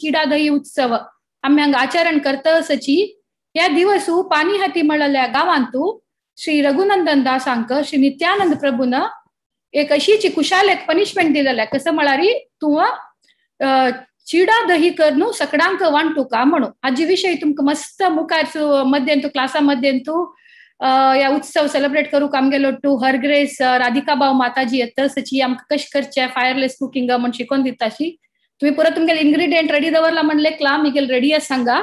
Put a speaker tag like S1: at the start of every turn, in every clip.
S1: चिडा दही उत्सव आम्ही हांगा आचरण करता असची ह्या दिवसू पाणी हाती मळल्या गावांतू श्री रघुनंदन दास हांका श्री नित्यानंद प्रभून एक अशीची कुशाल एक पनिशमेंट दिलेल्या कसं म्हळारी तू चिडा दही कर न्हू सकडांक वांटू का म्हणून हाजी विषयी तुमकां मस्त मुखार मध्येन तू क्लासा तू या उत्सव सेलिब्रेट करूक आमगेलो टू हरग्रेस राधिकाबाव माताजी येतसची आमकां कशें करचें फायरलेस कुकिंग म्हणून शिकोवन दिताशी तुम्ही परत तुमगे इन्ग्रेडियंट रेडी दवरला म्हणले क्ला मिगेल रेडी आसा सांगा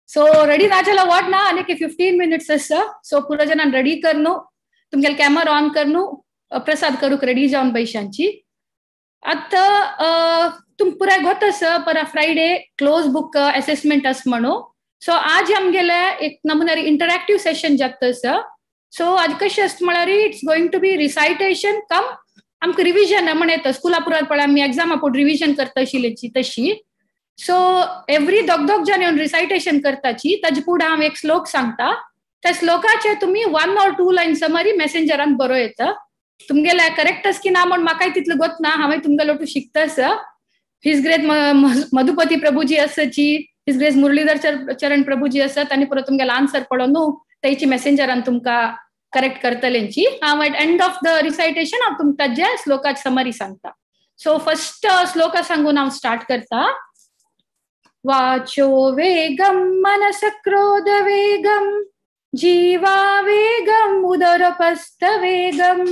S1: सो रेडी नाजाल्यार वॉट ना आनी 15 मिनिट्स आसा सो पुरो जणांन रेडी कर न्हू तुमगेल कॅमेरा ऑन कर न्हू प्रसाद करूक रेडी जावन बैशांची आता तुम पुराय गोतस पर फ्रायडे क्लोज बुक असेसमेंट आस म्हणू सो आज आमगेले एक नमुनारी इंटरॅक्टिव्ह सेशन जातस सो आज कशें आसता म्हळ्यार it's going to be recitation कम आमकां रिविजन म्हण येता स्कुला पुराय पळय आमी एग्जामा पूण रिविजन करता आशिल्लीची तशी सो एवरी दोग जण येवन रिसायटेशन करताची ताजे फुडें हांव एक श्लोक सांगता त्या श्लोकाचे तुमी 1 or 2 लायन समरी मेसेंजरान बरो येता तुमगेले करेक्ट आस की ना म्हण म्हाकाय तितलें गोत ना हांवें तुमगेलो टू शिकतास हिज ग्रेस मधुपती प्रभुजी आसची हिज ग्रेस मुरलीधर चरण प्रभुजी आसत आनी परत तुमगेलो आन्सर पळो न्हू तेची मेसेंजरान तुमकां करेक्ट करतलेंची हांव at end of the recitation हांव तुमकां ताजे श्लोकाची समरी सांगता सो फर्स्ट श्लोक सांगून हांव स्टार्ट करता वाचो वेगम मनस क्रोध वेगम जीवा वेगम उदरपस्थ वेगम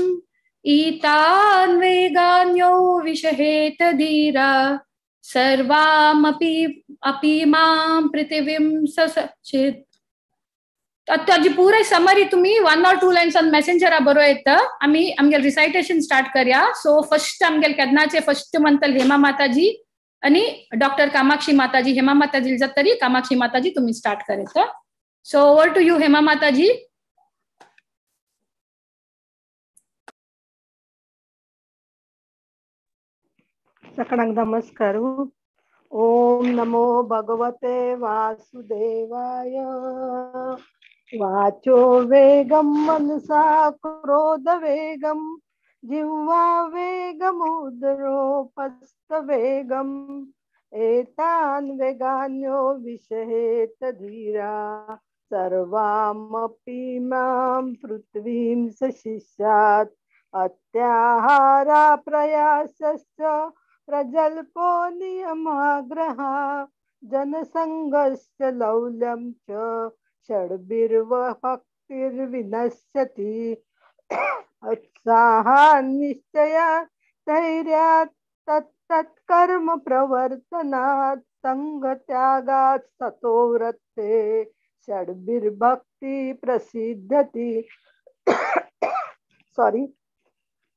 S1: ईतान वेगान्यो विषहेत धीरा सर्वामपि मां पृथिवीं सचित ताजी पुरे समरी तुम्ही 1 or 2 लायन्स ऑन मेसेंजरा बरो येता आमी आमगेल रिसायटेशन स्टार्ट करया सो फर्स्ट आमगेल केदनाचे फर्स्ट मंतल हेमा माताजी आणि डॉक्टर कामाक्षी माताजी हेमा माताजी जातरी कामाक्षी माताजी तुम्ही स्टार्ट करायचा so over to you Hema माताजी
S2: सकळांक नमस्कार ओम नमो भगवते वासुदेवाय वाचो वेगम मनसा क्रोध वेगम जिह्वा वेगमुदरोपस्थ वेगम एतान वेगान्यो विषहेत धीरा सर्वामपि मां पृथ्वीं सशिष्यात् अत्याहारा प्रयासश्च प्रजल्पो नियमाग्रहा जनसंघश्च लौल्यं च षड्भिर्विभक्तिर्विनश्यति उत्साहान्निश्चया धैर्यात् तत्तत्कर्म प्रवर्तनात् संगत्यागात् ततो वृत्ते षड्भिर्भक्ति प्रसिद्धति सॉरी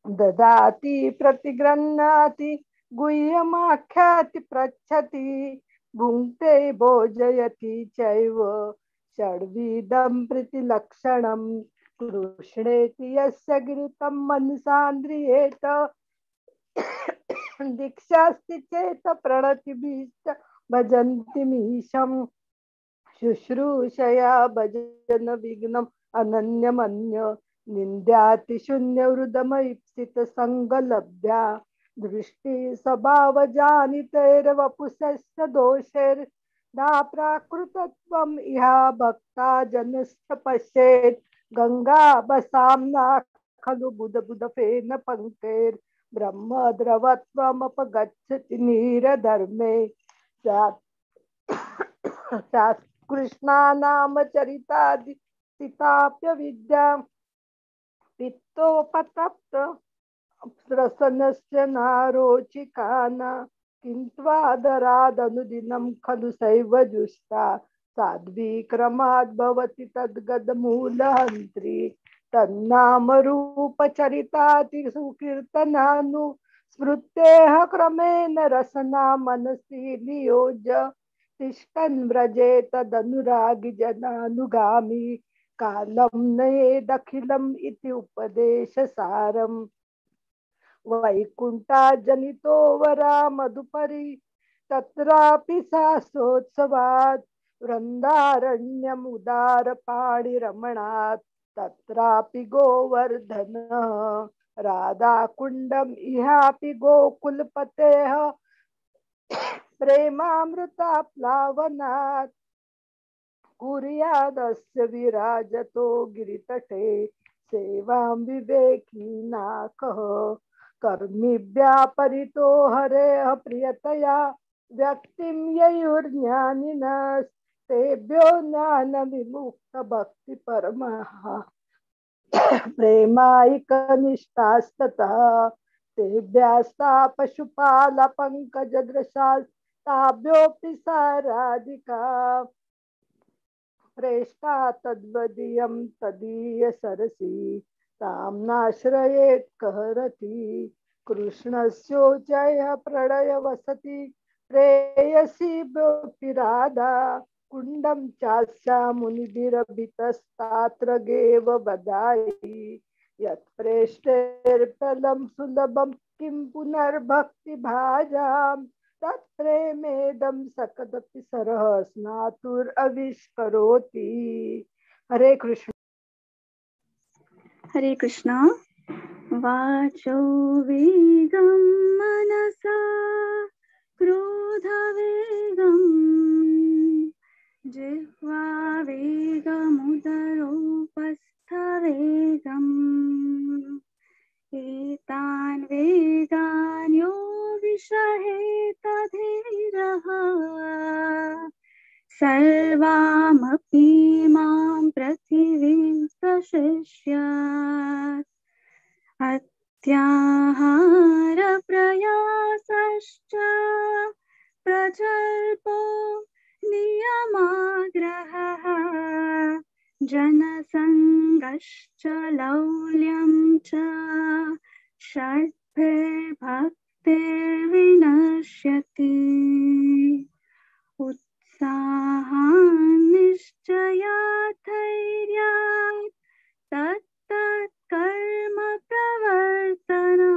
S2: ददाति प्रतिगृह्णाति गुह्यमाख्याति पृच्छति भुङ्क्ते भोजयति चैव षड्विधं प्रतिलक्षणं कृष्णेति यस्य गिरितं मनसान्द्रियेत दीक्षास्ति चेत प्रणतिभीश्च भजन्ति मीशं शुश्रूषया भजन विघ्नम् अनन्यमन्य निंद्याति शून्य हृदमईप्सित संगलभ्या दृष्टि स्वभाव जानितैर्वपुषश्च दोषैर् दा प्राकृतत्वम् इहा भक्ता जनश्च पश्येत् गंगा बसाम्ना खलु बुध बुधफेन पंक्तेर् ब्रह्म द्रवत्वमपगच्छति नीरधर्मे कृष्णा नाम चरितादि सीताप्य विद्या पित्तोपतप्त रसनस्य नारोचिकाना किन्त्वादरादनुदिनं खलु सैव जुष्टा साध्वी क्रमाद् भवति तद्गदमूलहन्त्री तन्नाम रूपचरिताति सुकीर्तनानु स्मृतेः क्रमेण रसना मनसि नियोज्य तिष्ठन् व्रजे तदनुरागी जनानुगामी कालं नयेदखिलम् इति उपदेशसारम् वैकुण्ठा जनितो वरा मधुपरि तत्रापि सासोत्सवात् वृन्दारण्यमुदारपाणिरमणात् तत्रापि गोवर्धन राधाकुण्डम् इहापि गोकुलपतेः प्रेमामृताप्लावनात् कुर्यादस्य विराजतो गिरितटे सेवां विवेकिना कः कर्मिभ्यापरितो हरेः प्रियतया व्यक्तिं ययुर्ज्ञानिनस्तेभ्यो ज्ञानविमुक्तभक्तिपरमः प्रेमायिकनिष्ठास्ततः तेभ्यस्ता पशुपालपङ्कजदृशास्ताभ्योऽपि साराधिका प्रेष्टा तद्वदीयं तदीयसरसि तां नाश्रयेत् कः रतिः कृष्णस्योच्चयः प्रणय वसति प्रेयसी राधा कुण्डं चास्या मुनिभिरभितस्तात्र गेव वदायि यत् प्रेष्टेर्फलं सुलभं किं पुनर्भक्तिभाजाम् तत्प्रेमेदं सकदपि सरः स्नातुरविष्करोति। हरे कृष्ण।
S3: हरे कृष्णा। वाचो वेगं मनसा क्रोधवेगं जिह्वा वेगमुदरोपस्थवेगम् एतान् वेगान् यो विषहेत धीरः सर्वामपि मां पृथिवीं प्रशिष्यात् अत्याहारप्रयासश्च प्रजल्पो नियमाग्रहः जनसङ्गश्च लौल्यं च षड्भिर्भक्तिर्विनश्यति उत्साहान्निश्चयाद्धैर्यात् तत्तत् कर्म प्रवर्तनात्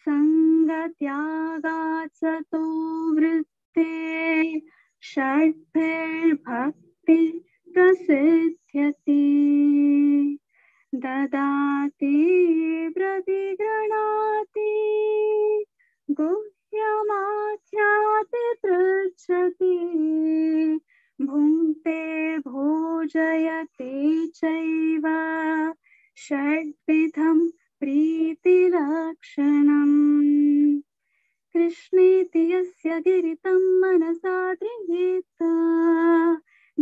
S3: सङ्गत्यागात् सतो वृत्ते षड्भिर्भक्ति प्रसिद्ध्यति ददाति प्रतिगृह्णाति गुह्यमाख्याति पृच्छति भुङ्क्ते भोजयते चैव षड्विधं प्रीतिलक्षणम् कृष्णेति यस्य गिरितं मनसा गृह्येत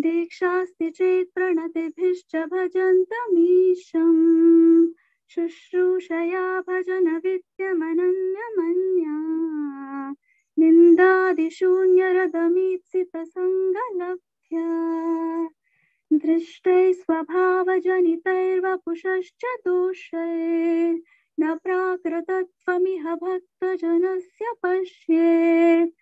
S3: दीक्षास्ति चेत् प्रणतिभिश्च भजन्तमीशम् शुश्रूषया भजन विद्यमनन्यमन्या निन्दादिशून्यरदमीप्सितसङ्गलब्ध्या दृष्टैः स्वभावजनितैर्वपुषश्च दोषैर् न प्राकृतत्वमिह भक्तजनस्य पश्येत्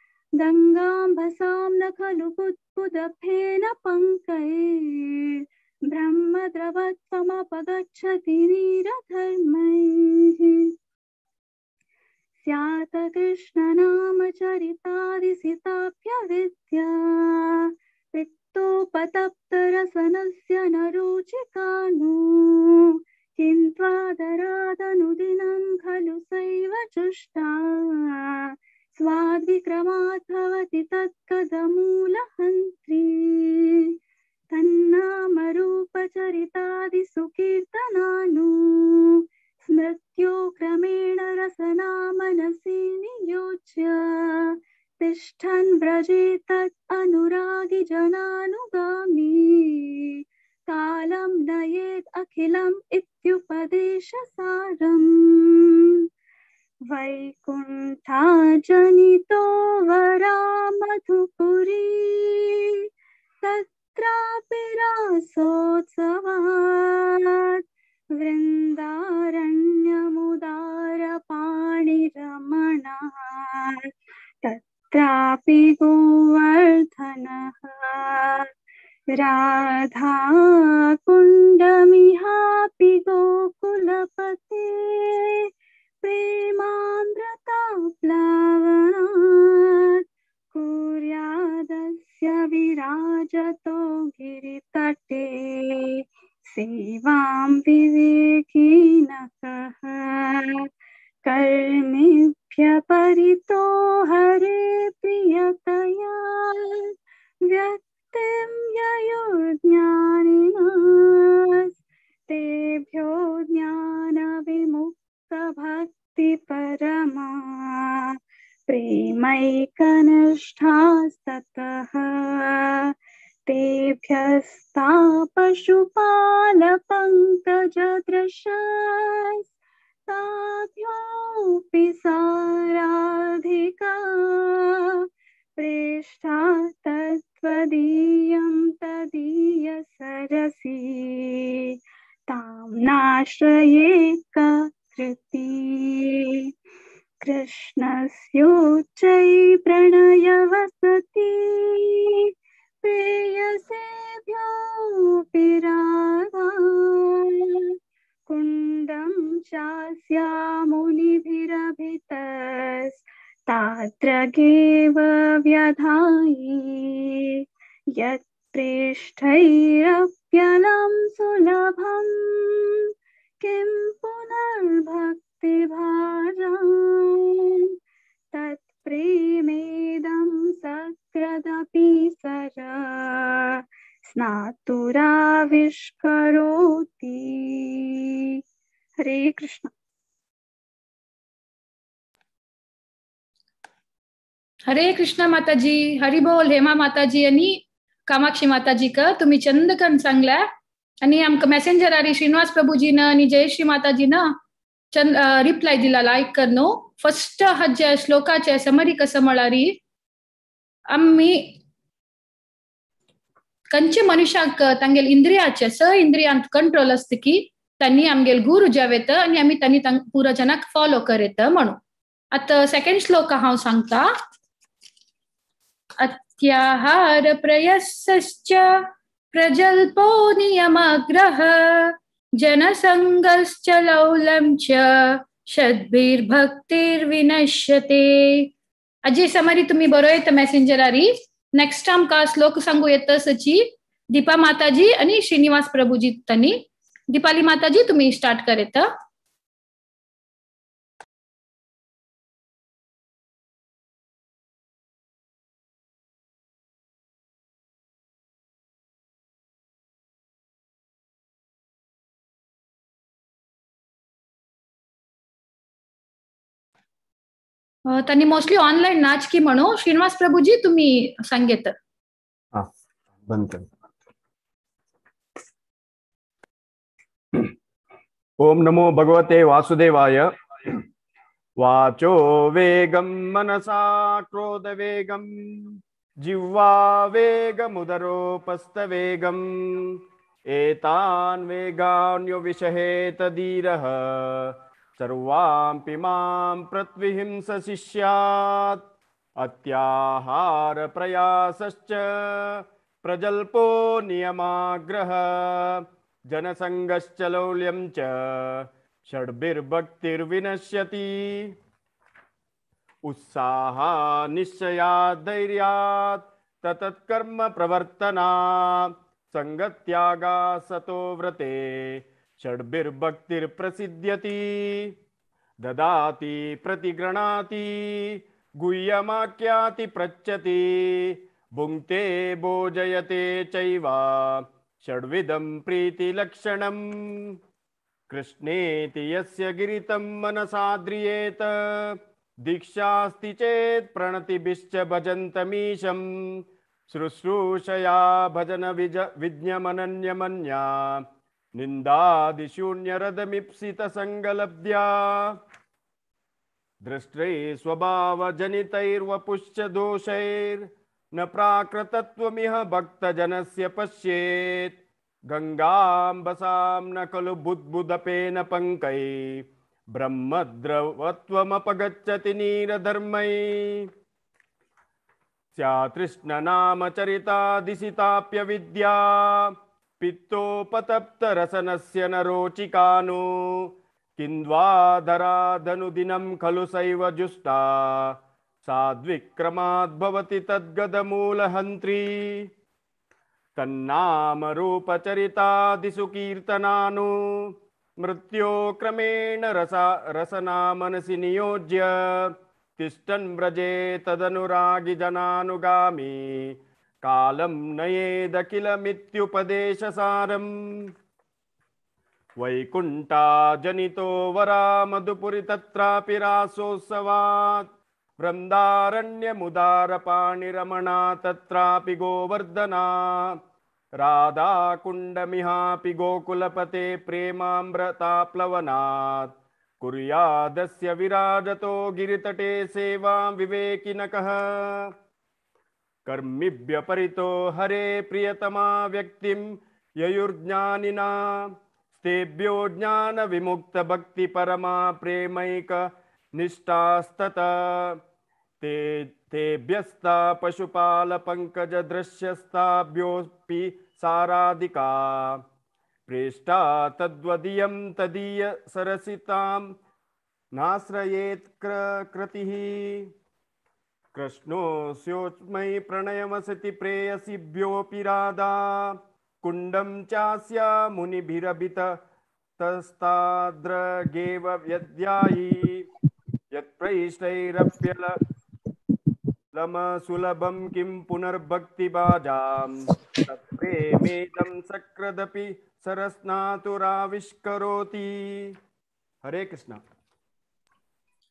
S3: गङ्गाम्भसां न खलु बुद्बुदफेन पङ्कैः ब्रह्मद्रवत्वमपगच्छति नीरधर्मैः स्यात् कृष्णनामचरितादिसिताभ्यविद्या पित्तोपतप्तरसनस्य न रुचिकानो किन्त्वादरादनुदिनं खलु सैव जुष्टा स्वाद्विक्रमात् भवति तत्कदमूलहन्त्री तन्नामरूपचरितादिसुकीर्तनानु स्मृत्यो क्रमेण रसना मनसि नियोज्य तिष्ठन् व्रजेतत् अनुरागी जनानुगामी कालं नयेत् अखिलम् इत्युपदेशसारम् वैकुण्ठाजनितो वरा मधुपुरी तत्रापि रासोत्सवात् वृन्दारण्यमुदारपाणिरमणः तत्रापि गोवर्धनः राधा कुण्डमिहापि गोकुलपते प्रेमामृताप्लावनात् कुर्यादस्य विराजतो गिरितटे सेवां विवेकिनः कर्मिभ्यः व्यपरितो हरे प्रियतया व्यक्तिं ययुर्ज्ञानिनस्तेभ्यो ज्ञानविमुक्तभक्तिपरमा प्रेमैकनिष्ठास्ततः तेभ्यस्ता पशुपालपङ्कजदृशास्ताभ्योऽपि साराधिका प्रेष्ठा तत्त्वदीयं तदीयसरसि तां नाश्रये कृति कृष्णस्योच्चै प्रणयवसति प्रेयसेभ्योऽपि राधा कुण्डं चास्यामुनिभिरभितस्तात्र गेव व्यधायि यत् प्रेष्ठैरप्यलं सुलभं किं पुनर्भक्तिभाजाम् तत्प्रेमेदं सकृदपि सर स्नातुराविष्करोति। हरे कृष्ण।
S1: हरे कृष्ण माताजी, हरी बोल हेमा माताजी आणि कामाक्षी माताजी का तुम्ही चंदकन सांगला आणि आमका मेसेंजरारी श्रीनिवास प्रभुजीनं आणि जयश्री माताजीनं रिप्लाय दिला लाईक करनो फर्स्ट हज्जे श्लोकाचे समरी कसं म्हळारी आम्ही कंचे मनुष्याक तांगेल इंद्रियाचे स इंद्रियांत कंट्रोल असते की त्यांनी आमगेल गुरु जेवेत आणि आम्ही त्यांनी पुरजनाक फॉलो करेत म्हणून आता सेकंड श्लोक हांव सांगता अत्याहार प्रयस्सश्च प्रजल्पो नियमाग्रह जनसंगश्च लौलं च षड्भिर्भक्तिर्विनश्यते अजी समरी तुम्ही बरोयत मेसेंजरारी नेक्स्ट आमका श्लोक सांगू येतसची दीपा माताजी आणि श्रीनिवास प्रभुजी तनी दीपाली माताजी तुम्ही स्टार्ट करेत त्यांनी मोस्टली ऑनलाईन नाच की म्हणू श्रीनिवास प्रभुजी तुम्ही सांगेत
S4: बंद कर। ओम नमो भगवते वासुदेवाय। वाचो वेगं मनसा क्रोध वेगं जिह्वा वेगमुदरोपस्थवेगम् एतान् वेगान्यो विषहेत धीरः सर्वांपि मां प्रत्विहिंससि स्यात्। अत्याहार प्रयासश्च प्रजल्पो नियमाग्रह जनसंगश्च लौल्यं च षड्भिर्भक्तिर्विनश्यति। उत्साहा निश्चयात् धैर्यात् ततत्कर्म प्रवर्तनात् संगत्यागा सतो व्रते षड्भिर्भक्तिर्प्रसिद्ध्यति। ददाति प्रतिगृणाति गुह्यमाख्याति पृच्छति भुङ्क्ते भोजयते चैव षड्विधं प्रीतिलक्षणम्। कृष्णेति यस्य गिरितं मनसा ध्रियेत दीक्षास्ति चेत् प्रणतिभिश्च भजन्तमीशं शुश्रूषया भजन विज्ञमनन्यमन्या निन्दादिशून्यरदमीप्सितसङ्गलब्ध्या दृष्ट्रै स्वभावजनितैर्वपुश्च दोषैर्न प्राकृतत्वमिह भक्तजनस्य पश्येत्। गङ्गाम्बसां न खलु बुद्बुदपेन पङ्कै ब्रह्मद्रवत्वमपगच्छति नीरधर्मै। स्यातृष्णनामचरितादिशिताप्यविद्या पित्तोपतप्तरसनस्य न रोचिकानो किन्द्वाधरादनुदिनं खलु सैव जुष्टा साद्विक्रमाद् भवति तद्गदमूलहन्त्री। तन्नामरूपचरितादिषु कीर्तनानु मृत्यो क्रमेण रसना मनसि नियोज्य तिष्ठन् व्रजे तदनुरागी जनानुगामी कालं नयेदखिलमित्युपदेशसारम् वैकुण्ठा जनितो वरा मधुपुरि तत्रापि रासोत्सवात् वृन्दारण्यमुदारपाणिरमणा तत्रापि गोवर्धना राधाकुण्डमिहापि गोकुलपते प्रेमामृताप्लवनात् कुर्यादस्य विराजतो गिरितटे सेवां विवेकिनकः कर्मिभ्यपरितो हरे प्रियतमा व्यक्तिं ययुर्ज्ञानिना तेभ्यो ज्ञान विमुक्त भक्ति परमा प्रेमैक निष्ठास्तत तेभ्यस्ता पशुपाल पंकज दृश्यस्ताभ्योऽपि साराधिका प्रेष्टा तद्वदीयं तदीय सरसितां नाश्रयेत् कृतिः कृष्णोऽस्योच्मयि प्रणयमसति प्रेयसीभ्योऽपि राधा कुंडम चास्या मुनिभिरभित तस्ताद्रगेव व्यध्यायी यत्प्रैष्टैरप्यलम सुलभं किं पुनर्भक्तिभाजां तत्प्रेमेदं सकृदपि सरस्नातुराविष्करोति। हरे कृष्ण।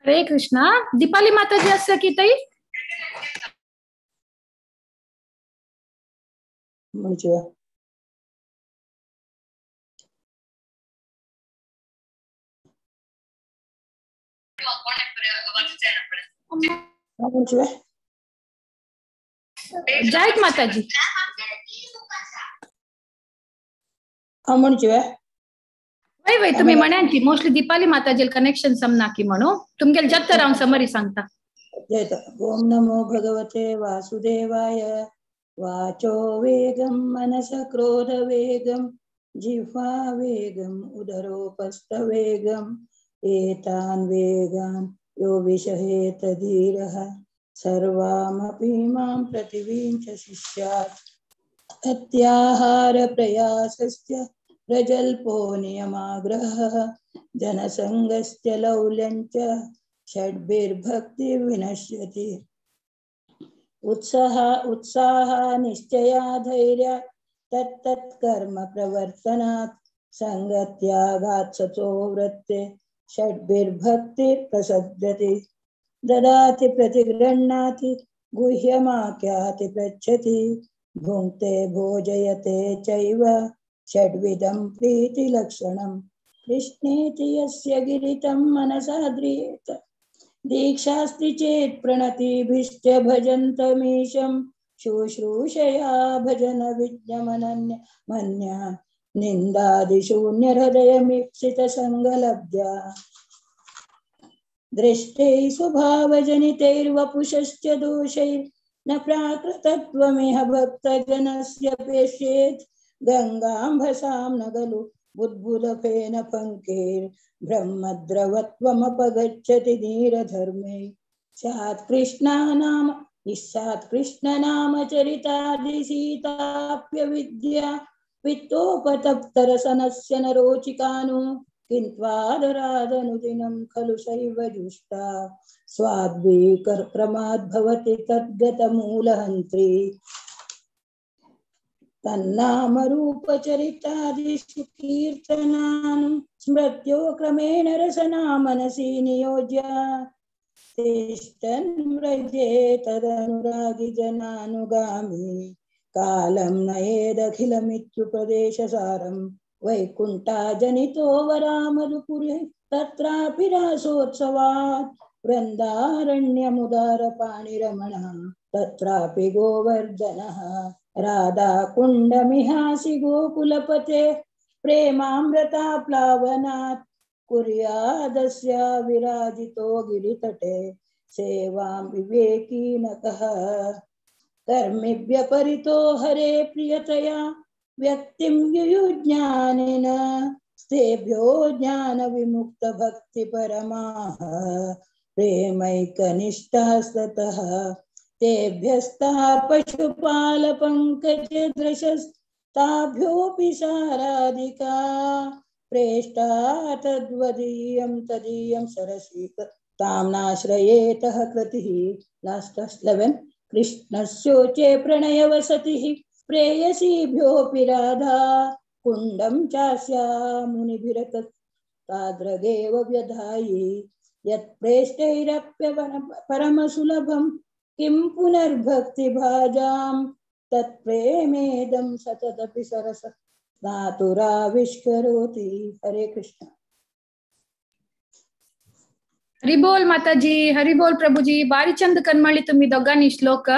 S1: हरे कृष्ण। दीपाली माताजी असं की ताई
S5: म्हणजे
S1: जायत माताजी
S5: म्हणजे
S1: वय वय तुम्ही म्हणांची मोस्टली दीपाली माताजी कनेक्शन समनाकी म्हणू तुमगे जत्त राऊंड समरी सांगता।
S5: जयत ओम नमो भगवते वासुदेवाय वाचो वेगं मनस क्रोध वेगं जिह्वा वेगं उदरोपस्थ वेगं एतान् वेगान् यो विषहेत धीरः सर्वामपि मां प्रतिविंच शिष्यात् अत्याहार प्रयासस्य प्रजल्पो नियमाग्रहः जनसंगस्य लौल्यञ्च षड्भिर्भक्ति विनश्यति उत्साह निश्चया धैर्य तत्तत्कर्म प्रवर्तनात् संगत्यागात् सतो वृत्ते षड्भिर्भक्ति प्रसज्जति ददाति प्रतिगृह्णाति गुह्यमाख्याति पृच्छति भुङ्क्ते भोजयते चैव षड्विधं प्रीतिलक्षणम् कृष्णेति यस्य गिरितं मनसा ध्रियेत दीक्षास्ति चेत् प्रणतिभिश्च भजन्तमीशं शुश्रूषया भजन विज्ञमनन्य मन्या निन्दादिशून्यहृदयमीप्सितसङ्गलब्ध्या दृष्टैः स्वभावजनितैर्वपुषश्च दोषैर्न प्राकृतत्वमिह भक्तजनस्य पेष्येत् गङ्गाम्भसां न खलु बुद्बुदफेन पङ्केर् ब्रह्मद्रवत्वमपगच्छति धीरधर्मे स्यात् कृष्णनाम चरितादिसीताप्यविद्या वित्तोपतप्तरसनस्य न रोचिकानु किन्त्वादरादनुदिनं खलु शैव जुष्टा स्वाद्वीकर्क्रमाद्भवति तद्गतमूलहन्त्री तन्नामरूपचरितादिषु कीर्तनान् स्मृत्यो क्रमेण रसना मनसि नियोज्य तिष्ठन् व्रजे तदनुरागी जनानुगामी कालं नयेदखिलमित्युपदेशसारं वैकुण्ठा जनितो वरामधुपुरे तत्रापि रासोत्सवात् वृन्दारण्यमुदारपाणिरमणः तत्रापि गोवर्धनः राधाकुण्डमिहासि गोकुलपते प्रेमामृताप्लावनात् कुर्यादस्य विराजितो गिरितटे सेवां विवेकिनकः कर्मिभ्यपरितो हरे प्रियतया व्यक्तिं युयुज्ञानिन तेभ्यो ज्ञानविमुक्तभक्तिपरमाः प्रेमैकनिष्ठास्ततः तेभ्यस्तः पशुपालपङ्कजदृशस्ताभ्योऽपि साराधिका प्रेष्टा तद्वदीयं तदीयं ताम्नाश्रयेतः कृतिः। लास्ट 11 कृष्णस्योचे प्रणयवसतिः प्रेयसीभ्योऽपि राधा कुण्डं चास्या मुनिभिरताद्रदेव व्यधायि यत्प्रेष्टैरप्यपरमसुलभं किं पुनर्भक्तिभाजां तत्प्रेमेदं सततपि सरस स्नातुराविष्करोति। हरे कृष्ण।
S1: हरिबोल माताजी, हरिबोल प्रभुजी. बारी चंद कन्मळी तुम्ही दोघांनी श्लोक.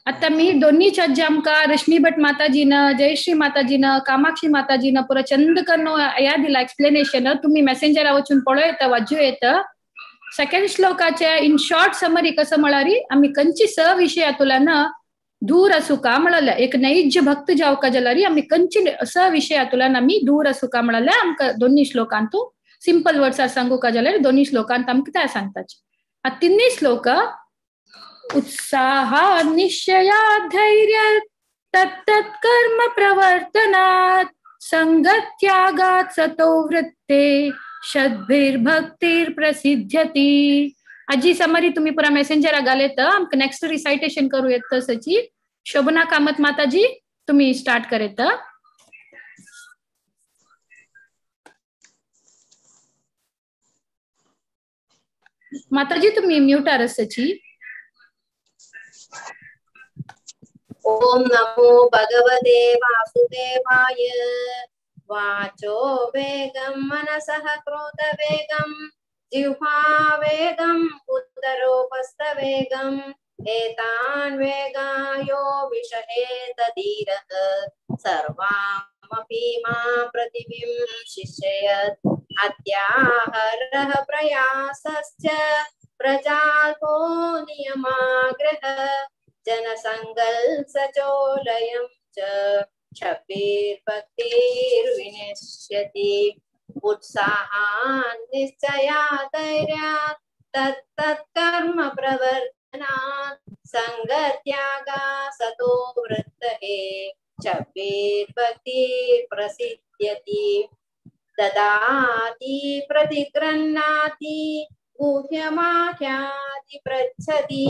S1: आता मी दोन्ही चज्जामका रश्मी भट माताजीनं, जयश्री माताजीनं, कामाक्षी माताजीनं पुरा चंद कन्नो या दिला एक्सप्लेनेशन. तुम्ही मेसेंजर वचून पळयता वाजू येतं. सेकंड श्लोकाचे इन शॉर्ट समरी कसं म्हळारी आम्ही कंची स विषयातुल्यान दूर असू का म्हळाले. एक नैज्य भक्त जाव का जलारी आम्ही कंची स विषयातुल्यान आम्ही दूर असू का म्हळाले. आमका दोन्ही श्लोकांतू सिंपल वर्ड्स सांगू का जाल्यार दोन्ही श्लोकांत आमकां त्या सांगताचे. आ तिन्ही श्लोक उत्साह निश्चया धैर्य तत्तत् कर्म प्रवर्तनात् संगत्यागात् सतो वृत्ते षड्भिर्भक्तिर् प्रसिद्ध्यति. आजी समरी तुम्ही पुरा मेसेंजर घालेत. आमकां नेक्स्ट रिसाइटेशन करू येत तसची. शोभना कामत माताजी तुम्ही स्टार्ट करेत. माताजी तुम्ही म्यूट आरसची.
S6: ओम नमो भगवते वासुदेवाय. वाचो वेगं मनसः क्रोध वेगं जिह्वा वेगं उदरोपस्थवेगं एतान् वेगायो विषहेत धीरः सर्वामपि मां प्रतिबिंशिष्यत्. अद्याहरः प्रयासश्च प्रजाको नियमाग्रहः जनसङ्गल्सचोलयं च क्षपिर्भक्तिर्विनश्यति. उत्साहान् निश्चया धैर्यात् तत्तत्कर्म प्रवर्तनात् सङ्गत्यागा सतो वृत्तः क्षपिर्भक्तिर्प्रसिद्ध्यति. ददाति प्रतिगृह्णाति गुह्यमाख्याति पृच्छति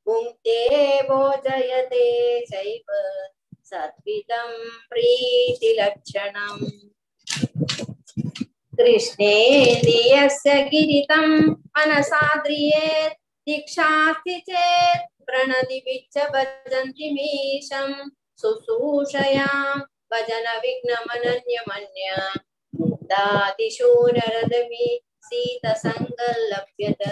S6: भुङ्क्ते भोजयते चैव सद्विदं प्रीतिलक्षणम्. कृष्णे दियस्य गिरितं मनसाद्रियेत् दीक्षास्ति चेत् प्रणतिभिश्च भजन्ति मीशं शुश्रूषया भजन विघ्नमनन्यमन्य मुक्तादिषु नरदमि सीतसङ्गल्लभ्यत.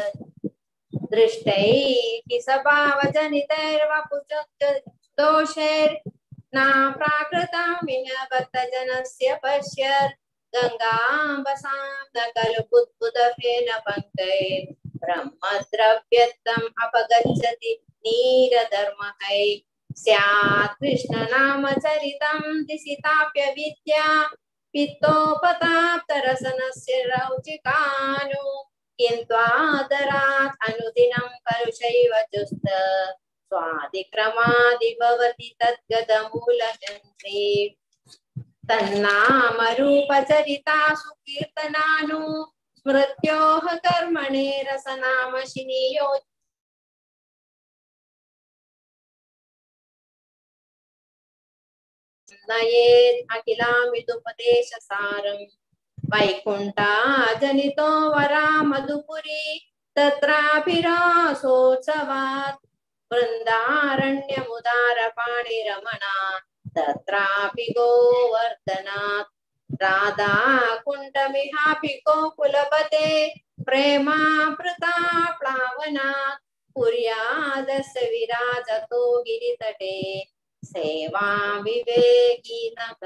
S6: दृष्टैः स्वभावजनितैर्वपुषदोषैर्ना प्राकृतां विनभक्तजनस्य पश्यत्. गङ्गाम्बसां न खलु बुद्बुदफेन पङ्कैः ब्रह्मद्रव्यत्वम् अपगच्छति नीरधर्मैः. स्यात् कृष्णनामचरितं दिशिताप्य विद्या पित्तोपताप्तरसनस्य रौचिकानु. किन्त्वादरात् अनुदिनं कलुषैव जुस्त स्वादिक्रमादि भवति तद्गतमूलयन्त्री. तन्नामरूपचरितासु कीर्तनानु स्मृत्योः कर्मणे रसनामशिनीयो नयेत् अखिलामिदुपदेशसारम्. वैकुण्ठा जनितो वरा मधुपुरी तत्राभिरासोत्सवात्. वृन्दारण्यमुदारपाणिरमणा तत्रापि गोवर्धनात्. राधा कुण्डमिहापि गोकुलपते प्रेमामृता प्लावनात्. कुर्यादस्य विराजतो गिरितटे सेवा विवेकिनः.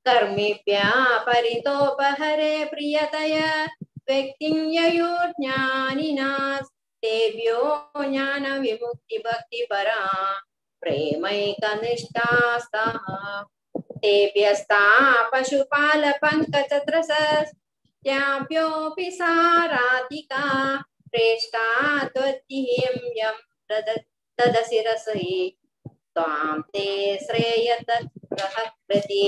S6: कर्मिभ्यः परितोपहरे प्रियतय व्यक्तिं ययुर्ज्ञानिनास्. तेभ्यो ज्ञान विमुक्ति भक्ति परा प्रेमैकनिष्ठास्तः. तेभ्यस्ता पशुपाल पंकजत्रस्याभ्योऽपि साराधिका प्रेष्टा त्वद्दिह्यं यं तदशिरसि त्वां ते श्रेयतः प्रति.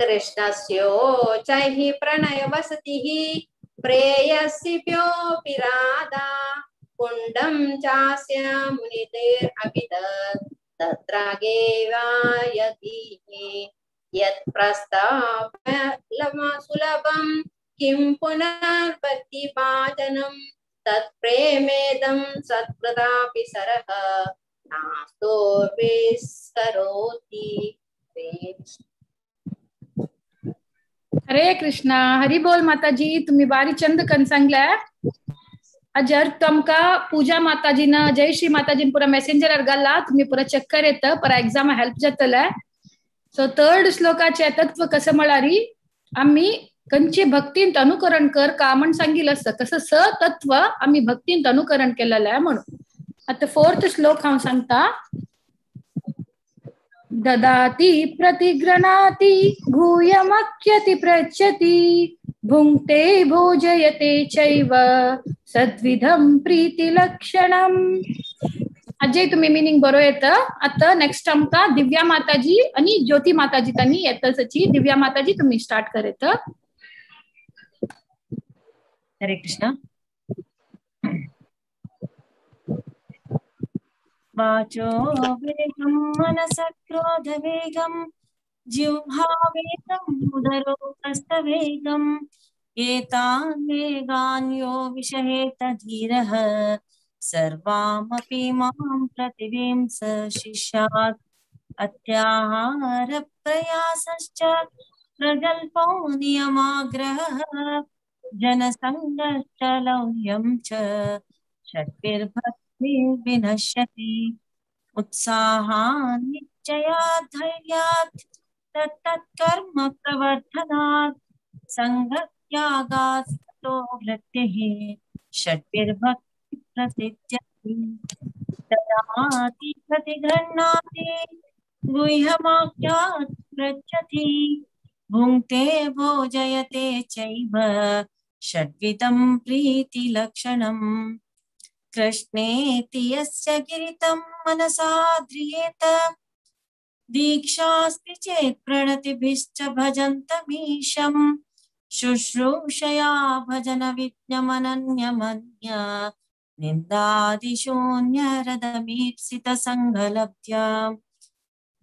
S6: कृष्णस्योच्चैः प्रणयवसतिः प्रेयसीभ्योऽपि राधा कुण्डं चास्य मुनितेरभिदत् तत्र गेवायति यत् प्रस्तावलमसुलभं किं पुनर्भक्तिभाजनं तत्प्रेमेदं सत्कृतापि सरः नास्तोर्विस्करोति।
S1: हरे कृष्णा. हरी बोल माताजी. तुम्ही बारी चंद कन सांगल्या. अजर तुमका पूजा माताजी ना जय श्री माताजी पुरा मेसेंजर घाला तुम्ही पुरा चक्कर येत पर एक्झाम हेल्प जातले. सो थर्ड श्लोकाचे तत्व कसं म्हळारी आम्ही कंची भक्तींत अनुकरण कर का म्हण सांगितलं असतं कसं स तत्व आम्ही भक्तींत अनुकरण केलेलं आहे म्हणून. आता फोर्थ श्लोक हांव सांगता. ददाति प्रतिगृह्णाति भूयमख्यति पृच्छति भुङ्क्ते भोजयते चैव सद्विधं प्रीतिलक्षणम्. अजय तुम्ही मीनिंग बरो येतं. आता नेक्स्ट आमका दिव्या माताजी आणि ज्योती माताजी त्यांनी येतची. दिव्या माताजी तुम्ही स्टार्ट करेत.
S7: हरे कृष्ण. वाचो वेगं मनसः क्रोधवेगं जिह्वावेगं उदरो हस्तवेगं एतान् वेगान् यो विषहेत धीरः सर्वामपि मां प्रतिविंस शिष्यात् अत्याहारप्रयासश्च प्रगल्भो नियमाग्रहः जनसङ्गश्च लौल्यं च षड्भिर्भक्तिर्विनश्यति उत्साहान्निश्चयात् धैर्यात् तत्तत्कर्म प्रवर्धनात् सङ्गत्यागात् ततो वृत्तिः षड्भिर्भक्ति प्रसिद्ध्यति ददाति प्रतिगृह्णाति गुह्यमाख्यात् पृच्छति भुङ्क्ते भोजयते चैव षड्विधं प्रीतिलक्षणम् कृष्णेति यस्य गिरितं मनसा ध्रियेत दीक्षास्ति चेत् प्रणतिभिश्च भजन्तमीशं शुश्रूषया भजनविज्ञमनन्यमन्य निन्दादिशून्यरदमीप्सितसङ्गलब्ध्या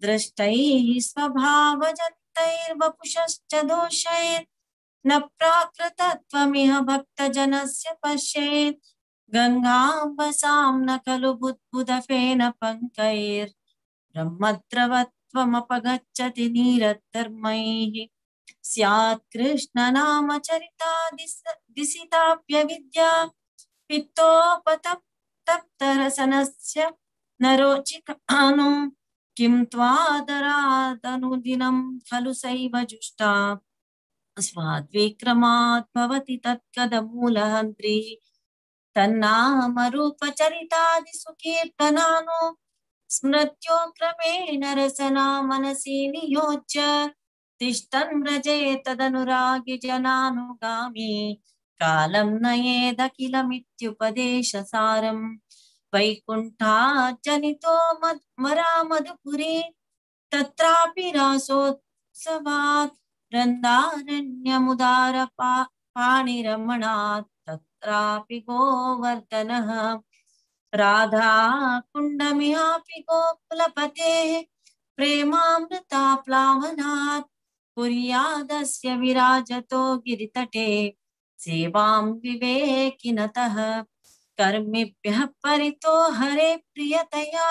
S7: दृष्टैः स्वभावजन्तैर्वपुषश्च दोषैर् न प्राकृतत्वमिह भक्तजनस्य पश्येत् गङ्गाम्बसां न खलु बुद्बुदफेन पङ्कैर् ब्रह्मद्रवत्वमपगच्छति नीरद्धर्मैः स्यात् कृष्णनामचरितादिसिताप्यविद्या पित्तोपतप्तरसनस्य नरोचिकानु किं त्वादरादनुदिनं खलु सैव जुष्टा स्वाद्विक्रमात् भवति तत्कदमूलहन्त्री तन्नामरूपचरितादिषु कीर्तनानो स्मृत्यो क्रमेण रसना मनसि नियोज्य तिष्ठन् व्रजे तदनुरागि जनानुगामी कालं नयेदखिलमित्युपदेशसारम् वैकुण्ठात् जनितो मरामधुपुरी तत्रापि रासोत्सवात् वृन्दारण्यमुदारपाणिरमणात् तत्रापि गोवर्धनः राधा कुण्डमिहापि गोकुलपतेः प्रेमामृताप्लावनात् कुर्यादस्य विराजतो गिरितटे सेवां विवेकिनतः कर्मिभ्यः परितो हरे प्रियतया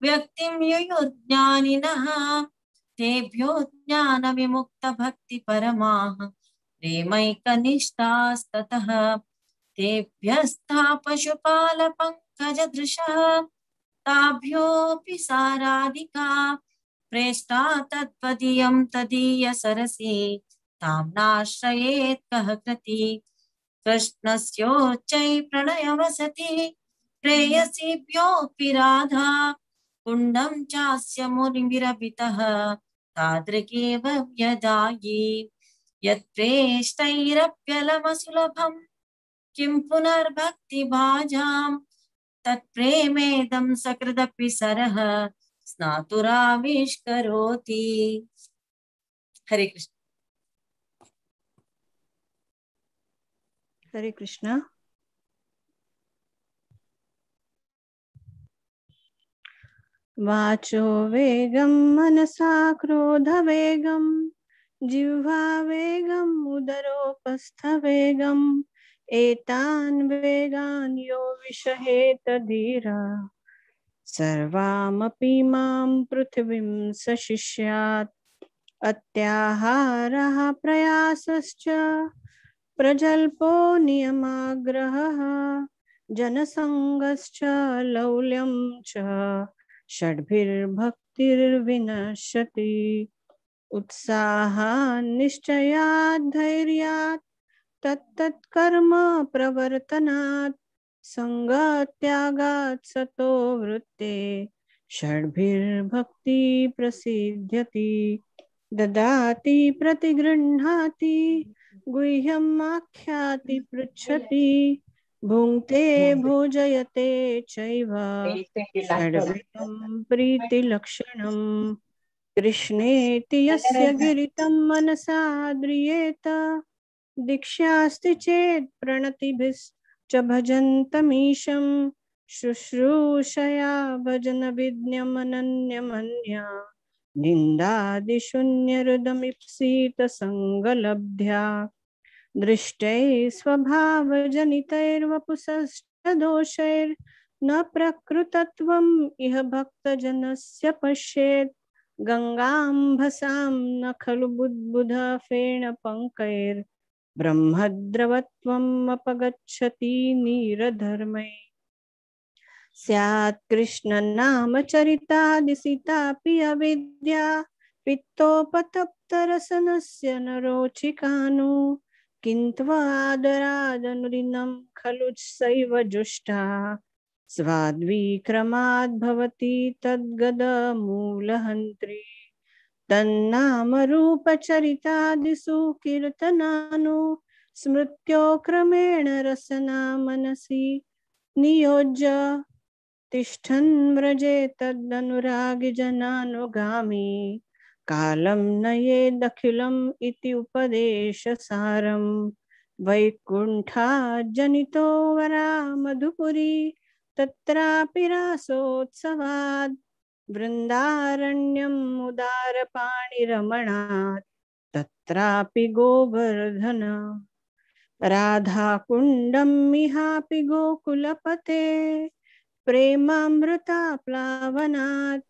S7: व्यक्तिं युयुर्ज्ञानिनः तेभ्यो ज्ञानविमुक्तभक्तिपरमाः प्रेमैकनिष्ठास्ततः तेभ्यस्था पशुपालपङ्कजदृशः ताभ्योऽपि साराधिका प्रेष्टा तत्त्वदीयं तदीयसरसि तां नाश्रयेत् कः कृति कृष्णस्योच्चै प्रणयवसति प्रेयसीभ्योऽपि राधा कुण्डं चास्य मुनिभिरभितः तादृगेव व्यदायि यत्प्रेष्टैरप्यलमसुलभं किं पुनर्भक्तिभाजां तत्प्रेमेदं सकृदपि सरः स्नातुराविष्करोति. हरे कृष्ण.
S3: हरे कृष्ण। वाचो वेगं मनसा क्रोधवेगं जिह्वा वेगम् उदरोपस्थवेगम् एतान् वेगान् यो विषहेत धीरा सर्वामपि मां पृथिवीं सशिष्यात्। अत्याहारः प्रयासश्च प्रजल्पो नियमाग्रहः जनसंगश्च लौल्यं च षड्भिर्भक्तिर्विनश्यति। उत्साहान्निश्चयात् धैर्यात् तत्तत्कर्म प्रवर्तनात् संगत्यागात् सतो वृत्ते षड्भिर्भक्ति प्रसिद्ध्यति। ददाति प्रतिगृह्णाति गुह्यम् आख्याति पृच्छति भुङ्क्ते भोजयते चैव षड्विधं प्रीतिलक्षणम्। कृष्णेति यस्य गिरितं मनसा द्रियेत दीक्षास्ति चेत् प्रणतिभिश्च भजन्तमीशं शुश्रूषया भजनविज्ञमनन्यमन्या निन्दादिशून्यहृदमीप्सित संगलब्ध्या दृष्टैः स्वभावजनितैर्वपुषश्च दोषैर्न प्रकृतत्वम् इह भक्तजनस्य पश्येत्। गंगाम्भसां न खलु बुद्बुधफेन पंकैर्ब्रह्मद्रवत्वम् अपगच्छति नीरधर्मै। स्यात् कृष्ण नाम चरितादिसितापि अविद्या पित्तोपतप्तरसनस्य न रोचिकानु किन्त्वादरादनुदिनं खलु सैव जुष्टा स्वाद्विक्रमाद् भवति तद्गदमूलहन्त्री। तन्नामरूपचरितादिषु कीर्तनानु स्मृत्यो क्रमेण रसना मनसि नियोज्य तिष्ठन् व्रजे तदनुरागी जनानुगामी कालं नयेदखिलम् इति उपदेशसारम्। वैकुण्ठाज्जनितो वरा मधुपुरी तत्रापि रासोत्सवात् वृन्दारण्यम् उदारपाणिरमणात् तत्रापि गोवर्धन राधाकुण्डम् इहापि गोकुलपते प्रेमामृताप्लावनात्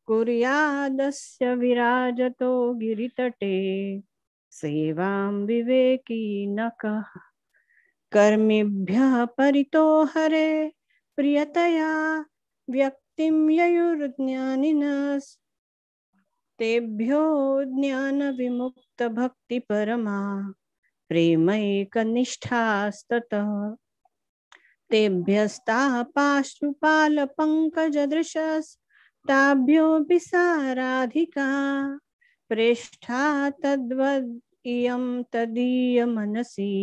S3: कुर्यादस्य विराजतो गिरितटे सेवां विवेकी न कः। कर्मिभ्यः परितो हरे प्रियतया व्यक्तिं ययुर्ज्ञानिनस्तेभ्यो ज्ञानविमुक्तभक्तिपरमा प्रेमैकनिष्ठास्ततः। तेभ्यस्तापाश्रुपालपङ्कजदृशस्ताभ्योऽपि सा राधिका प्रेष्ठा तद्वद् इयं तदीय मनसि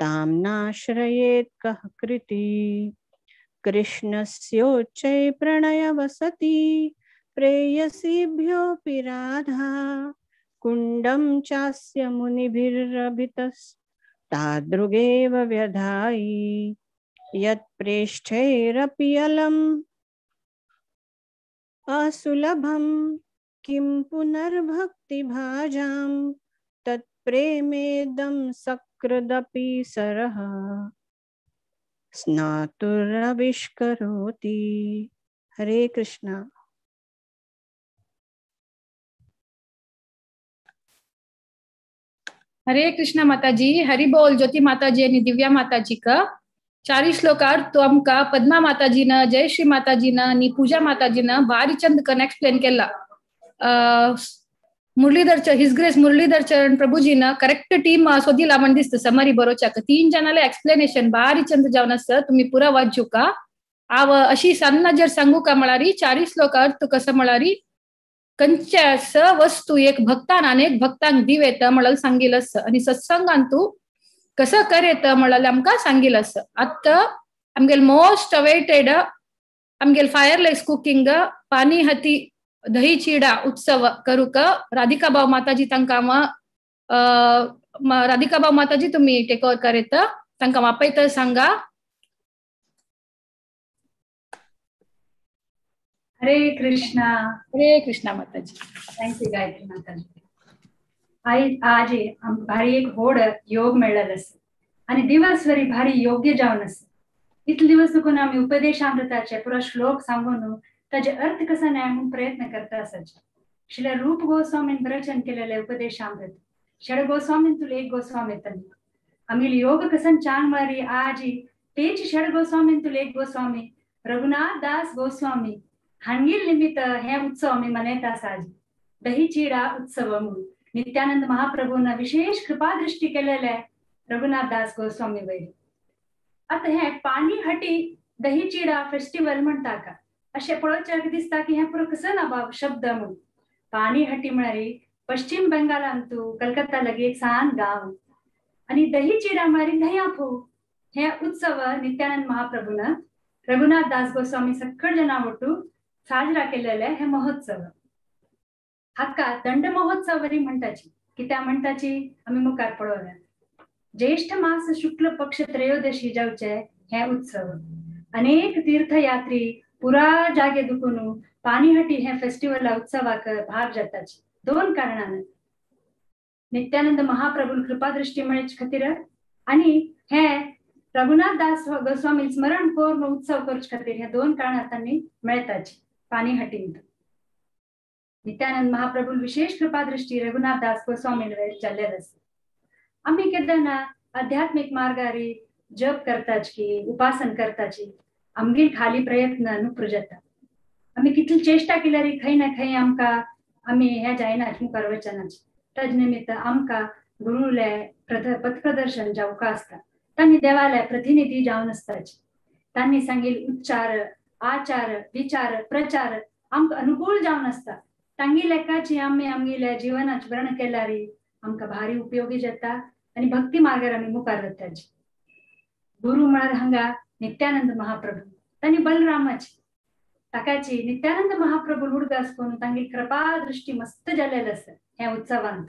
S3: तां नाश्रयेत् कः कृति। कृष्णस्योच्चै प्रणयवसति प्रेयसीभ्योऽपि राधा कुण्डं चास्य मुनिभिरभितस्तादृगेव व्यधायि यत्प्रेष्ठैरपि अलम् असुलभं किं पुनर्भक्तिभाजां तत्प्रेमेदं सकृदपि सरः स्नातुरविष्करोति। हरे कृष्ण।
S1: हरे कृष्ण माताजी। हरि बोल ज्योति माताजी आणि दिव्या माताजी का 4 श्लोकार तो आमका पद्मा माताजीनं जयश्री माताजीनं आणि पूजा माताजीनं भारी चंद कन एक्सप्लेन केला। मुरलीधर हिज ग्रेस मुरलीधर चरण प्रभुजीनं करेक्ट टीम सोदिला म्हण दिसतं समरी बरोच्या 3 जणाला एक्सप्लेनेशन भारी चंद जावन असतं तुम्ही पुरा वाचू का आव अशी सन्न जर सांगू का म्हळारी 4 श्लोकार तो कसं म्हळारी कंच्या स वस्तू एक भक्तान अनेक भक्तांक दिवेत म्हळाल सांगिलस आणि सत्संगान तू कसं करेत म्हळाल आमका सांगिलस। आता आमगेल मोस्ट अवेटेड आमगेल फायरलेस कुकिंग पाणी हती दही चिडा उत्सव करूक राधिका भाव माताजी तांकां राधिका भाव माताजी तुम्ही टेक ओव्हर करेत तांकां मापयता सांगा.
S8: हरे कृष्णा.
S1: हरे कृष्णा माताजी.
S8: थँक यू गायत्री माताजी. आज भारी एक व्हड योग मेळ्ळेलो आसा आनी दिवसभरी भारी योग्य जावन आसा. इतले दिवस देखून आमी उपदेशामृताचे पुरो श्लोक सांगून ताजे अर्थ कसो न्याय म्हणून प्रयत्न करता आसाचे. श्री रूप गोस्वामीन रचन केलेले उपदेशामृत षड गोस्वामीन तुला एक गोस्वामी येतले. आमगे योग कसन चांग मारी आज तेच षड गोस्वामीन तुला एक गोस्वामी रघुनाथ दास गोस्वामी हांगील निमित्त हे उत्सव आम्ही मनयत आसा. आज दही चिडा उत्सव म्हणून नित्यानंद महाप्रभून विशेष कृपा दृष्टी केलेले रघुनाथ दास गोस्वामी वैरी. आता हे पाणी हटी दही चिडा फेस्टिवल म्हणता का असे पळोवच्याक दिसता की हे पुरो कसं ना बाब शब्द म्हणून. पाणी हटी म्हळ्यार पश्चिम बंगालांतू कलकत्ता लगी एक सान गाव आणि दही चिडा म्हळ्यार दह्याफू हे उत्सव नित्यानंद महाप्रभून रघुनाथ दास गोस्वामी सकळ जना ಒಟ್ಟು साजरा केलेले हे महोत्सव. हाका दंड महोत्सव वरी म्हणटाची कित्या म्हणटाची आम्ही मुखार पळोवया. ज्येष्ठ मास शुक्ल पक्ष त्रयोदशी जावचे हे उत्सव. अनेक तीर्थयात्री पुरा जागे दुखून पाणीहटी हे फेस्टिवल उत्सवाक भाग जाताची. दोन कारणान नित्यानंद महाप्रभू कृपा दृष्टी मेळचे खातीर आणि हे रघुनाथ दास गोस्वामी स्मरण करून उत्सव करचे खातीर हे दोन कारणां तांणी मेळताची. पाणीहटींत नित्यानंद महाप्रभू विशेष कृपा दृष्टी रघुनाथ दास गोस्वामी चल्लेले आसा. आम्ही केन्ना आध्यात्मिक मार्गारी जप करताच की उपासन करताची आमगे खाली प्रयत्न नुपुर जाता. आम्ही कितली चेष्टा केल्यार खंय ना खंय आमकां आम्ही हे जायना मुखार वचनाची. ताज निमित्त आमकां गुरुले पथप्रदर्शन जावका आसता. तांणी देवालय प्रतिनिधी जावन आसताची. तांणी सांगील उच्चार आचार विचार प्रचार आमकां अनुकूल जावन आसता. तांगी लेखाची आम्ही आमगेल्या जीवनाची वर्णन केल्यार आमकां भारी उपयोगी जाता आणि भक्ती मार्गार आम्ही मुखार वताची. गुरु म्हळ्यार हांगा नित्यानंद महाप्रभू तांणी बलरामाची ताकाची नित्यानंद महाप्रभू उडगास करून तांगी कृपा दृष्टी मस्त जाल्लेली आसा. ह्या उत्सवांत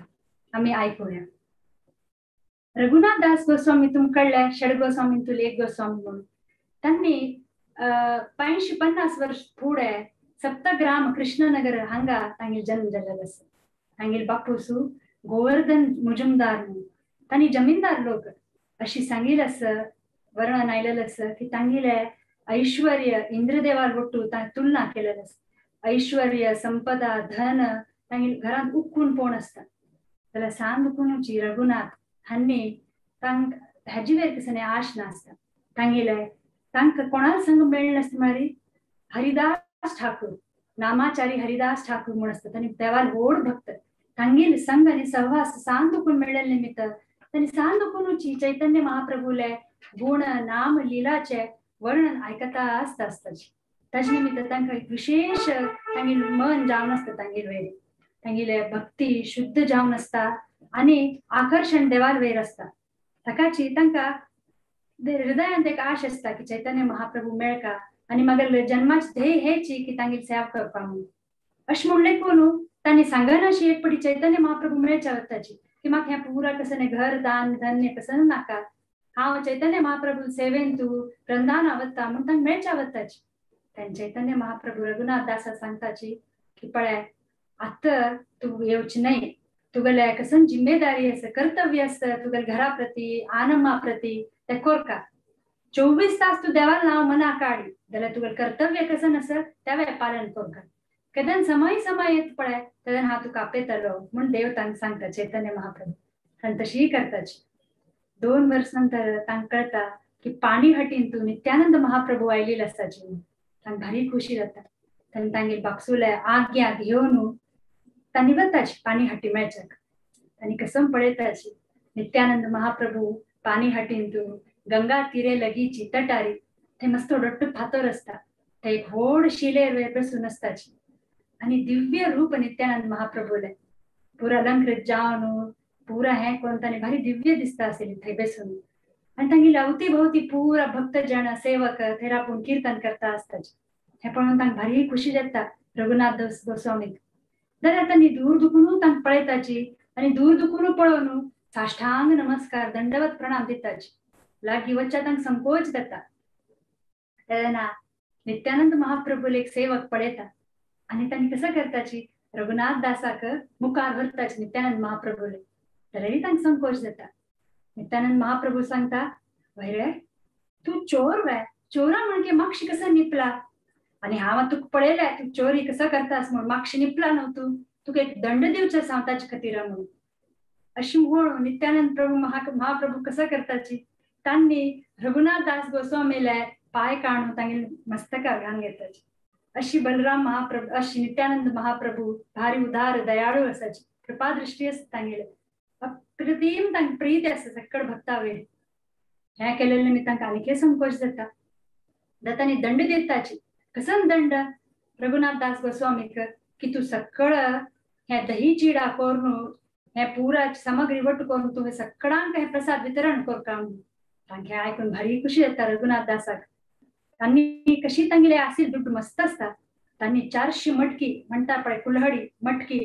S8: आम्ही आयकुया. रघुनाथ दास गोस्वामी तुमकडले षड गोस्वामी तुला एक गोस्वामी म्हणून तांणी 550 वर्ष पुढे सप्तग्राम कृष्णनगर हांगा तांगे जन्म जाल्लेलो आसा. तांगेल बापूसू गोवर्धन मुजुमदार म्हणून तांणी जमीनदार लोक अशी सांगिल्लें आसा. वर्णन आयलेलें आसा की तांगेले ऐश्वर्य इंद्रदेवाल वट्टू तुलना केलेली आसा. ऐश्वर्य संपदा धन तांगेल घरांत उक्कून पोवन आसता. जाल्यार सांग दुखूनची रघुनाथ हांणी तांक हेजे वेर कसले आश नासता. तांगेले तांकां कोणाल संग मेळ्ळें नासता म्हळ्यार हरिदास ठाकूर नामाचारी हरिदास ठाकूर म्हूण आसता. तांणी देवाल व्हड भक्त तांगेल संग आनी सहवास सांग दुखून मेळ्ळेले निमित्त तांणी सांग दुखूनची चैतन्य महाप्रभूले गुण नाम लिलाचे वर्णन आयकता आसताची. ताजे निमित्त तांकां एक विशेष तांगेल मन जावन आसता. तांगेल वयर तांगेले भक्ती शुद्ध जावन आसता आनी आकर्षण देवाल वयर आसता. ताकाची तांकां हृदयांत एक आश आसता की चैतन्य महाप्रभू मेळका आनी मागीर जन्माची ध्येय हेची की तांगेली सेवा करपा म्हणून. अशें म्हणलें कोण तांणी सांगना अशी एक पटी चैतन्य महाप्रभू मेळच्या वताची की म्हाका हें पुरा कसं घर दान धन्य कसं नाका. हांव चैतन्य महाप्रभू सेवेन तू वृंदावन वता म्हणून तांकां मेळच्या वताची. तांणी चैतन्य महाप्रभू रघुनाथ दासा सांगताची की पळय आतां तू येवची न्हय. तुगेले कसं जिम्मेदारी आसा कर्तव्य आसता तुगेले घरा प्रती आनंदा प्रती ते कोरका. 24 तास तू देवाल नांव मना काडी जाल्यार तुगेलें कर्तव्य कसं आसा तेवें पालन कोरका. केदन समय समय येत पळय तेदन हांव तुका आपयतलो म्हूण देव तांकां सांगता चैतन्य महाप्रभू. तांणी तशीय करताची. 2 वर्स नंतर तांकां कळटा की पाणीहटीन तू नित्यानंद महाप्रभू आयिल्ले आसताची. तांकां भारी खुशी जाता. तांणी तांगेर बागसुले आज्ञा घेवन तांणी वताची पाणीहटी मेळच्याक. तांणी कसम पळयताची नित्यानंद महाप्रभू पाणीहटीन तू गंगा तीरे लगीची तटारी ते मस्त डोट्ट फातर आसता. ते एक व्हड शिलेर वयर बसून आसताची आनी दिव्य रूप नित्यानंद महाप्रभूले पुरा अलंकृत जावन पुरा हें करून तांणी भारी दिव्य दिसता आसली थंय बसून. आनी तांगेली अवती भोवती पुरा भक्त जन सेवक थंय रावून कीर्तन करता आसताची. हें पळोवन तांकां भारी खुशी जाता रघुनाथ दास गोस्वामीक. जाल्यार तांणी दूर दुखून तांकां पळयताची आनी दूर दुखून पळोवन साष्टांग नमस्कार दंडवत प्रणाम दिताची. लागी वच्चा तंग संकोच जाता तेन्ना नित्यानंद महाप्रभूले एक सेवक पळयता आनी तांणी कसं करताची रघुनाथ दासाक मुखार व्हरताची नित्यानंद महाप्रभूले तरी तांकां संकोच जाता नित्यानंद महाप्रभू सांगता वैरे तू चोर वय चोरा म्हणजे मागशी कसं निपला आणि हांव तुका पळयलें तू चोरी कसं करतास म्हणून मागशी निपला न्हू तू तुका एक दंड दिवचो आसा ताचे खातीर म्हणून अशी म्हणून नित्यानंद प्रभू महाप्रभू कसं करताची तांणी रघुनाथ दास गोस्वामीले पाय काढून तांगे मस्तका घालून घेताची अशी बलराम महाप्रभू अशी नित्यानंद महाप्रभू भारी उदार दयाळू असाची कृपा दृष्टी आसा तांगेले अप्रतिम तांकां प्रीत आसा सक्कड भक्ता वयली हे केलेले मी तांकां आनीक संकोच जाता तांणी दंड दिताची कसं दंड रघुनाथ दास गोस्वामीक की तू सक्कळ हे दही चिडा करून हे पुरा सामग्री वट करून तू सक्कळांक हे प्रसाद वितरण करता तांगे आयकून भारी खुशी जाता रघुनाथ दासाक तांणी कशी तांगेले आसील दुड्ड मस्त आसता तांणी 400 मटकी म्हणटा पळय कुल्हडी मटकी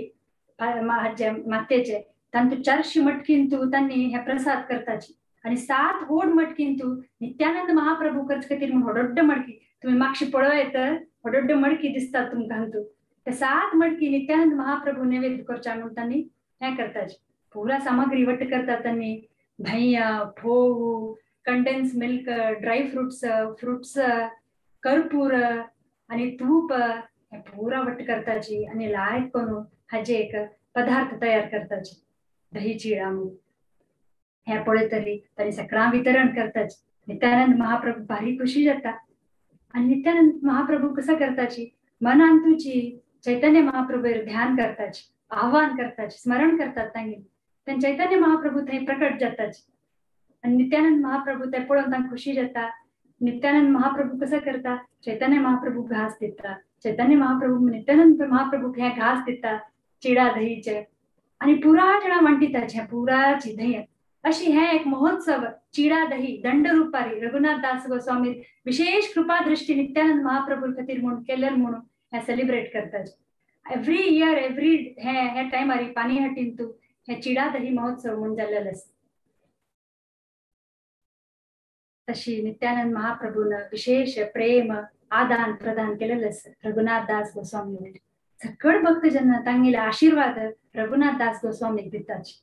S8: मातयेचे तांतूं 400 मटकीन तू तांणी हे प्रसाद करताची आणि 7 व्हड मटकीन तू नित्यानंद महाप्रभू करचे खातीर व्हडोड्ड मटकी तुम्ही मागशी पळय तर व्हडोड्ड मटकी दिसतात तुमकां तू ते 7 मटकी नित्यानंद महाप्रभू नैवेद्य करच्या म्हणून तांणी हे करताची पुरा सामग्री वट्ट करतात तांणी धैया फोव कंडेन्स मिल्क ड्राय फ्रुट्स कर्पूर आणि तूप हे पुरा वट्ट करताची आणि लायक करून हाजे एक पदार्थ तयार करताची दही चिडा म्हणून हे पळयतली तांणी सगळ्यां वितरण करताची नित्यानंद महाप्रभू भारी खुशी जाता आणि नित्यानंद महाप्रभू कसं करताची मनान तुझी चैतन्य महाप्रभूर ध्यान करताची आव्हान करताची स्मरण करतात तांगे चैतन्य महाप्रभू थंय प्रकट जाताची आणि नित्यानंद महाप्रभू ते पळोवन तांकां खुशी जाता नित्यानंद महाप्रभू कसं करता चैतन्य महाप्रभू घास दिता चैतन्य महाप्रभू नित्यानंद महाप्रभू हे घास दिता चिडा दहीचे आणि पुरा जणा वांटिताचे पुराची दही अशी हे एक महोत्सव चिडा दही दंड रुपारी रघुनाथ दास गोस्वामी विशेष कृपा दृष्टी नित्यानंद महाप्रभू खातीर म्हणून केलें म्हणून हे सेलिब्रेट करताचे एवरी इयर एवरी हे टायमार पानीहाटीन तू हे चिडा दही महोत्सव म्हणून जाल्लेलो आसा तशी नित्यानंद महाप्रभून विशेष प्रेम आदान प्रदान केलेलं आसा रघुनाथ दास गोस्वामी सकळ भक्त जन तांगेले आशीर्वाद रघुनाथ दास गोस्वामीक दिताचे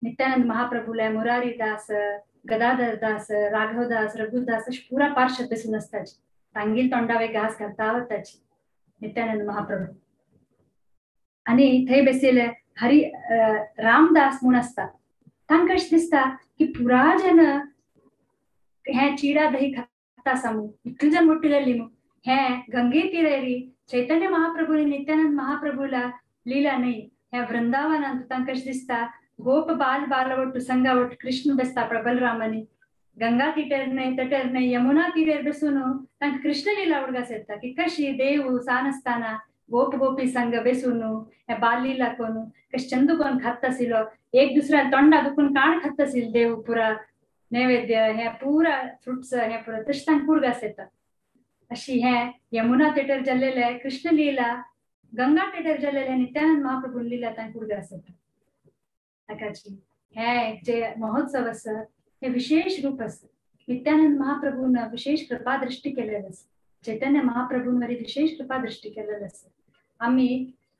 S8: नित्यानंद महाप्रभूला मुरारी दास गदाधर दास राघव दास रघुदास अशी पुरा पार्षद बसून असताची तांगेल तोंडावे घास घालता आवडताची नित्यानंद महाप्रभू आणि थंय बसलेले हरी रामदास म्हूण आसता तांकां अशें दिसता की पुरा जन हे चिडा दही खाता सामू इतली जन मोटिलेली मू हे गंगे तीरेरी चैतन्य महाप्रभू नित्यानंद महाप्रभूला लीला नाही हे वृंदावनांत तांकां अशें दिसता गोप बाल बालवट संगावट कृष्ण बसता बलरामानी गंगा तिटेर नाही तटेर नाही यमुना तीरेर बसून तांकां कृष्ण लीला उडगास येता की कशी देव सानसताना गोप गोपी संग बेसून हे बाल लीला कोण कशी चंदू कोण खात आशिल्लो एक दुसऱ्या तोंडा दुखून काण खात आशिल्लो देव पुरा नैवेद्य हे पुरा फ्रुट्स हे पुरा तशें तांकां उडगास येता अशी हे यमुना तेटेर जाल्लेले कृष्ण लीला गंगा तेटेर जाल्लेले नित्यानंद महाप्रभू लीला तांकां उडगास येता ताकाची हे जे महोत्सव आसा हे विशेष रूप आसा नित्यानंद महाप्रभून विशेष कृपा दृष्टी केलेली आसा चैतन्य महाप्रभून वरी विशेष कृपा दृष्टी केलेली आसा आमी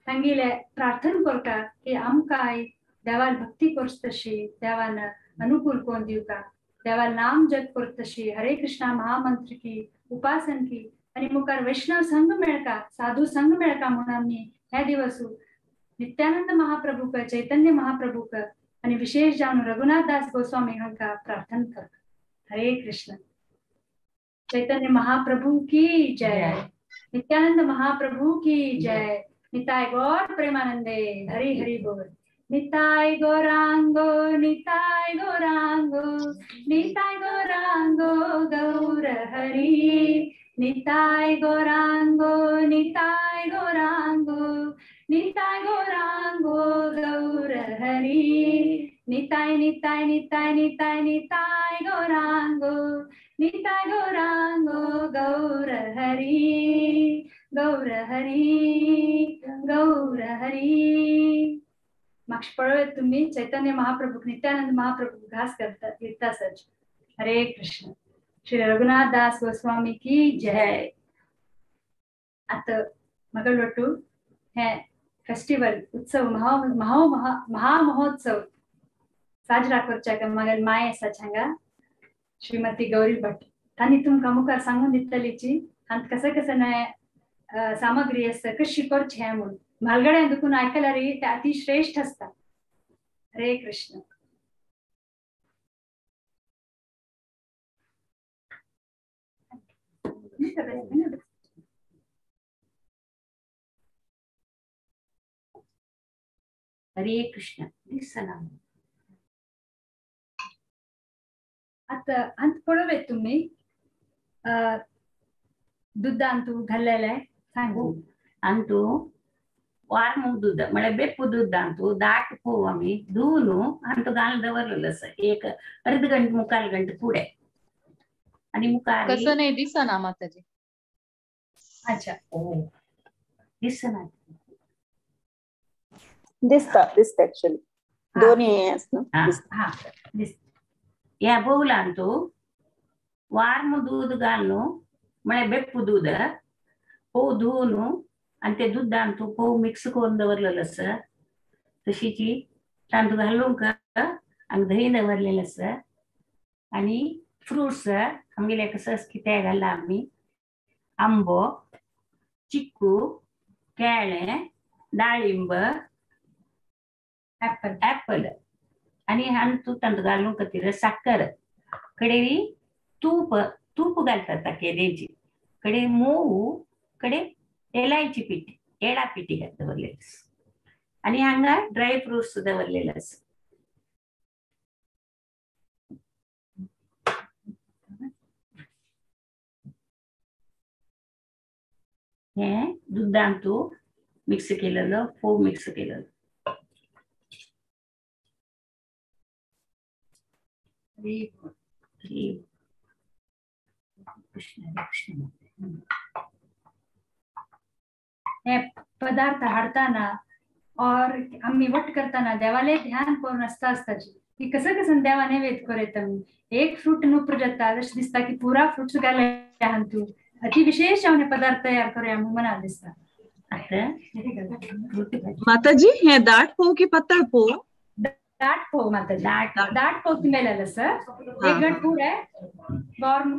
S8: तांगेले प्रार्थना करता की आमकां देवाल भक्ती करच तशी देवान अनुकूल कोण दिवका देवाल नाम जप करत तशी हरे कृष्णा महामंत्र की उपासन की आणि मुखार वैष्णव संघ मेळका साधू संघ मेळका म्हणून आमी हे दिवस नित्यानंद महाप्रभूक चैतन्य महाप्रभूक आणि विशेष जावन रघुनाथ दास गोस्वामी हांकां प्रार्थना करता हरे कृष्ण चैतन्य महाप्रभु की जय नित्यानंद महाप्रभु की जय निताय गौर प्रेमानंदे हरि हरि बोल निताय गौरांगो निताय गौरांगो निताय गौरांगो गौर हरि निताय गौरांगो निताय गौरांगो निताय गौरांगो गौर हरि निताय निताय निताय निताय निताय गौरांगो निताय गौरांगो गौर हरि गौर हरि गौर हरि मागच्या पळवत तुम्ही चैतन्य महाप्रभू नित्यानंद महाप्रभू घास करता घेता सच. हरे कृष्ण. श्री रघुनाथ दास गोस्वामी की जय. आता मगल ಒಟ್ಟು हे फेस्टिवल उत्सव महामहोत्सव साजरा करच्या मगल माय सचंगा श्रीमती गौरी भट त्यांनी तुमका मुखार सांगून दितलीची आणि कसं नाही सामग्री असतं कशी करची आहे म्हणून भालगड्या दुखून ऐकायला रे ते अति श्रेष्ठ असतात. हरे कृष्ण.
S9: हरे कृष्ण. सलाम.
S8: आता अंत पळवे तुम्ही दूध अंतू घाललेलं आहे सांगू
S9: अंतू वार मग दूध म्हणजे बेप्पू दूध अंतू दाट पो आम्ही धुवून अंतू घाल दवरलेलं असं एक अर्ध गंट मुकाल गंट पुढे आणि मुखार
S10: कसं नाही दिसा ना माताजी.
S8: अच्छा
S9: दिसना
S11: दिसत ऍक्च्युअली दोन्ही असतं.
S9: या बोल अंतू वार मग दूध घालू म्हणजे बेप्पू दूध पो धुवून आणि ते दूध आणतो पो मिक्स करून दवरलेलं असं तशीची तांदूळ घालून का आणि दही दवरलेलं असं आणि फ्रुट्स आमगेले कसं किती घालला आम्ही आंबो चिक्कू केळे डाळिंब ऍपल आणि अंतू तांदूळ घालून कधी साखर कडेवी तूप घालतात केळीची कडे मोव कडे एलायची पिठी एळा पिठी दवरलेलं आणि हांगा ड्राय फ्रुट्स दवरलेलं असं. हे दुधांतू मिक्स केलेलं फोव मिक्स केलेलं.
S8: हे पदार्थ हाडताना और आम्ही वट करताना देवाले ध्यान करून असताची की कसं देवा नैवेद्य करत एक फ्रूट नुपर जाता अशें दिसता की पुरा फ्रुट्स घाले तू अति विशेष पदार्थ तयार करूया मनात दिसता.
S11: माताजी हे दाट पोव की पातळ पोव.
S8: दाट पोव माताजी दाट पोव मेलेलं सर एक गंट पूर आहे गॉर्म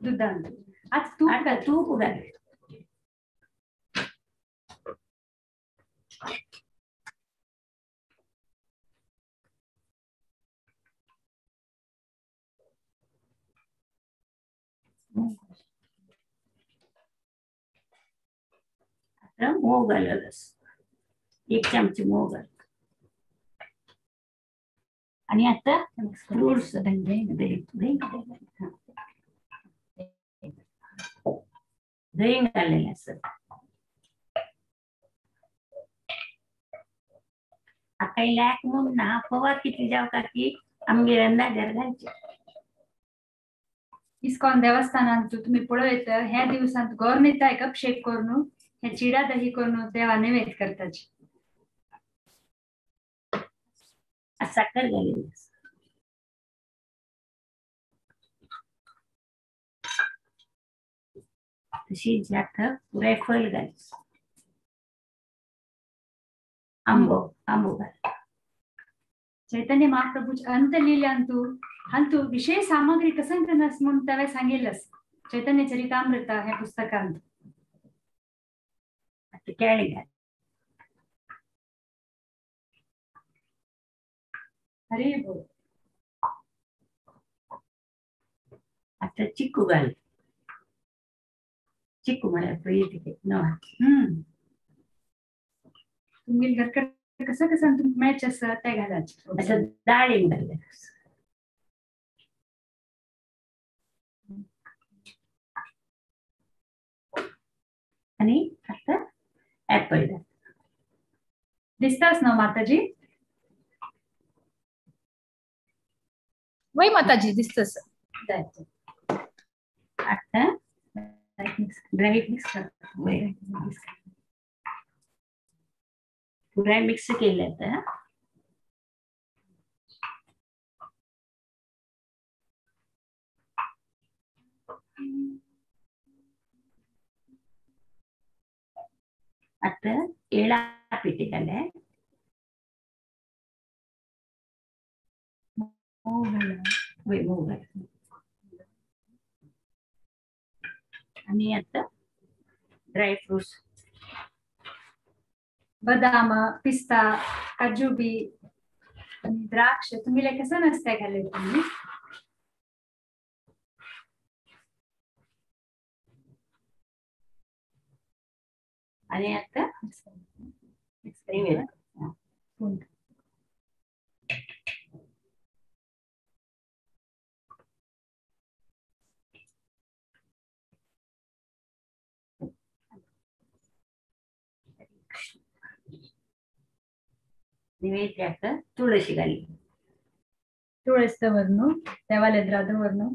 S8: दुधांत आज तूप घाल.
S9: आता मोव घाललं एक चमचे मोव घाल आणि आता फ्रुट्स दही घाललेलं असं. आता लॅक म्हणून ना पवार किती जाव का की आमगे अंदाजार घालचे.
S8: इस्कॉन देवस्थानांत तुम्ही पळयत ह्या दिवसांत गौरनेता एक अभिषेक करून हे चिडा दही करून देवा नैवेद्य करताची.
S9: साखर घालेली तशी जात पुरे फळ घालायचं. आंबो घाल.
S8: चैतन्य महाप्रभूचे अंत लिहिल्यांतू विशेष सामग्री कसं नस म्हणून त्यावेळी सांगेलच चैतन्य चरितामृता ह्या पुस्तकांत.
S9: केळी घाल.
S8: हरे बोल.
S9: आता चिक्कू घाल. चिक्कू मला प्रिय न
S8: तुम्ही घरकडे कसं मॅच असं त्या घालायचं.
S9: अच्छा डाळिंब घाल. आणि आता ऍपल
S8: दिसताच ना माताजी.
S1: वय माताजी दिसतस.
S9: आता ड्राय मिक्स पुरा मिक्स केलं तर अत एळा पिटिकले आणि आता ड्राय फ्रुट्स
S8: बदाम पिस्ता काजू बी आणि द्राक्ष तुम्ही कसं नसते घाले तुम्ही
S9: आणि आता ನಿವೇದ್ಯಕ್ಕೆ ತುಳಸಿ ಗಾಲಿ
S8: ತುಳಸ್ತವರ್ನು ದೇವಾಲಯದ್ರಾದವರ್ನು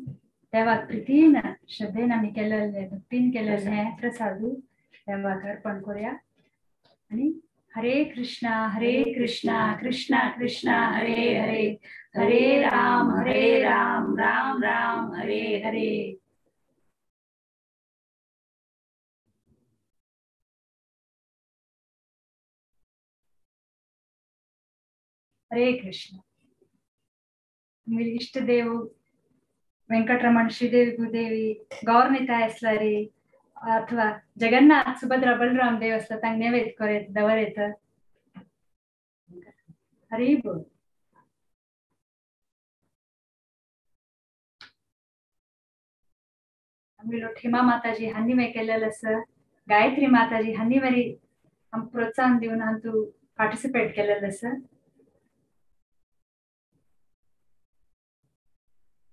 S8: देवाक प्रितीन श्रद्धेन आम्ही केलेले भक्तीन केलेले हे प्रसाद देवाक अर्पण करूया आणि हरे कृष्णा कृष्णा कृष्णा हरे हरे हरे राम राम राम हरे हरे हरे कृष्ण तुम्ही इष्टदेव ವೆಂಕಟರಮಣ ಶ್ರೀದೇವಿ ಭೂದೇವಿ ಗೌರ್ನಿತಾ ಹೆಸ್ಲಾರಿ ಅಥವಾ ಜಗನ್ನಾಥ್ ಸುಭದ್ರಾ ಬಲರಾಮ್ ದೇವಸ್ಥಾನ ತಂಗ ನೈವೇದ್ಯ ಕೊರೆತ್ ದವರೇತ हरी बोल आम्ही लोट हेमा माताजी हानी में केलेलं असं गायत्री माताजी हानीवरी हम प्रोत्साहन देऊन तू पार्टिसिपेट केलेलं असं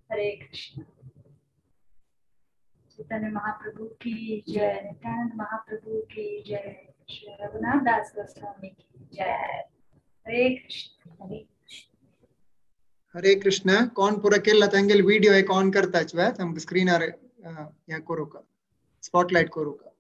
S8: हरे कृष्ण चैतन्य महाप्रभु की जय नित्यानंद महाप्रभु की जय श्री रघुनाथ दास गोस्वामी की जय हरे कृष्ण
S10: हरे कृष्ण कौन पूरा केला तंगेल वीडियो एक ऑन करता चवा हम स्क्रीन आर या करो का स्पॉटलाइट करो का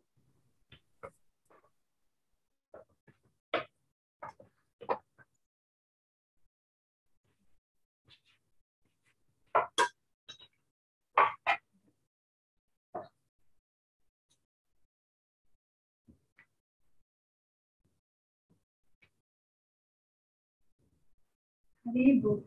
S8: हरी बोल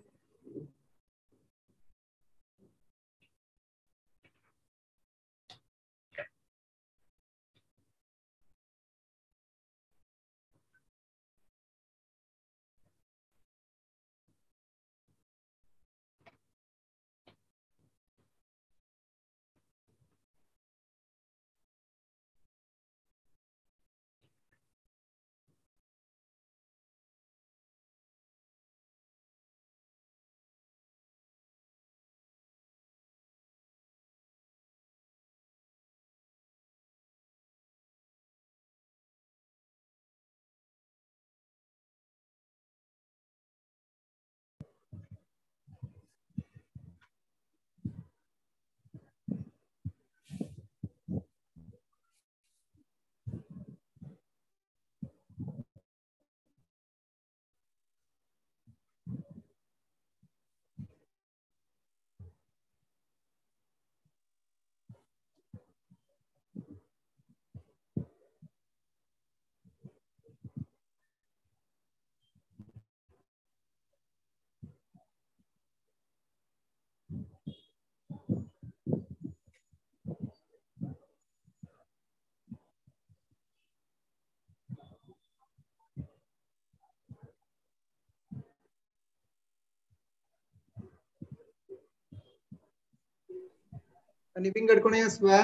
S10: आणि विंगड कोणी असवा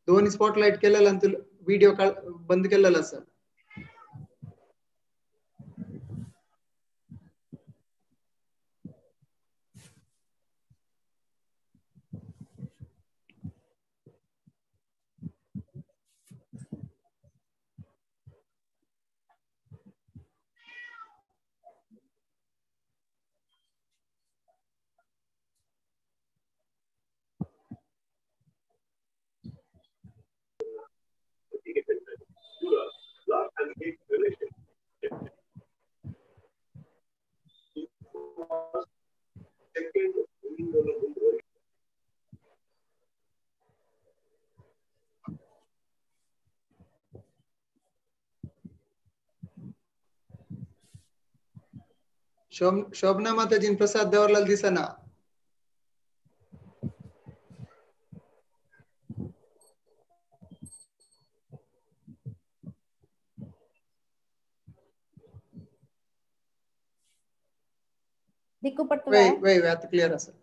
S10: दोन स्पॉटलाइट केलेला अंत व्हिडिओ बंद केलेला असा शोभना माताजी प्रसाद देवरलाल दिसना.
S12: दिक्कू पडतोय.
S10: वय आता क्लियर असेल.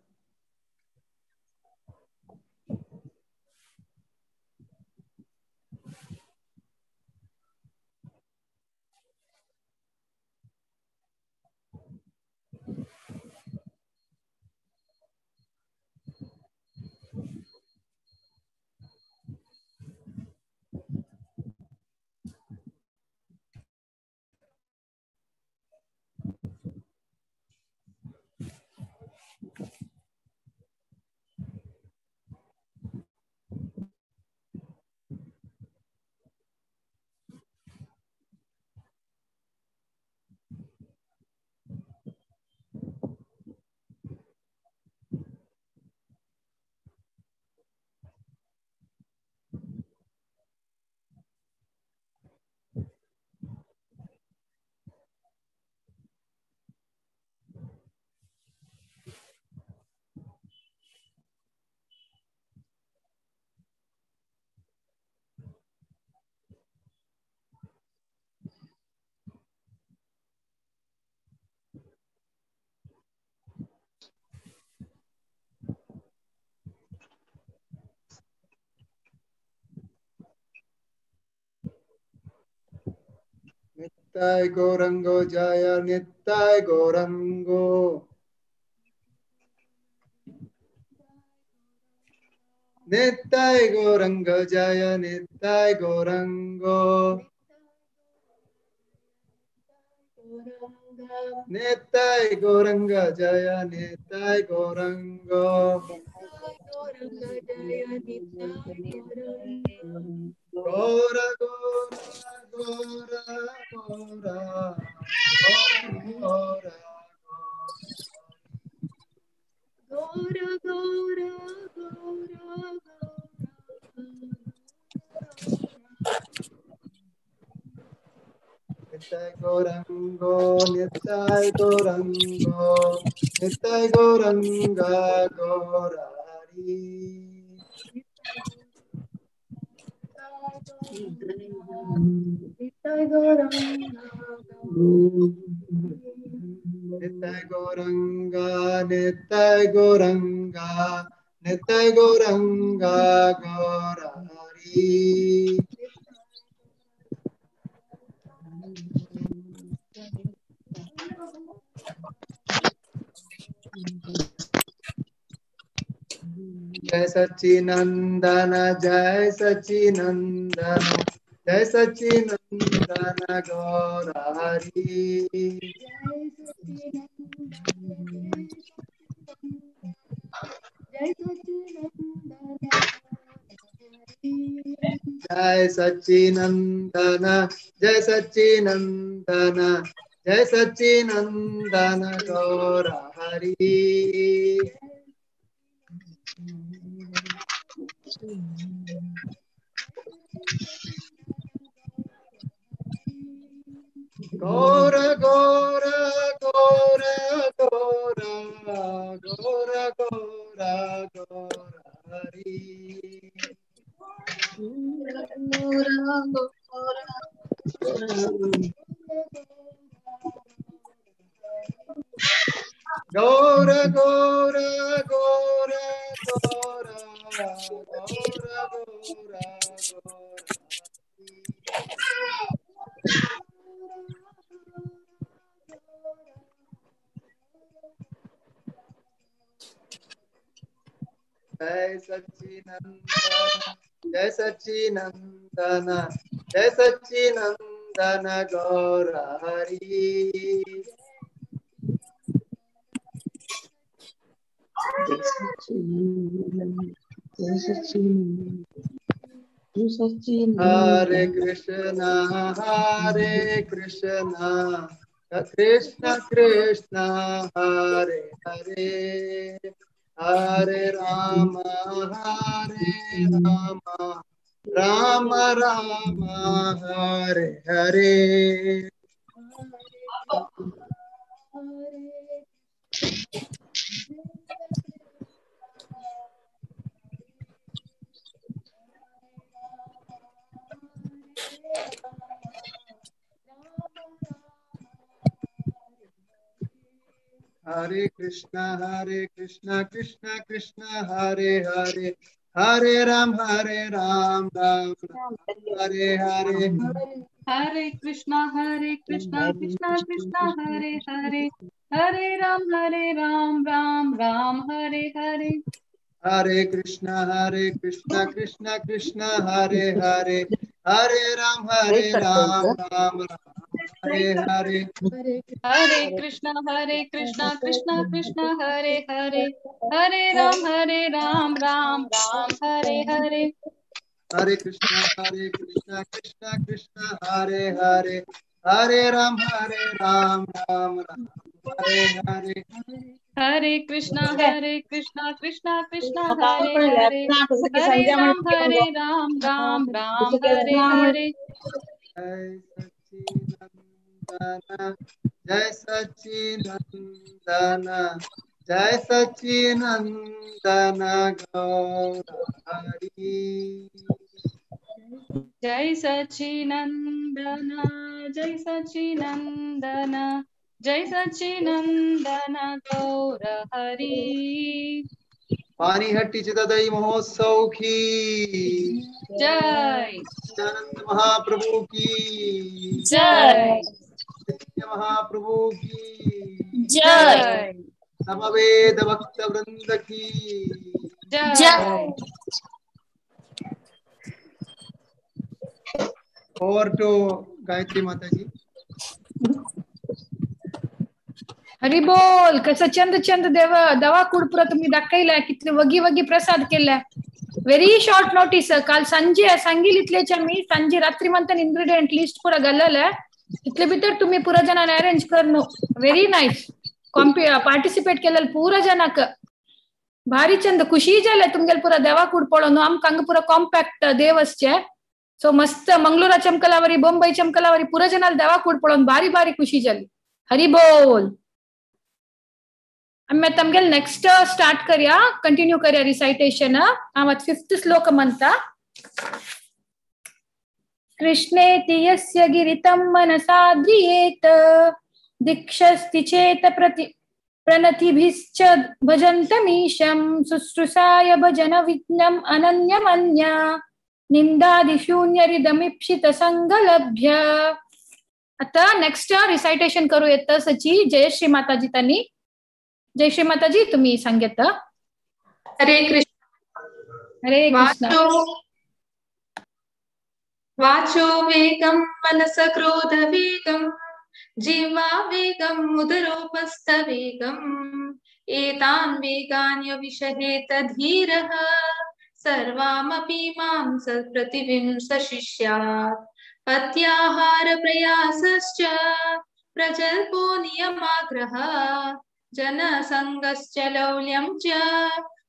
S10: नित्य गौरंगो जय नित्य गौरंगो. नित्य गौरंग जय नित्य गौरंगो. नित्य गौरंग जय नित्य गौरंगो. गौर गौर गौर गौर गौर गौर नित्य गौरंगो नित्य गौरंगो नित्य गौरंग गौरारी. नित्य गौरंग नित्य गौरंग नित्य गौरंग नित्य गौरंग गौरारी. जय सच्चिनंदन जय सच्चिनंदन जय सच्चिनंदन गौरारी. जय सच्चिनंदन जय सच्चिनंदन जय सच्चिनंदन गौरारी. गौर गौर गौर गौर गौर गौर गौरारी. गौर गौर गौर गौर गौर गौर जय सच्चिनंदन जय सच्चिनंदन जय सच्चिनंदन गौरारी. हरे कृष्णा कृष्ण कृष्ण हरे हरे हरे राम राम राम हरे हरे. हरे Hare Krishna Krishna Krishna Hare Hare, Hare Ram Ram Ram Hare Hare.
S13: Hare Krishna Krishna Krishna Hare Hare, Hare Ram Ram Ram Hare Hare.
S10: Hare Krishna Krishna Krishna Hare Hare, Hare Ram Ram Ram Hare Hare.
S13: Hare Krishna Krishna Krishna Hare Hare, Hare Ram Ram Ram Hare Hare.
S10: Hare Krishna Krishna Krishna Hare Hare, Hare Ram Ram Ram Hare Hare.
S13: Hare Krishna Krishna Krishna Hare Hare, Hare Ram Ram Hare Hare.
S10: Jai Sachinandana, Jai Sachinandana Gaurahari.
S13: Jai Sachinandana, Jai Sachinandana, Jai Sachinandana Gaurahari.
S10: पानीहट्टी चिदादई महोत्सव की
S13: जय,
S10: नित्यानंद महाप्रभु की
S13: जय,
S10: चैतन्य महाप्रभु की
S13: जय,
S10: समवेद भक्त वृंद की
S13: जय.
S10: ओवर टू गायत्री माता जी.
S1: हरी बोल. कसं चंद चंद दवा कुडपुरा तुम्ही दाखयलाय, कितले वगी वगी प्रसाद केलाय. Very short notice. काल संजे सांगितलेच्या मी संजे रात्री म्हणता इंग्रेडिएंट लिस्ट पुरा घाललंय, तिथले भितर तुम्ही पुरा जणांना अरेंज करनो. Very nice. पार्टिसिपेट केलेलं पुरा जनाक भारी चंद खुशी झाले. तुमगेल पुरा देवा कुड पळोन आमक हंग पुरा कॉम्पॅक्ट देवसचे. सो मस्त मंगळूरा चमकलावरी, बॉम्बई चमकलावरी पुरा जनाला देवा कुड पळोन भारी भारी खुशी झाली. हरी बोल. आम्ही तमगेल नेक्स्ट स्टार्ट करूया, कंटिन्यू करूया रिसाइटेशन. आमत 5th श्लोक म्हणता. कृष्णेति यस्य गिरितं मनसा ध्रियेत, दीक्षस्ति चेत प्रणतिभिश्च भजन्तमीशं, शुश्रूषाय भजन विघ्नम् अनन्यमन्या, निंदादिशून्यरिदमीप्सित संगलभ्य. आता नेक्स्ट रिसाइटेशन करू येत सची. जयश्री माताजी त्यांनी. जयश्री माताजी तुम्ही सांगत.
S6: हरे कृष्ण.
S1: हरे कृष्ण.
S6: वाचो वेगं मनस क्रोध वेगं, जीवा वेगं उदरोपस्थ वेगं, एतान् वेगान् विषहेत धीरः, सर्वामपि मां प्रतिविंशशिष्यात्. पत्याहार प्रयासश्च प्रजल्पो नियमाग्रह, जनसंगश्च लौल्यं च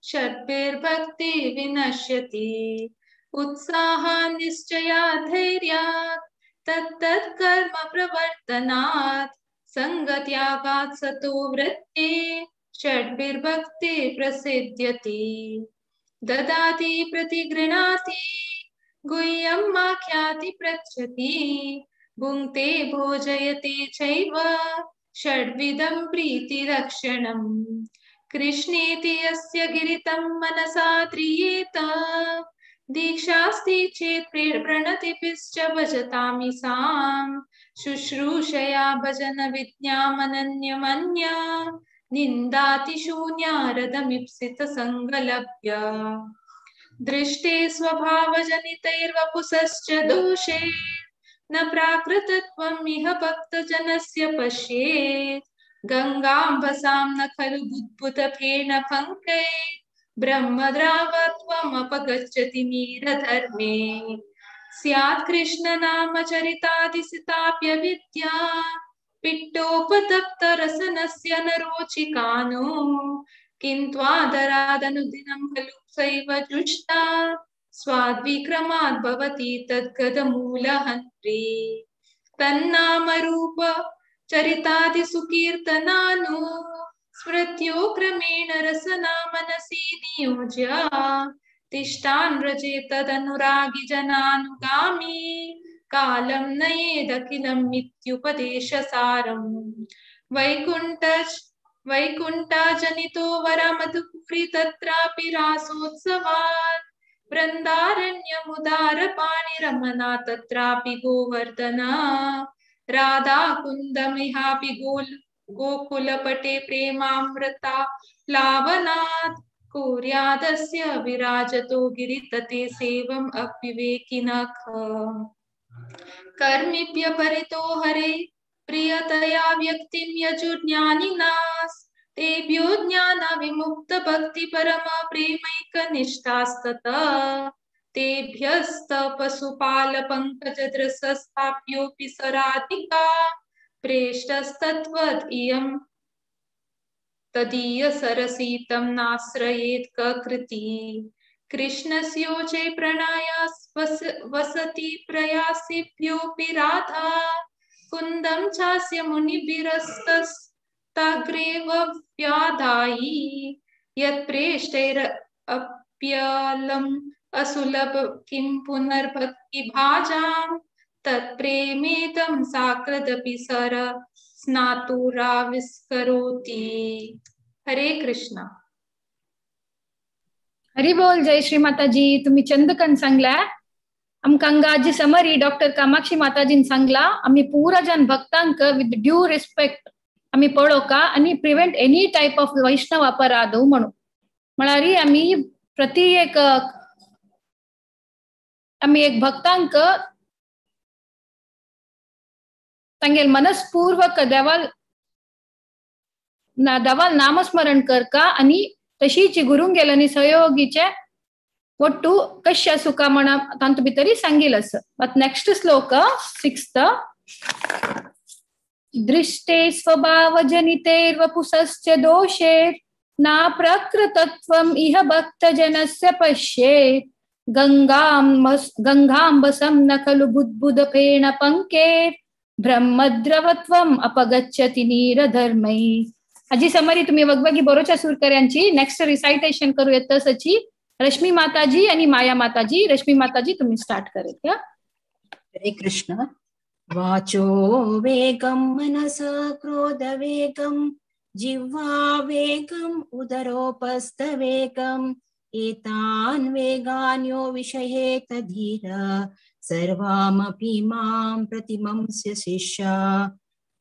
S6: षड्भिर्भक्ति विनश्यति. उत्साहान् निश्चयात् धैर्यात् तत्तत् कर्म प्रवर्तनात्, संगत्यागात् सतो वृत्ति षड्भिर्भक्ति प्रसिद्ध्यति. ददाति प्रतिगृह्णाति गुह्यम् आख्याति पृच्छति, भुङ्क्ते भोजयते चैव षड्विधं प्रीतिरक्षणम्. कृष्णेति यस्य गिरितं मनसा ध्रियेत, दीक्षास्ति चेत् प्रणतिभिश्च भजतामि साम्. शुश्रूषया भजन विज्ञामनन्यमन्या, निन्दातिशून्यारदमीप्सित संगलभ्य. दृष्टे स्वभावजनितैर्वपुषश्च दोषे, न प्राकृतत्वम् इह भक्तजनस्य पश्येत्. गंगाम्भसां न खलु बुद्बुदफेन पङ्कैः, ब्रह्मद्रावत्वमपगच्छति नीरधर्मे. स्यात् कृष्णनामचरितादिसिताप्यविद्या, पिट्टोपतप्तरसनस्य न रोचिकानो. किन्त्वादरादनुदिनं खलु सैव जुष्टा, स्वाद्विक्रमात् भवति तद्गदमूलहन्त्री. तन्नामरूप चरितादिसुकीर्तनानु, स्मृत्यो क्रमेण रसना मनसि नियोज्य. तिष्ठान् व्रजेत तदनुरागी जनानुगामी, कालं नयेदखिलम् इत्युपदेशसारम्. वैकुण्ठ वैकुण्ठजनितो वरमधुपुरी तत्रापि रासोत्सवात् वृन्दारण्यमुदारपाणिरमना तत्रापि गोवर्धना राधाकुन्दमिहापि गोकुलपटे प्रेमामृता प्लावनात् कुर्यादस्य विराजतो गिरितटे सेवम् अविवेकिनः कर्मिभ्यपरितो हरे प्रियतया व्यक्तिं यजुर्ज्ञानिनास् तेभ्यो ज्ञानविमुक्त भक्ति परमा प्रेमैकनिष्ठास्ततः तेभ्यस्तपशुपाल पंकजद्रसस्ताप्योऽपि सराधिका प्रेष्टस्तत्वद् इयं तदीय सरसीतं नाश्रयेत् ककृति कृष्णस्योचे प्रणयास वसति प्रयासेभ्योऽपि राधा कुन्दं चास्य मुनिभिरस्तग्रेव व्याधायि यत्प्रेष्टैरप्यलम् असुलभ किं पुनर्भक्तिभाजां तत्प्रेमेदं साकृदपि सर स्नातुराविष्करोति। हरे कृष्ण.
S1: हरी बोल. जय श्री माताजी. तुम्ही चंदकन सांगला आमकां हांगाची समरी डॉक्टर कामाक्षी माताजीन सांगला. आम्ही पूरा जन भक्तांक विथ ड्यू रिस्पेक्ट आम्ही पळोवका आणि प्रिव्हेंट एनी टाइप ऑफ वैष्णव अपराध म्हणून म्हळ्यार आम्ही प्रति एक आम्ही एक भक्तांक तांगेल मनस्पूर्वक देवाल नामस्मरण करका आणि तशीच गुरुंगेल सहयोगीचे ಒಟ್ಟು ಕಶ್ಯ ಸುಖ ಮಣ ತಂತು ಬಿತ್ತರಿ ಸಂಗಿಲಸ್. ಮತ್ ನೆಕ್ಸ್ಟ್ ಶ್ಲೋಕ 6th ದೃಷ್ಟೇ ಸ್ವಭಾವ ಜನಿತೈರ್ವಪುಸಶ್ಚ ದೋಷೇರ್ ನಾ ಪ್ರಕೃತತ್ವಂ ಇಹ ಭಕ್ತ ಜನಸ್ಯ ಪಶ್ಯೇತ್ ಗಂಗಾಂಬಸಂ ನ ಖಲು ಬುದ್ಬುದಪೇಣ ಪಂಕೇರ್ ಬ್ರಹ್ಮದ್ರವತ್ವಂ ಅಪಗಚ್ಚತಿ ನೀರಧರ್ಮೈ. हाजी समरी तुम्ही वगवगी बरोच्या सूरकऱ्यांची नेक्स्ट रिसाइटेशन करू येत तसची रश्मी माताजी आणि माया माताजी. रश्मी माताजी तुम्ही स्टार्ट करेल क्या?
S14: हरे कृष्ण. वाचो वेगं मनसा क्रोध वेगं जिह्वा वेगं उदरोपस्थ वेगं एतान् वेगान् यो विषयेत धीर सर्वामपि मां प्रतिमंस्य शिष्या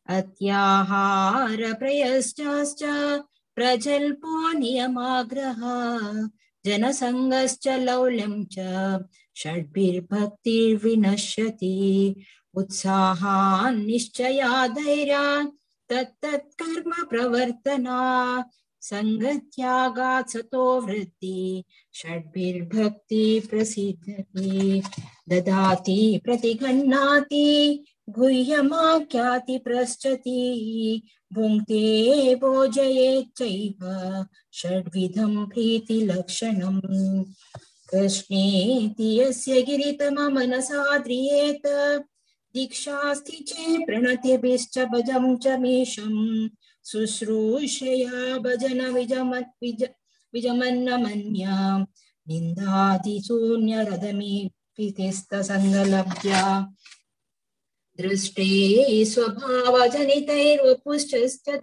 S14: अत्याहार प्रयश्चाश्च प्रजल्पो नियमाग्रह जनसंगश्च लौल्यं च षड्भिर्भक्तिर्विनश्यति उत्साहान् निश्चया धैर्यान् तत्तत्कर्म प्रवर्तना संगत्यागात् सतो वृत्ति षड्भिर्भक्ति प्रसिद्धति ददाति प्रतिगृह्णाति गुह्यमाख्याति पृच्छति भुङ्क्ते भोजयेच्चैव षड्विधं प्रीतिलक्षणम् कृष्णेति यस्य गिरितममनसा ध्रियेत दीक्षास्ति चेत् प्रणतिभिश्च भजं च मीशं शुश्रूषया भजन विजमन्नमन्या निन्दादिशून्यरदमीपितिस्तसङ्गलब्ध्या दृष्टे स्वभावजनितैर्वपुश्च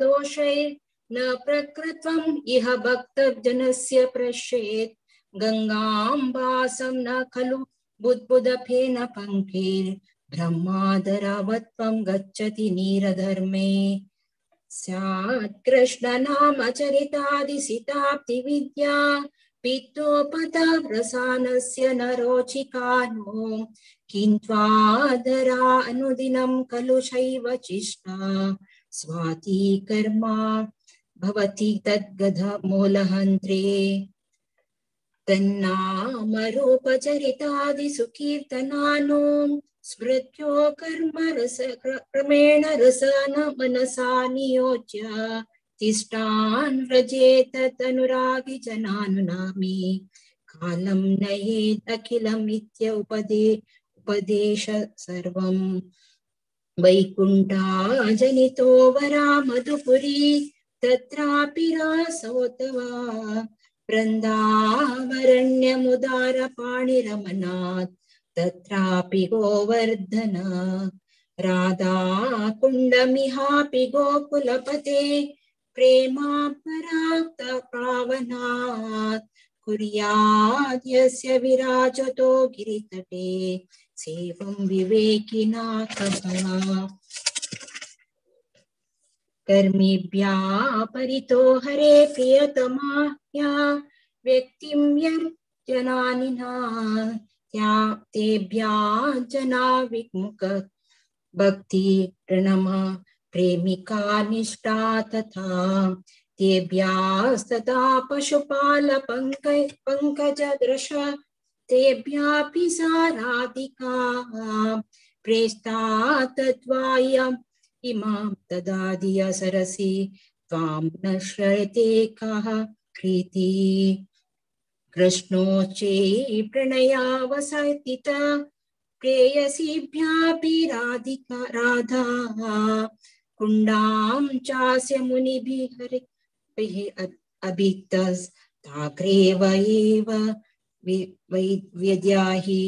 S14: दोषैर्न प्रकृत्वम् इह भक्तजनस्य पश्येत् गंगाम्बासं न खलु बुद्बुदफेन पंक्तिर्ब्रह्मादरवत्वं गच्छति नीरधर्मे स्यात् कृष्णनामचरितादिसिताप्ति विद्या पित्तोपतव्रसानस्य न रोचिकानो किन्त्वादरा अनुदिनं खलु शैव चिष्टा स्वाति कर्मा भवति तद्गध मूलहन्त्रे तन्नामरूपचरितादि सुकीर्तनानो स्मृत्यो कर्म रस क्रमेण रसन मनसा नियोज्य तिष्ठान् व्रजेत तनुरागि जनानुनामी कालं नयेत् अखिलम् इत्य उपदेश सर्वं वैकुण्ठा जनितो वरा मधुपुरी तत्रापि रासोत्तवा वृन्दावरण्यमुदारपाणिरमनात् तत्रापि गोवर्धन राधा कुण्डमिहापि गोकुलपते प्रेमापराक्तप्रावणात् कुर्यात् यस्य विराजतो गिरितटे सेवं विवेकिना कथः कर्मिभ्यः परितो हरे प्रियतमाया व्यक्तिं यर्जनानिना तेभ्यः जना विमुख भक्ति प्रणम प्रेमिका निष्ठा तथा तेभ्यस्तथा पशुपाल पंकज दृश तेभ्यापि साराधिका प्रेष्ठा तद्वायम् इमां तदादिय सरसि त्वां न श्रयते कः कृति कृष्णोच्चे प्रणयावसतित प्रेयसीभ्यापि राधिका राधा कुण्डां चास्य मुनिभिः अभितस्ताग्रेव एव व्यद्याहि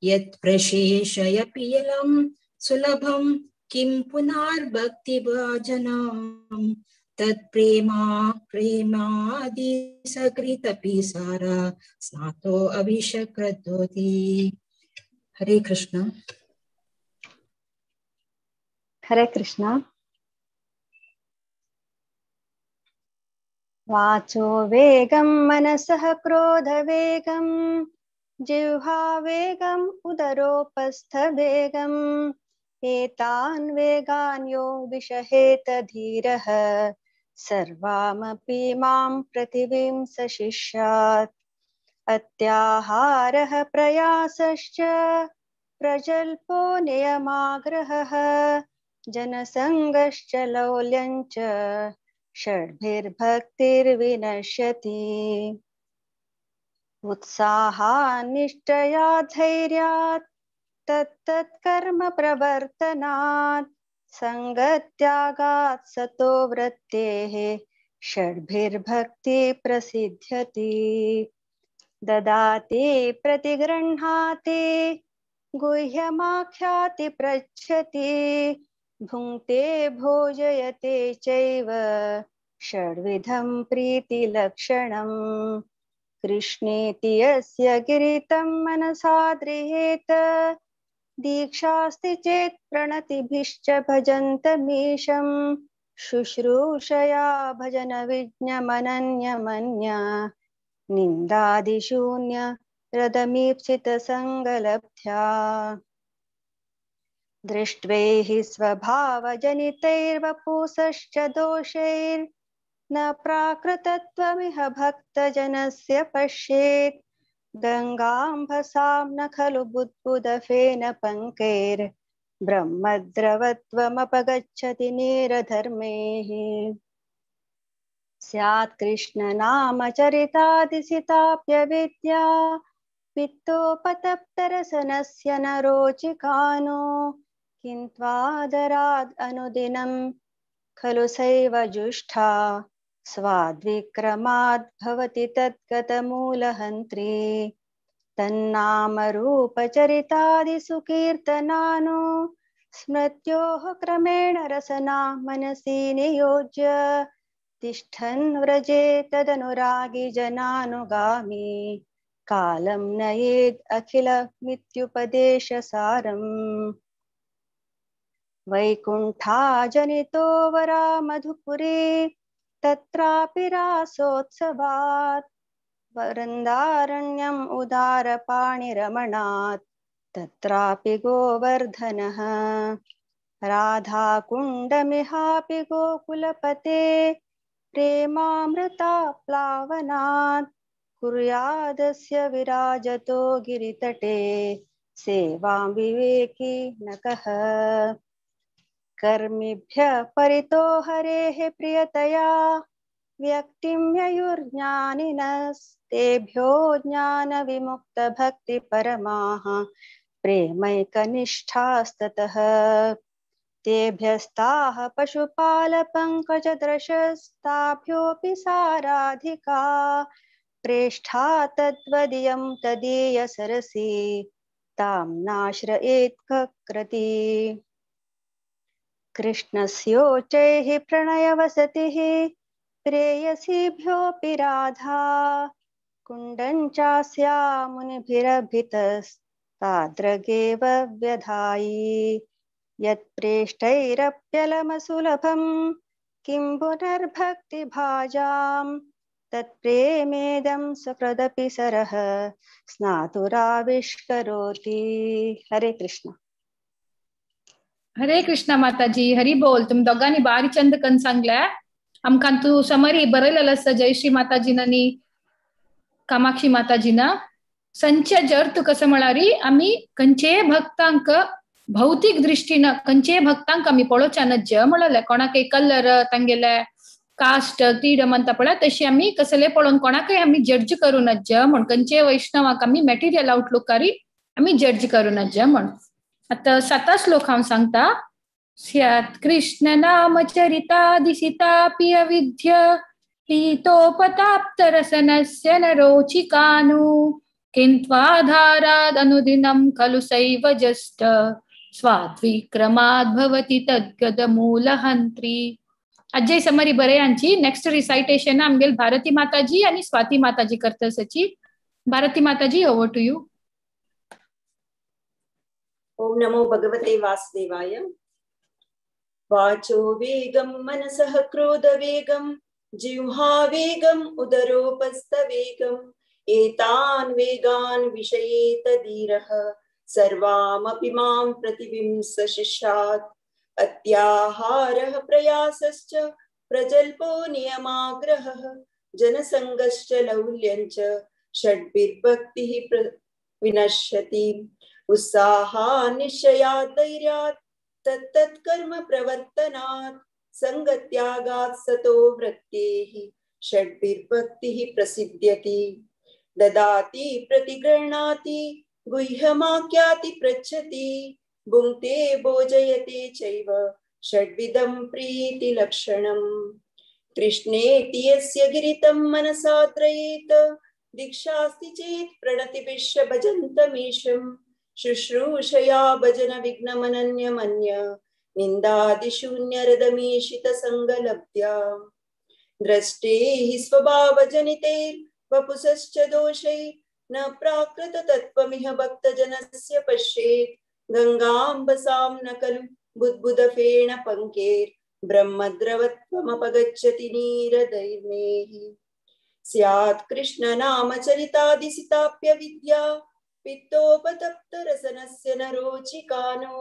S14: यत् प्रशेषय पियलं सुलभं किं पुनर्भक्तिभाजनां तत्प्रेमादि सकृतपि सारा स्नातो अभिषकृतोति। हरे कृष्ण।
S15: हरे कृष्ण। वाचो वेगं मनसः क्रोध वेगं जिह्वा वेगं उदरोपस्थ वेगं एतान् वेगान् यो विषहेत धीरः सर्वामपि मां पृथिवीं सशिष्यात् अत्याहारः प्रयासश्च प्रजल्पो नियमाग्रहः जनसङ्गश्च लौल्यञ्च षड्भिर्भक्तिर्विनश्यति उत्साहान्निष्ठया धैर्यात् तत्तत्कर्म प्रवर्तनात् संगत्यागात् सतो वृत्तेः षड्भिर्भक्ति प्रसिद्ध्यति ददाति प्रतिगृह्णाति गुह्यमाख्याति पृच्छति भुङ्क्ते भोजयते चैव षड्विधं प्रीतिलक्षणम् कृष्णेति यस्य गिरितं मनसा द्रियेत दीक्षास्ति चेत् प्रणतिभिश्च भजन्तमीशं शुश्रूषया भजन विज्ञमनन्यमन्य निन्दादिशून्य हृदमीप्सित संगलब्ध्या दृष्ट्वैः स्वभावजनितैर्वपुषश्च दोषैर्न प्राकृतत्वमिह भक्तजनस्य पश्येत् गंगाम्भसां न खलु बुद्बुदफेन पंकैर् ब्रह्मद्रवत्वमपगच्छति नीरधर्मैः स्यात् कृष्ण नाम चरितादिसिताप्यविद्या पित्तोपतप्तरसनस्य न रोचिकानो किन्त्वादराद् अनुदिनं खलु सैव जुष्टा स्वाद्विक्रमाद् भवति तद्गतमूलहन्त्री तन्नाम रूपचरितादिषु कीर्तनानो स्मृत्योः क्रमेण रसना मनसि नियोज्य तिष्ठन् व्रजे तदनुरागी जनानुगामी कालं नयेद् अखिलमित्युपदेशसारम् वैकुण्ठाजनितो वरा मधुपुरी तत्रापि रासोत्सवात् वृन्दारण्यम् उदारपाणिरमणात् तत्रापि गोवर्धनः राधाकुण्डमिहापि गोकुलपते प्रेमामृताप्लावनात् कुर्यादस्य विराजतो गिरितटे सेवां विवेकी न कः कर्मिभ्यः परितो हरेः प्रियतया व्यक्तिं ययुर्ज्ञानिनस्तेभ्यो ज्ञानविमुक्तभक्तिपरमाः प्रेमैकनिष्ठास्ततः तेभ्यस्ताः पशुपालपङ्कजदृशस्ताभ्योऽपि साराधिका प्रेष्ठा तद्वदीयं तदीय सरसि तां नाश्रयेत् ककृति कृष्णस्योच्चैः प्रणयवसतिः प्रेयसीभ्योऽपि राधा कुण्डं चास्या मुनिभिरभितस्ताद्रगेव व्यधायि यत्प्रेष्टैरप्यलमसुलभं किं पुनर्भक्तिभाजां तत्प्रेमेदं सकृदपि सरः स्नातुराविष्करोति। हरे कृष्ण.
S1: हरे कृष्ण माताजी. हरी बोल. तुम दोघांनी बारी चंद कन सांगल्या. आमकां तू समरी बरयलेलो आसा जयश्री माताजीन आनी कामाक्षी माताजीन. संचे जर तू कसं म्हळारी आमी खंयचेय भक्तांक भौतिक दृश्टीन खंयचेय भक्तांक आमी पळोवच्यानच म्हणले. कोणाकय कलर तांगेले कास्ट तीड म्हणटा पळय तशी आमी कसले पळोवन कोणाकय आमी जड्ज करूनच म्हण. खंयचेय वैष्णवाक आमी मॅटेरियल आउटलुकारी आमी जड्ज करूनच म्हण. आता 7 श्लोक हांव सांगता. स्यात् कृष्ण नाम चरितादिसितापि अविद्य पीतोपताप्तरसनस्य नरोचिकानु किन्त्वाधाराद् अनुदिनं खलु सैव जस्ट स्वाद्विक्रमाद् भवति तद्गदमूलहन्त्री. अजय समरी बरे यांची नेक्स्ट रिसाइटेशन आमगेल भारती माताजी आणि स्वाती माताजी करतसची. भारती माताजी, ओवर टू यू.
S16: ओम नमो भगवते वासुदेवाय. वाचो वेगं मनसः क्रोधवेगं जिह्वा वेगं उदरोपस्थवेगं एतान् वेगान् विषयेत धीरः सर्वामपि मां प्रतिबिंसशिष्यात्. अत्याहारः प्रयासश्च प्रजल्पो नियमाग्रहः जनसंगश्च लौल्यञ्च षड्भिर्भक्तिः विनश्यति. उत्साहात् निश्चयात् धैर्यात् तत्तत्कर्म प्रवर्तनात् संगत्यागात् सतो वृत्तेः षड्भिर्भक्तिः प्रसिद्ध्यति. ददाति प्रतिगृह्णाति गुह्यमाख्याति पृच्छति भुङ्क्ते भोजयते चैव षड्विधं प्रीतिलक्षणम्. कृष्णेति यस्य गिरितं मनसा त्रयेत दीक्षास्ति चेत् प्रणतिभिश्च भजन्तमीशम्. शुश्रूषया भजन विघ्नमनन्यमन्य निन्दादिशून्यरदमीशितसङ्गलब्ध्या. द्रष्टे हि स्वभावजनितैर्वपुषश्च दोषै न प्राकृत तत्त्वमिह भक्तजनस्य पश्येत्. गंगाम्बसां न खलु बुद्बुदफेन पङ्केर्ब्रह्मद्रवत्वमपगच्छति नीरदैर्मेः. स्यात् कृष्णनामचरितादिसिताप्यविद्या पित्तोपतप्तरसनस्य नरोचिकानो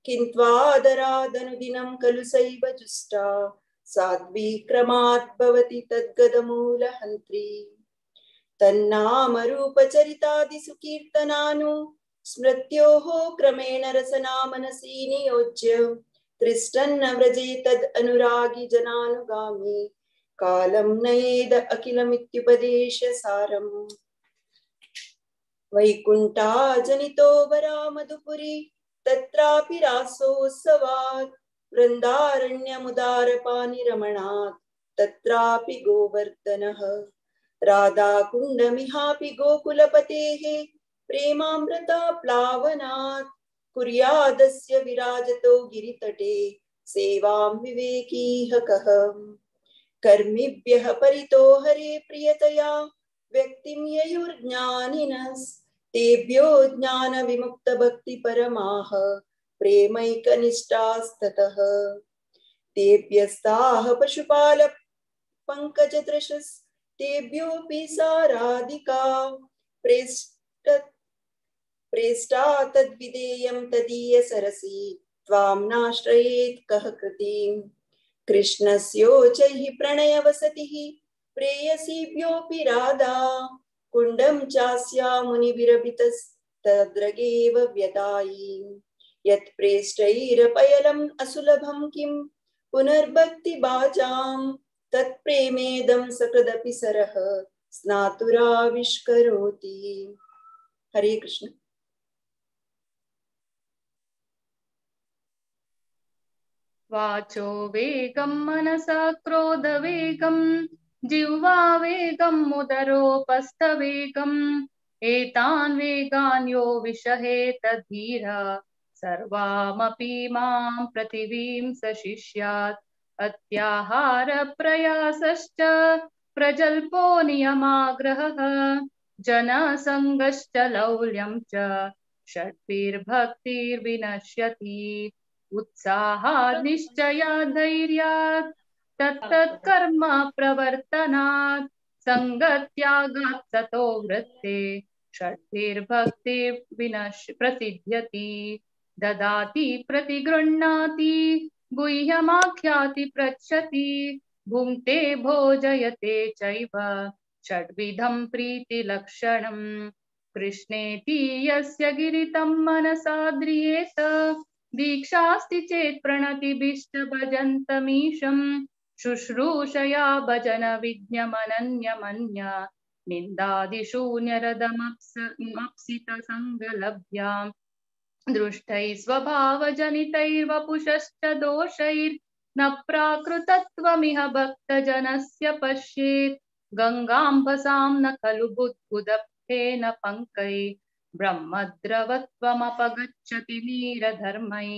S16: किन्त्वादरादनुदिनं खलु सैव जुष्टा साध्वीक्रमात् भवति तद्गदमूलहन्त्री. तन्नामरूपचरितादिषु कीर्तनानु स्मृत्योः क्रमेण रसना मनसि नियोज्य त्रिष्टन्न व्रजे तद् अनुरागी जनानुगामी कालं नयेद अखिलमित्युपदेशसारम्. वैकुण्ठा जनितो वरा मधुपुरी तत्रापि रासोत्सवात् वृन्दारण्यमुदारपानिरमणात् तत्रापि गोवर्धनः. राधाकुण्डमिहापि गोकुलपतेः प्रेमामृता प्लावनात् कुर्यादस्य विराजतो गिरितटे सेवां विवेकीह कः. कर्मिभ्यः परितो हरे प्रियतया व्यक्तिं ययुर्ज्ञानिनस् तेभ्यो ज्ञान विमुक्त भक्ति परमाः प्रेमैकनिष्ठास्ततः. तेभ्यस्ताः पशुपाल पंकज दृशस् तेभ्योऽपि साराधिका प्रेष्टा तद्विदेयं तदीय सरसि त्वां नाश्रयेत् कः कृतिम्. कृष्णस्योच्चैः प्रणयवसतिः प्रेयसीभ्योऽपि राधा कुण्डं चास्या मुनिभिरभितस्तद्रगेव व्यदायि. यत्प्रेष्टैरपयलम् असुलभं किं पुनर्भक्तिभाजां तत्प्रेमेदं सकृदपि सरः स्नातुराविष्करोति. हरे कृष्ण.
S13: वाचो वेगं मनसा क्रोधवेगं जिह्वा वेगं मुदरोपस्थवेगं एतान् वेगान् यो विषहेत धीरा सर्वामपि मां पृथिवीं सशिष्यात् अत्याहार प्रयासश्च प्रजल्पो नियमाग्रहः जनसङ्गश्च लौल्यं च षड्भिर्भक्तिर्विनश्यति उत्साहात् निश्चयात् धैर्यात् तत्तत्कर्म प्रवर्तनात् सङ्गत्यागात् ततो वृत्ते प्रसिद्ध्यति ददाति प्रतिगृह्णाति गुह्यमाख्याति पृच्छति भुङ्क्ते भोजयते चैव षड्विधं प्रीतिलक्षणम् कृष्णेति यस्य गिरितं मनसा ध्रियेत दीक्षास्ति चेत् प्रणतिभिश्च भजन्तमीशम् शुश्रूषया भजन विज्ञमनन्यमन्य निन्दादिशून्यरदमप्सितसङ्गलभ्याम् दृष्टैः स्वभावजनितैर्वपुषश्च दोषैर्न प्राकृतत्वमिह भक्तजनस्य पश्येत् गङ्गाम्भसां न खलु बुद्बुदप्तेन पङ्कैः ब्रह्मद्रवत्वमपगच्छति नीरधर्मैः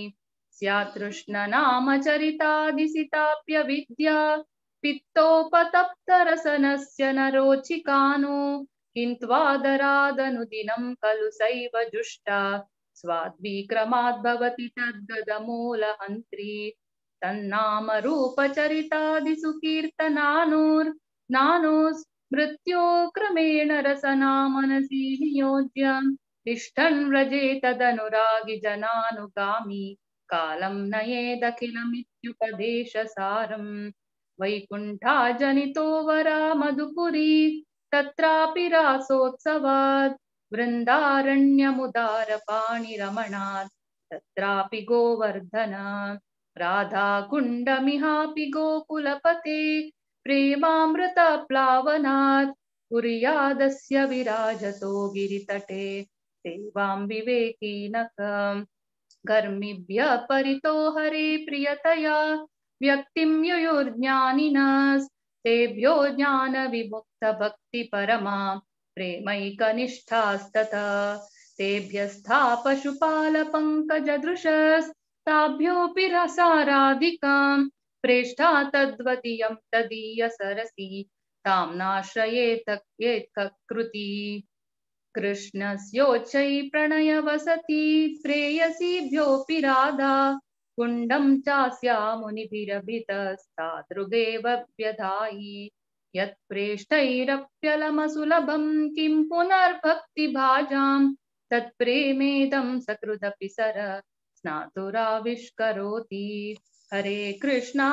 S13: स्यातृष्णनामचरितादिसिताप्यविद्या पित्तोपतप्तरसनस्य न रोचिकानो किन्त्वादरादनुदिनं खलु सैव जुष्टा स्वाद्विक्रमाद् भवति तद्गदमूलहन्त्री तन्नाम रूपचरितादिषु कीर्तनानोर्नानोस्मृत्यो क्रमेण रसना मनसि नियोज्य तिष्ठन् व्रजे तदनुरागि जनानुगामी कालं नयेदखिलमित्युपदेशसारम् वैकुण्ठा जनितो वरा मधुपुरी तत्रापि रासोत्सवात् वृन्दारण्यमुदारपाणिरमणात् तत्रापि गोवर्धनात् राधाकुण्डमिहापि गोकुलपते प्रेमामृतप्लावनात् कुर्यादस्य विराजतो गिरितटे सेवां विवेकिनः कर्मिभ्यः परितो हरे प्रियतया व्यक्तिं युयुर्ज्ञानिनस् तेभ्यो ज्ञानविमुक्तभक्तिपरमा प्रेमैकनिष्ठास्ततः तेभ्यस्था पशुपालपङ्कजदृशस्ताभ्योऽपि रसाराधिकां प्रेष्ठा तद्वदीयं तदीयसरसि तां नाश्रयेत कृति कृष्णस्योच्चै प्रणयवसति प्रेयसीभ्योऽपि राधा कुण्डं चास्या मुनिभिरभितस्तादृगेव व्यधायि यत्प्रेष्ठैरप्यलमसुलभं किं पुनर्भक्तिभाजां तत्प्रेमेदं सकृदपि सर स्नातुराविष्करोति हरे कृष्णा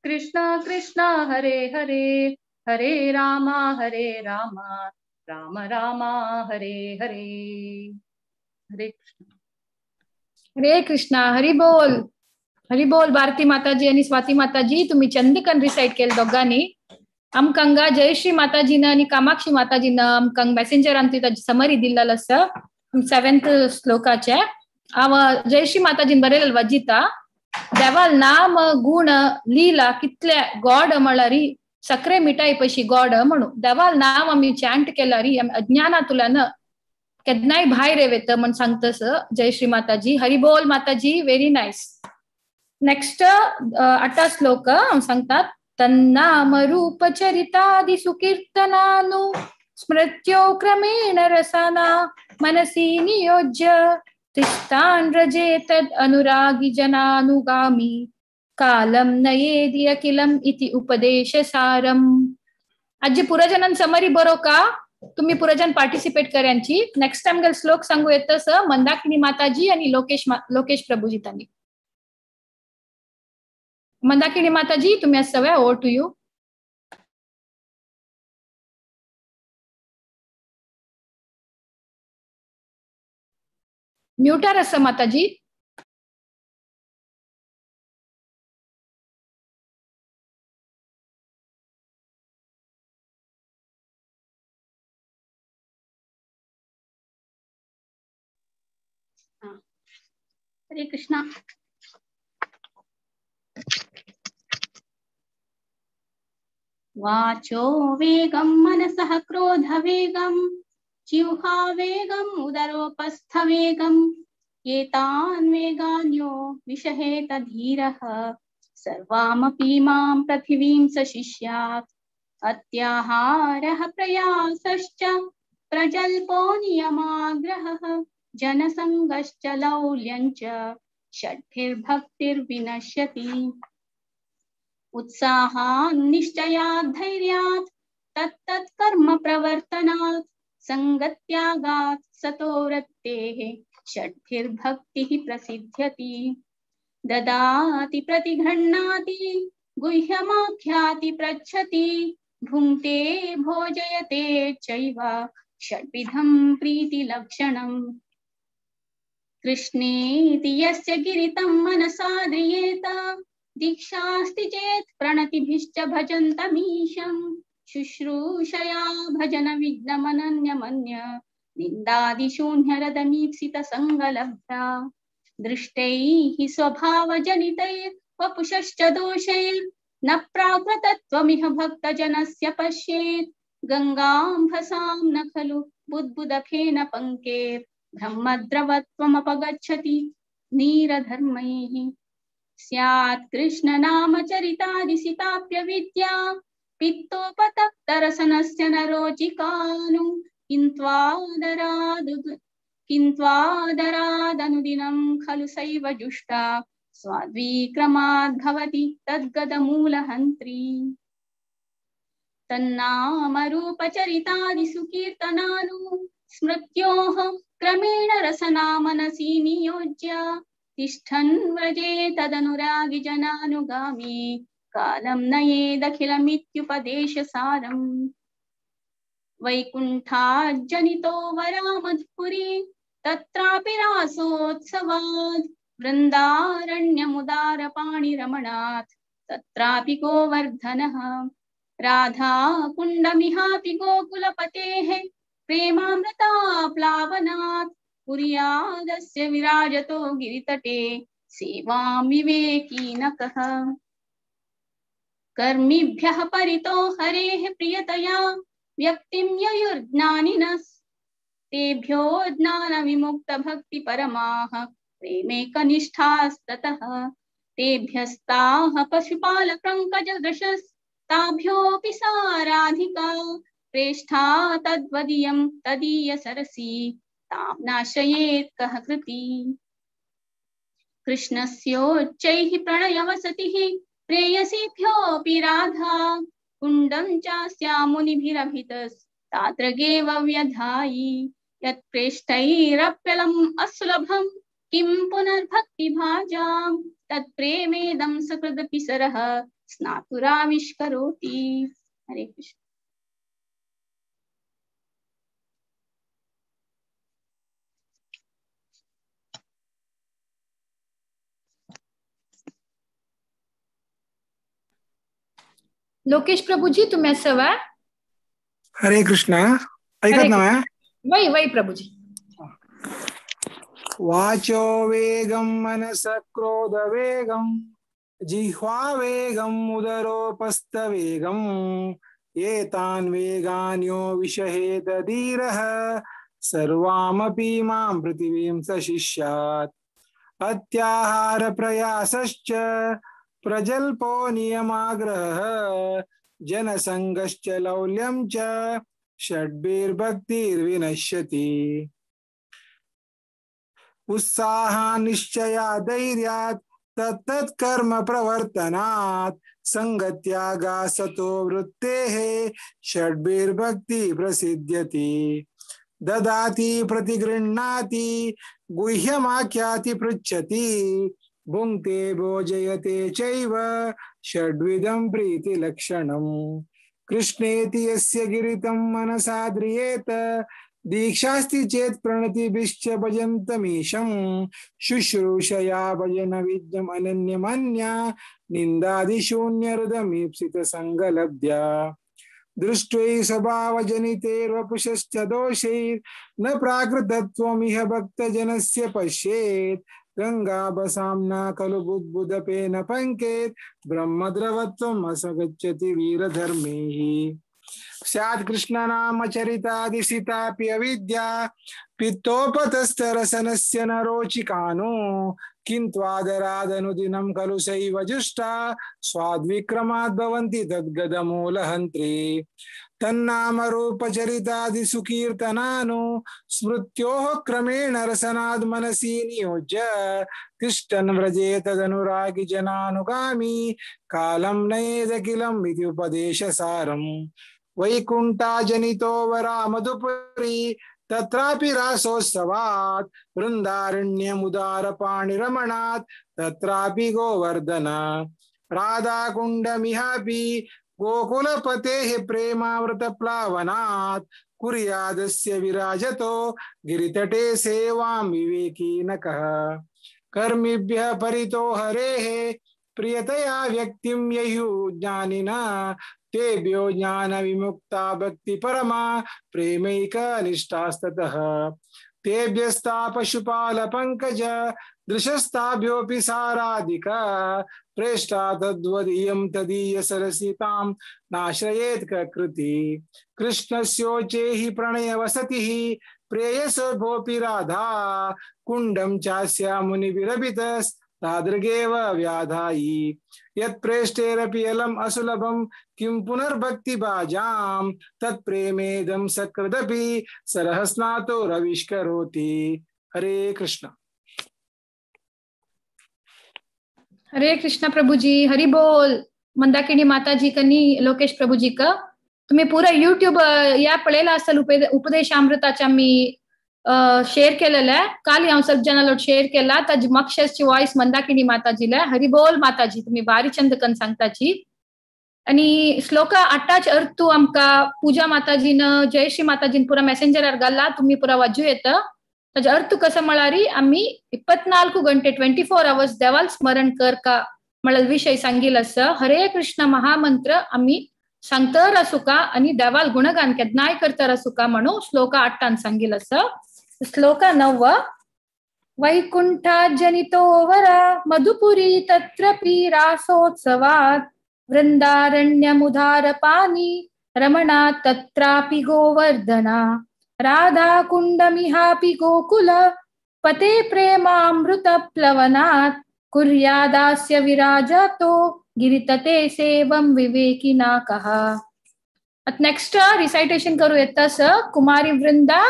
S13: कृष्णा कृष्णा हरे हरे हरे राम राम राम हरे हरे हरे कृष्ण
S1: हरे कृष्णा हरी बोल भारती माताजी आणि स्वाती माताजी तुम्ही चंदकन रिसाइट केलं दोघांनी आमकांगा जयश्री माताजीनं आणि कामाक्षी माताजीनं आमकांग मेसेंजर आमची समरी दिलेलं असं 7th श्लोकाचे हांव जयश्री माताजीन बरयलेलं वाजिता देवाल नाम गुण लीला कितले गॉड म्हळ्यार सक्रे मिठाई पशी गॉड म्हणून देवाल नाम आम्ही चॅन्ट केल्यार आमी अज्ञानातुल्यान केदनाय भायर येवेत म्हण सांगतस जयश्री माताजी हरी बोल माताजी व्हेरी नाइस नेक्स्ट 8 श्लोक सांगतात तन्नाम रूप चरितादि सुकीर्तनानु स्मृत्यो क्रमेण रसना मनसि नियोज्य तिष्ठान् व्रजेत अनुरागी जनानुगामी कालं नयेदि अखिलम् इति उपदेशसारम् आज पुरजनन समरी बरो का तुम्ही पुरजन पार्टिसिपेट कर्यांची नेक्स्ट टाइम गल श्लोक सांगू येतस मंदाकिनी माताजी आणि लोकेश प्रभुजी तांनी मंदाकिनी माताजी तुम्ही आज सवय ओवर टू यू म्यूटर असं माताजी
S8: हरे कृष्णा वाचो वेगं मनसः क्रोध वेगं जिह्वा वेगं उदरोपस्थ वेगं
S13: एतान् वेगान्यो विषहेत धीरः सर्वामपि मां पृथिवीं स शिष्यात् अत्याहारः प्रयासश्च प्रजल्पो नियमाग्रहः जनसङ्गश्च लौल्यञ्च षड्भिर्भक्तिर्विनश्यति उत्साहान् निश्चयात् धैर्यात् तत्तत् कर्म प्रवर्तनात् संगत्यागात् सतो रक्तेः षड्भिर्भक्तिः प्रसिद्ध्यति ददाति प्रतिगृह्णाति गुह्यमाख्याति पृच्छति भुङ्क्ते भोजयते चैव षड्विधं प्रीतिलक्षणम् कृष्णेति यस्य गिरितं मनसा ध्रियेत दीक्षास्ति चेत् प्रणतिभिश्च भजन्तमीशं शुश्रूषया भजन विघ्नमनन्यमन्य निन्दादिशून्यरदमीप्सितसङ्गलब्धा दृष्टैः स्वभावजनितैर्वपुषश्च दोषैर्न प्राकृतत्वमिह भक्तजनस्य पश्येत् गङ्गाम्भसां न खलु बुद्बुदफेन पङ्केर् ब्रह्मद्रवत्वमपगच्छति नीरधर्मैः स्यात् कृष्णनामचरितादिसिताप्यविद्या पित्तोपतप्तरसनस्य नरोचिकानु किन्त्वादरादनुदिनं खलु सैव जुष्टा स्वाद्विक्रमाद् भवति तद्गदमूलहन्त्री तन्नामरूपचरितादिषु कीर्तनानु स्मृत्योः क्रमेण रसना मनसि नियोज्य तिष्ठन् व्रजे तदनुरागि जनानुगामी कालं नयेदखिलमित्युपदेशसारम् वैकुण्ठाज्जनितो वरामधुपुरी तत्रापि रासोत्सवात् वृन्दारण्यमुदारपाणिरमणात् तत्रापि गोवर्धनः राधा कुण्डमिहापि गोकुलपतेः प्रेमामृताप्लावनात् पुर्यादस्य विराजतो गिरितटे सेवां विवेकीनकः कर्मिभ्यः परितो हरेः प्रियतया व्यक्तिं ययुर्ज्ञानिनः तेभ्यो ज्ञानविमुक्तभक्तिपरमाः प्रेमे कनिष्ठास्ततः तेभ्यस्ताः पशुपालपङ्कजदृशस्ताभ्योऽपि साराधिका प्रेष्ठा तद्वदीयं तदीयसरसी तां नाशयेत् कः कृती कृष्णस्योच्चैः प्रणयवसतिः प्रेयसीभ्योऽपि राधा कुण्डं चास्या मुनिभिरभितस्तात्रगेव व्यधायि यत्प्रेष्ठैरप्यलम् असुलभं किं पुनर्भक्तिभाजां तत्प्रेमेदं सकृदपि सरः स्नातुराविष्करोति। हरे कृष्ण।
S1: लोकेश प्रभुजी तुम्हें सवा
S17: हरे कृष्णा ऐकत ना
S1: वही वही प्रभुजी
S17: वाचो वेगं मनस क्रोध वेगं जिह्वा वेगं उदरोपस्थ वेगं एतान् वेगान्यो विषहेत धीरः सर्वामपि मां पृथिवीं स शिष्यात् अत्याहार प्रयासश्च प्रजल्पो नियमाग्रहः जनसंगश्च लौल्यं च षड्भिर्भक्तिर्विनश्यति उत्साहान्निश्चया धैर्यात् तत्तत् कर्म प्रवर्तनात् संगत्यागा सतो वृत्तेः षड्भिर्भक्ति प्रसिद्ध्यति ददाति प्रतिगृह्णाति गुह्यमाख्याति पृच्छति भुङ्क्ते भोजयते चैव षड्विधं प्रीतिलक्षणम् कृष्णेति यस्य गिरितं मनसा ध्रियेत दीक्षास्ति चेत् प्रणतिभिश्च भजन्तमीशं शुश्रूषया भजन विद्यम् अनन्यमन्या निन्दादिशून्यहृदमीप्सितसङ्गलब्ध्या दृष्ट्वै स्वभावजनितैर्वपुषश्च दोषैर्न प्राकृतत्वमिह भक्तजनस्य पश्येत् गङ्गाबसाम्ना खलु बुद्बुदपेन पङ्केत् ब्रह्मद्रवत्वम् असगच्छति वीरधर्मैः स्यात् कृष्णनामचरितादिसितापि अविद्या पित्तोपतस्तरसनस्य न रोचिकानो किन्त्वादरादनुदिनं खलु सैव जुष्टा स्वाद्विक्रमाद् भवन्ति तद्गदमूलहन्त्रे तन्नामरूपचरितादिसुकीर्तनानु स्मृत्योः क्रमेण रसनाद् मनसि नियोज्य तिष्ठन् व्रजे तदनुरागी जनानुगामी कालं नयेदखिलम् इति उपदेशसारम् वैकुण्ठाजनितो वरा मधुपुरी तत्रापि रासोत्सवात् वृन्दारण्यमुदारपाणिरमणात् तत्रापि गोवर्धन राधाकुण्डमिहापि गोकुलपतेः प्रेमामृतप्लावनात् कुर्यादस्य विराजतो गिरितटे सेवां विवेकी न कः कर्मिभ्यः परितो हरेः प्रियतया व्यक्तिं ययुः ज्ञानिनः तेभ्यो ज्ञान विमुक्ता भक्ति परमा प्रेमैकनिष्ठास्ततः तेभ्यस्ता पशुपाल पंकज दृशस्ताभ्योऽपि साराधिका प्रेष्टा तद्वदीयं तदीय सरसितां नाश्रयेत् कृति कृष्णस्योचेहि प्रणय वसतिः प्रेयसो भोपि राधा कुण्डं चास्य मुनिभिरभितस् तादृगेव व्याधायि यत्प्रेष्टेरपि अलम् असुलभं किं पुनर्भक्तिभाजां तत्प्रेमेदं सकृदपि सरहस्नातो रविष्करोति। हरे कृष्ण।
S1: हरे कृष्ण प्रभु जी, हरि बोल। मंदाकिनी माता जी कनी लोकेश प्रभू जी का तुम्ही पूरा यूट्यूब या पळेला असेल उपदेशामृताच्या मी शेअर केलेलं आहे. काल हांव सगळ्यांना शेअर केला. ताजी मक्षसची वॉइस मंदाकिनी माताजीला हरि बोल माताजी तुम्ही बारी चंद कन सांगताची. आणि श्लोका 8 अर्थ तू आमका पूजा माताजीनं जयश्री माताजीन पुरा मेसेंजरार घाला तुम्ही पुरा वाजू येतं. ताजे अर्थ कसं म्हळारी आम्ही 24 घंटे 24 hours देवाल स्मरण कर का मला विषय सांगिल असं. हरे कृष्ण महामंत्र आम्ही सांगतर असू का आणि देवाल गुणगान केदनाय करतर असू का म्हणून श्लोका 8 सांगिल असं. श्लोका 9 वैकुंठाजनितो वरा मधुपुरी तत्रपि रासोत्सवात् वृन्दारण्यमुदारपानी रमणा तत्रापि गोवर्धना राधा कुण्डमिहापि गोकुल पते प्रेमामृतप्लवनात् कुर्यादास्य विराजतो गिरितते सेवं विवेकिना कहा. आता नेक्स्ट रिसाइटेशन करू येता स कुमारी वृंदा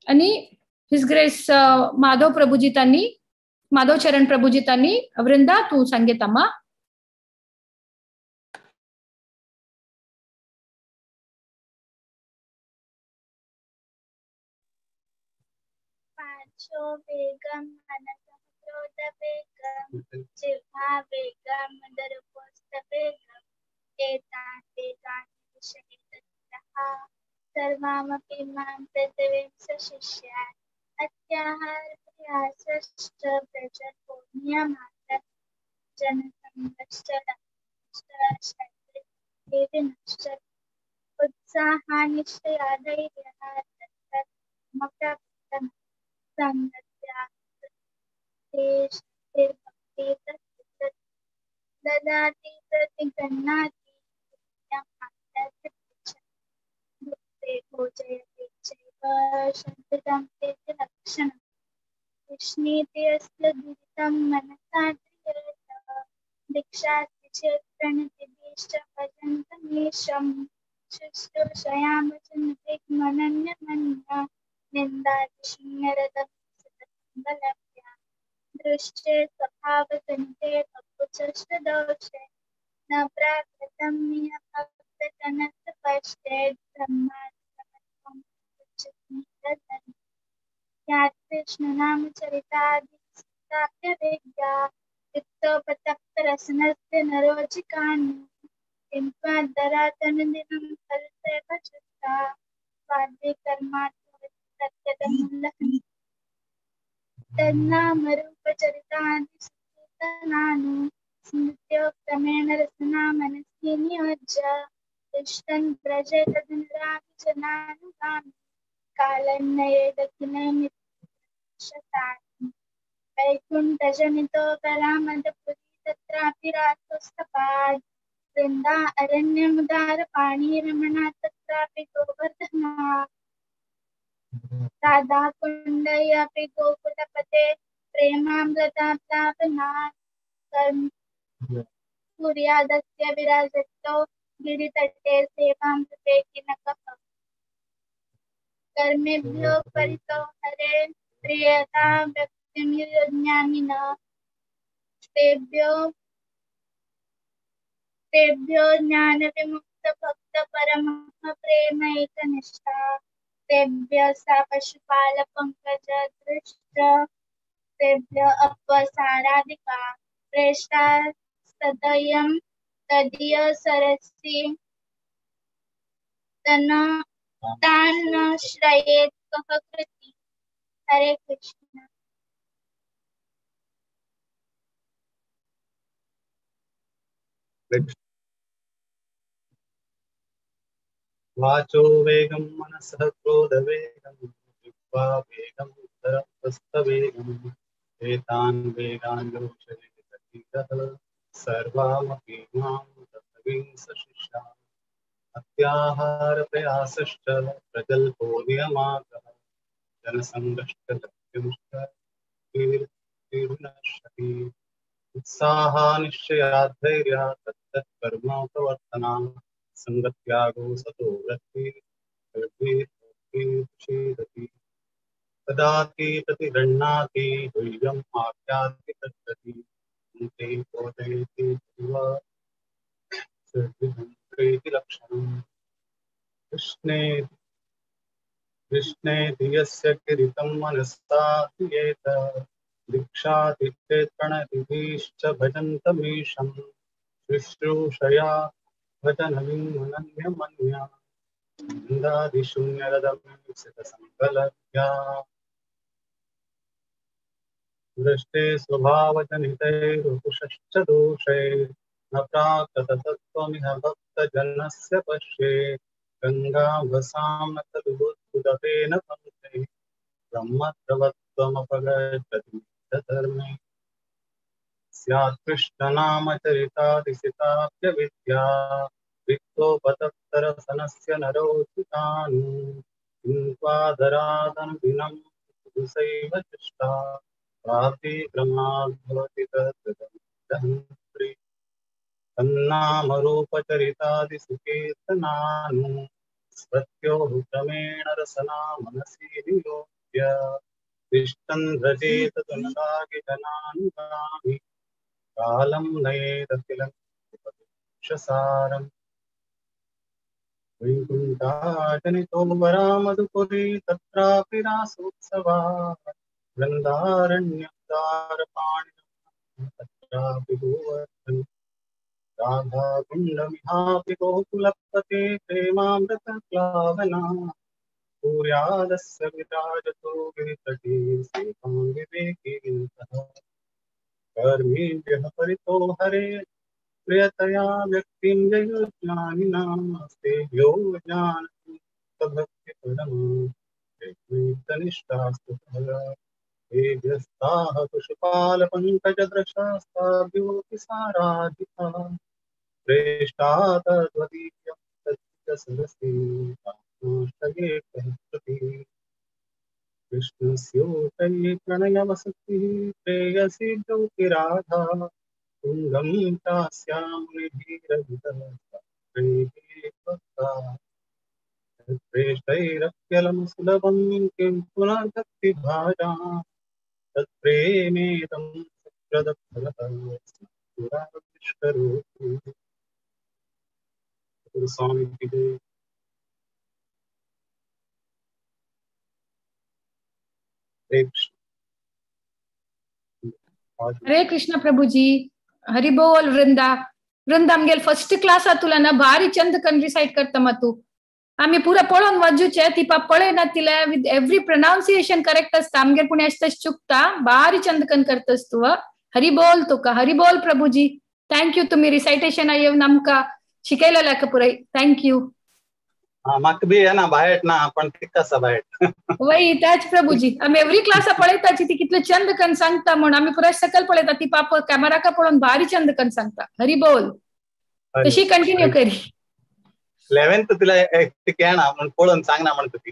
S1: आणि हिज ग्रेस माधव प्रभुजी तांनी माधव चरण प्रभुजी तांनी वृंदा तू सांगेतामा.
S18: पांचो वेगम मनसः क्रोध वेगम जिह्वा वेगम दर्पोस्त वेगम एताते तानि विषयेतः सर्वामपि मां पृथिवीं सशिष्यात् अत्याहार प्रयासश्च प्रजतो नियमात् जनसंघश्च उत्साहानिश्चया धैर्यः तत्तत् ददाति प्रतिगृह्णाति भोजयति चैव शब्दं तेति लक्षणम् कृष्णेति अस्य दुरितं मनसा क्रियेत दीक्षास्ति चेत् प्रणतिभिश्च भजन्तमीशं शुश्रूषयामचं विघ्नमनन्यमन्या निन्दातिशून्यरदं दृष्टे स्वभावजनिते वपुचष्टदोषे न प्राकृतं नियमभक्तजनस्य ब्रह्मादिकमत्वं कृष्णनामचरितादिस्ताप्यवेद्या चित्तोपतप्तरसनस्य नरोचिकानि किन्त्वादरातनुदिनं फलसेव चित्ता स्वाद्विकर्मात्मवित्तत्तदमूलहं तन्नामरूपचरितादिसुकीर्तनानि स्मृत्योक्तमेन रसना मनसि नियोज्य तिष्ठन् व्रजे तदनुरागिजनानुगामि कालन्नयेदखिलमित्यशतानि वैकुण्ठजनितो वरामदपुरी तत्रापि रासोत्सवात् वृन्दा अरण्यमुदारपाणी रमणा तत्रापि गोवर्धना राधा कुंडयपि गोकुलपते प्रेमामृताप्लावनात् सूर्यादस्य विराजतो गिरितटे सेवां कृते किनकः कर्मेभ्यो परितो हरे प्रियता व्यक्तिमिज्ञानिनः तेभ्यो ज्ञान विमुक्त भक्त परमः प्रेमैकनिष्ठा तेभ्य सा पशुपाल पंकज दृष्ट तेभ्य अपसाराधिका प्रेष्ठा सदयं तदीय सरसि तान् श्रयेत् कः कृति। हरे कृष्ण।
S19: वाचो वेगं मनसः क्रोधवेगं जिह्वा वेगं तरपस्तवेगम् एतान् वेगान् योजयेत् सर्वामपि मां तत्त्वविंशशिष्या अत्याहारप्रयासश्च प्रकल्पो नियमागः जनसङ्घर्षलक्ष्यंश्च उत्साहानिश्चयाद्धैर्यः तत्तत्कर्म प्रवर्तना संगत्यागो सतो वृत्तिर्षीदति तदाति प्रतिगृह्णाति दुर्यम् आख्याति तत्प्रति अन्ते बोधयति प्रीति लक्षणम् कृष्णे धियस्य किरीटं मनसा धियेत दीक्षातिष्ठेत् प्रणतिभिश्च भजन्तमीशम् शुश्रूषया भजनमिमनन्यमन्या नन्दादिशून्यरदमीक्षितसङ्कलभ्या दृष्टे स्वभावजनितैरुकुशश्च दोषैः न प्राकृततत्त्वमिह भक्तजनस्य पश्ये गङ्गाभसां न खलु बुद्धुदपेन पङ्क्ते ब्रह्मद्रवत्वमपगच्छति धर्मे स्यात् कृष्णनामचरितादिशिताप्यविद्या वित्तोपतत्तरसनस्य नरोचितान् किन्त्वादरादनुदिनं पुरुषैव चेष्टा प्राप्ति ब्रह्माद्भवति तद् तन्नामरूपचरितादिसुकीर्तनानि स्मृत्योः क्रमेण रसना मनसि नियोज्य तिष्ठन् व्रजेत तुनरागिजनानुगामि कालं नयेदखिलसारम् वैकुण्ठाजनितो वरामधुपुरी तत्रापि रासोत्सवाः वृन्दारण्यदारपाणिनः तत्रापि गोवर्धन राधाकुण्डमिहापि गोकुलपते प्रेमामृतप्लावना सूर्यादस्य विराजतो गिरितटे सेवां विवेकिनः कर्मेभ्यः परितो हरे प्रियतया व्यक्तिं जयोज्ञानिनास्तेभ्यो ज्ञानभक्तिपरमास्तु तेभ्यस्ताः पुष्पालपङ्कजदृशास्ताभ्योऽपि साराधिका प्रेष्ठा तद्वदीयं तच्च सरसी कृष्णस्योतये प्रणयवसतिः प्रेयसी द्रौपदी राधा तुङ्गं चास्यां निधीरविदः प्रेष्ठैरप्यलं सुलभं किं पुनर्भक्तिभाजा तत्प्रेमेदं सुप्रदफलतस्करोतु स्वामी की जय।
S1: हरे कृष्ण प्रभुजी. हरि बोल. वृंदा आमगेल फर्स्ट क्लास तुला ना भारी चंद कन रिसाइट करता तू आम्ही पुरा पळोन वाजूचे ती पा पळे ना तिला विथ एव्हरी प्रोनाउन्सिएशन करेक्ट असता आमगेर पुणे असतच चुकता भारी चंद कन करतस तू. हरि बोल तुका. हरि बोल प्रभुजी. थँक यू तुम्ही रिसाइटेशन येऊन आमका शिकयलेला का पुराय. Thank you.
S19: म्हाका बी येना बायट ना पण ठीक आसा बायट.
S1: वय त्याच प्रभुजी आम्ही एव्हरी क्लास पळयताची ती कितले चंद कन सांगता म्हणून आम्ही पुरा सकल पळयता ती पाप कॅमेरा का पळोवन भारी चंद कन सांगता. हरि बोल. तशी कंटिन्यू करी.
S19: 11th तिला एक येना म्हणून पळोवन सांगना म्हणता ती.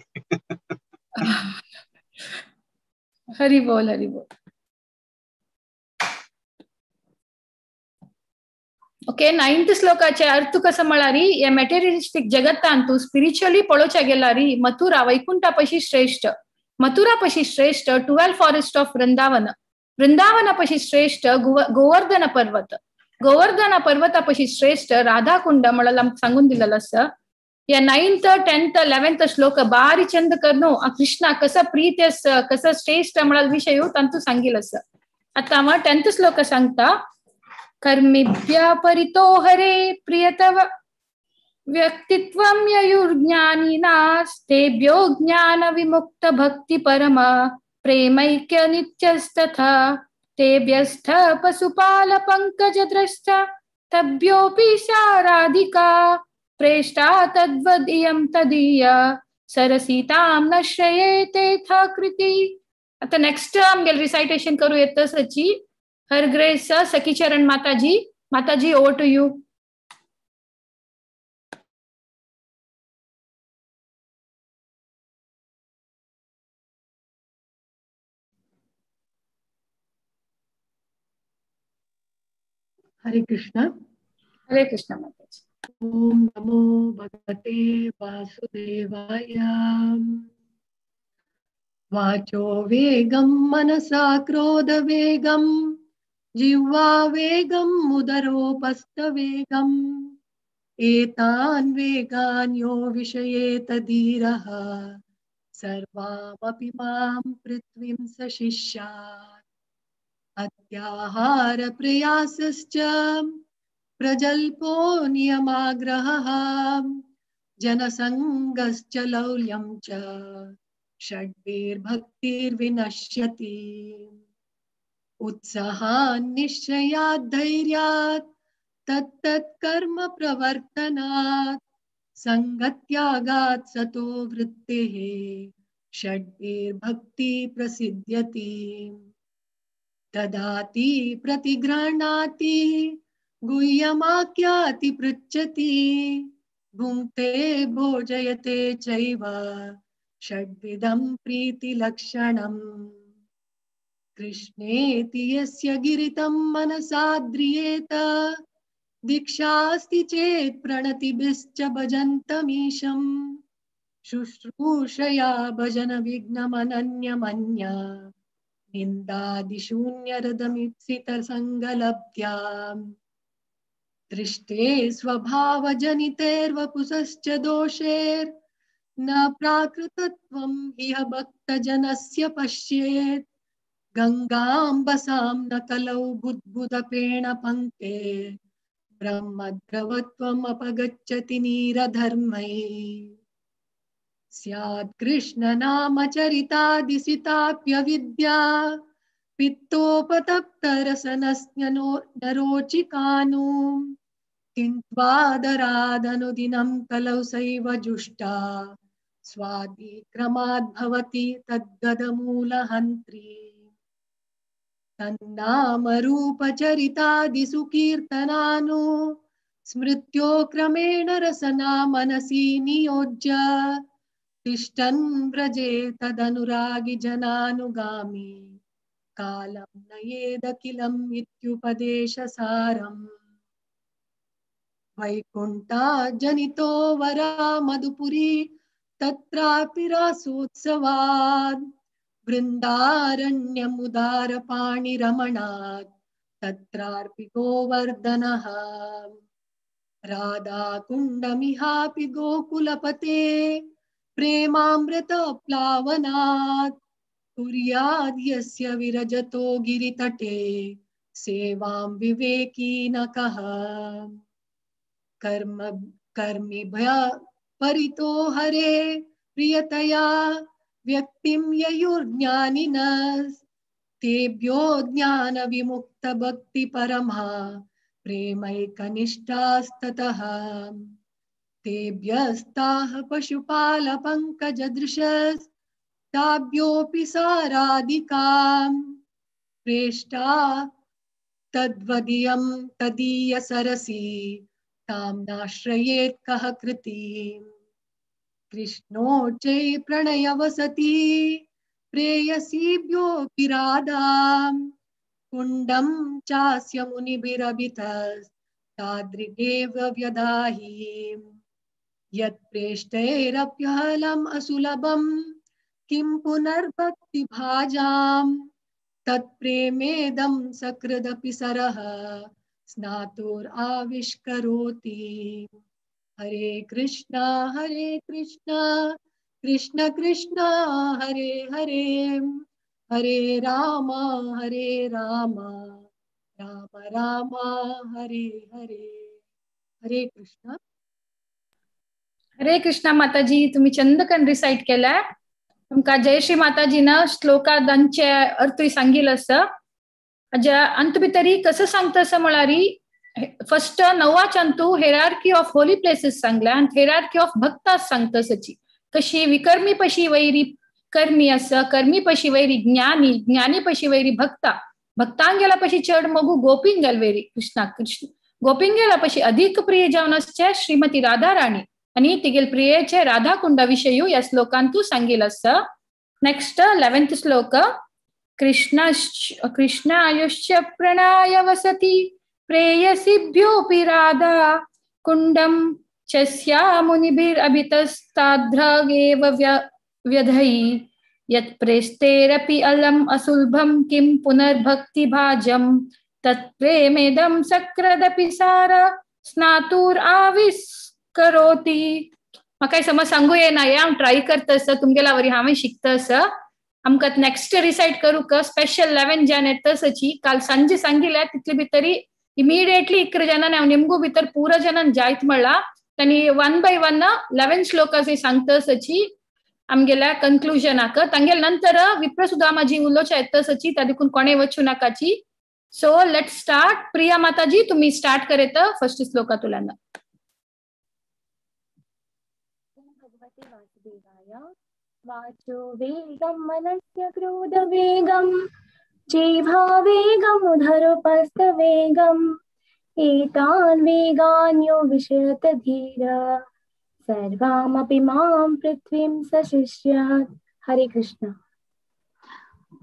S1: हरि बोल हरि बोल. ओके 9th श्लोकाचे अर्थ कसं म्हळारी या मॅटेरियलिस्टिक जगतान तू स्पिरिच्युअली पळोवच्या गेलारी मथुरा वैकुंठा पशी श्रेष्ठ मथुरा पशी श्रेष्ठ 12 फॉरेस्ट ऑफ वृंदावन वृंदावना पशी श्रेष्ठ गोवर्धन पर्वता पशी श्रेष्ठ राधा कुंड म्हणाल आमकां सांगून दिलेलं असं. या 9th 10th 11th श्लोक बारी चंद करनो आ कृष्णा कसा प्रीत कसा श्रेष्ठ म्हणाल विषय तांतू सांगिल असं. आता हांव 10th श्लोक सांगता. कर्मेभ्य परितो हरे प्रियतव व्यक्तित्वं ययुर्ज्ञानिनास्तेभ्यो ज्ञान विमुक्त भक्ति परम प्रेमैक्य नित्यस्तथा तेभ्यस्थ पशुपाल पंकज द्रष्ट तभ्योऽपि साराधिका प्रेष्टा तद्वदीयं तदीय सरसीतां नश्रयेते यथा कृति. आता नेक्स्ट आमगेल रिसाइटेशन करू येता सची. हर ग्रेस सखी चरण माताजी ओवर टू यू.
S20: हरे कृष्ण
S1: माताजी.
S20: ओम नमो भगवते वासुदेवाय. वाचो वेगं मनसा क्रोध वेगं जिह्वा वेगं मुदरोपस्थ वेगं एतान् वेगान् यो विषयेत धीरः सर्वामपि मां पृथ्वीं स शिष्यात्. अत्याहार प्रयासश्च प्रजल्पो नियमाग्रहः जनसंगश्च लौल्यं च षड्भिर्भक्तिर्विनश्यति. उत्साहान् निश्चयात् धैर्यात् तत्तत् कर्म प्रवर्तनात् संगत्यागात् सतो वृत्तिः षड्भिर्भक्ति प्रसिद्ध्यति. ददाति प्रतिगृह्णाति गुह्यमाख्याति पृच्छति भुङ्क्ते भोजयते चैव षड्विधं प्रीतिलक्षणम्. कृष्णेति यस्य गिरितं मनसा ध्रियेत दीक्षास्ति चेत् प्रणतिभिश्च भजन्तमीशं शुश्रूषया भजन विघ्नमनन्यमन्या निन्दादिशून्यरदमीप्सितसङ्गलब्ध्या. दृष्टे स्वभावजनितैर्वपुषश्च दोषैर्न प्राकृतत्वं ह्यः भक्तजनस्य पश्येत्. गंगाम्बसां न कलौ बुद्बुदपेण पंक्ते ब्रह्मद्रवत्वम् अपगच्छति नीरधर्मैः. स्यात् कृष्ण नाम चरितादिसिताप्यविद्या पित्तोपतप्तरसनस्य नरोचिकानु किन्त्वादरादनुदिनं कलौ सैव जुष्टा स्वादिक्रमाद्भवति तद्गदमूलहन्त्री. तन्नाम रूपचरितादिषु कीर्तनानु स्मृत्यो क्रमेण रसना मनसि नियोज्य तिष्ठन् व्रजे तदनुरागी जनानुगामी कालं नयेदखिलम् इत्युपदेशसारम्. वैकुण्ठा जनितो वरा मधुपुरी तत्रापि रासोत्सवात् वृन्दारण्यमुदारपाणिरमणात् तत्रापि गोवर्धनः. राधाकुण्डमिहापि गोकुलपते प्रेमामृतप्लावनात् कुर्याद् यस्य विरजतो गिरितटे सेवां विवेकी न कः. कर्मिभ्य परितो हरे प्रियतया व्यक्तिं ययुर्ज्ञानिनस्तेभ्यो ज्ञान विमुक्त भक्ति परमा प्रेमैकनिष्ठास्ततः. तेभ्यस्ताः पशुपाल पंकजदृशस्ताभ्योऽपि साराधिकां प्रेष्टा तद्वदीयं तदीय सरसी तां नाश्रयेत् कः कृति. कृष्णोच्चै प्रणयवसति प्रेयसीभ्योऽपि राधाम् कुण्डं चास्य मुनिभिरभितस्तादृगेव व्यधाहि यत्प्रेष्टैरप्यहलम् असुलभं किं पुनर्भक्तिभाजाम् तत्प्रेमेदं सकृदपि सरः स्नातुराविष्करोति। हरे कृष्णा कृष्ण कृष्ण हरे हरे हरे राम राम राम हरे हरे। हरे कृष्ण.
S1: हरे कृष्णा माताजी, तुम्ही चंदकन रिसाइट केलाय. तुमका जयश्री माताजीनं श्लोकादांचे अर्थ सांगितलं असं. अंत भितरी कसं सांगतं असं म्हळारी फर्स्ट नवा चंतू हेरार्की ऑफ होली प्लेसेस सांगला आणि हेरार्की ऑफ भक्तास सांगतं सची. कशी विकर्मी पशी वैरी कर्मी असं, कर्मी पशी वैरी ज्ञानी, ज्ञानी पशी वैरी भक्ता, भक्तांगेला पशी चढ मगू गोपिंगल वैरी कृष्णा, कृष्ण गोपिंगेला पशी अधिक प्रिय जावन असचे श्रीमती राधा राणी आणि तिगेल प्रियेचे राधा कुंडा विषयू या श्लोकांतू सांगितलं असं. नेक्स्ट 11th श्लोक. कृष्णायुश्च प्रणाय वसति प्रेयसीभ्योऽपि राधा कुण्डं चस्या मुनिभिरभितस्ताद्रगेव व्यधयि यत्प्रेष्टेरपि अलम् असुलभं किं पुनर्भक्तिभाजं तत्प्रेमेदं सक्रदपि सार स्नातुराविष्करोति. म्हाका समज सांगू येना, हांव ट्राय करता असं, तुमगेला वरी हांवें शिकता असं. आमकां नेक्स्ट रिसाइट करूंक स्पेशल 11 जन येतसची काल सांजे सांगिल्ल्या तितले भितरी इमिडिएटली 11 जनांनी हांव निमगू भितर पूरा जनांक जायत म्हणला. तांणी 1 by 1 11 श्लोकाचे सांगतसची आमगेल्या कन्क्लुजनाक. तांगेल नंतर विप्रसुदामाजी उलोवचे येतसची, त्या देखून कोणें वचूं नाकाची. So let start. प्रिया माताजी तुम्ही स्टार्ट करेत फर्स्ट श्लोकातुल्यान.
S21: भगवते वासुदेवाय. वाचो वेगं मनस्य क्रोध वेगं जिह्वा वेगमुधरोपस्थवेगम् एतान् वेगान्यो विशत धीर सर्वामपि मां पृथ्वीं सशिष्यात्. हरे कृष्ण.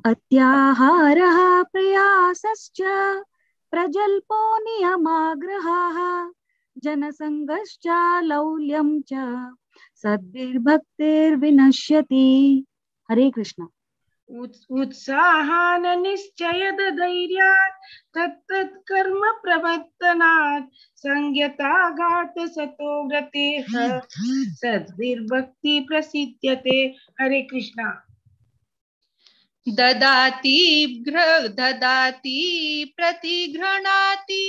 S22: अत्याहारः प्रयासश्च प्रजल्पो नियमाग्रहाः जनसंगश्च लौल्यं च सद्भिर्भक्तिर्विनश्यति. हरे कृष्ण.
S23: उत्साहान निश्चय धैर्यात् तत्तत् कर्म प्रवर्तनात् संयताघात सतो व्रतेः सद्भिर्भक्ति प्रसिद्ध्यते. हरे कृष्णा.
S24: ददाति प्रतिघ्रणाति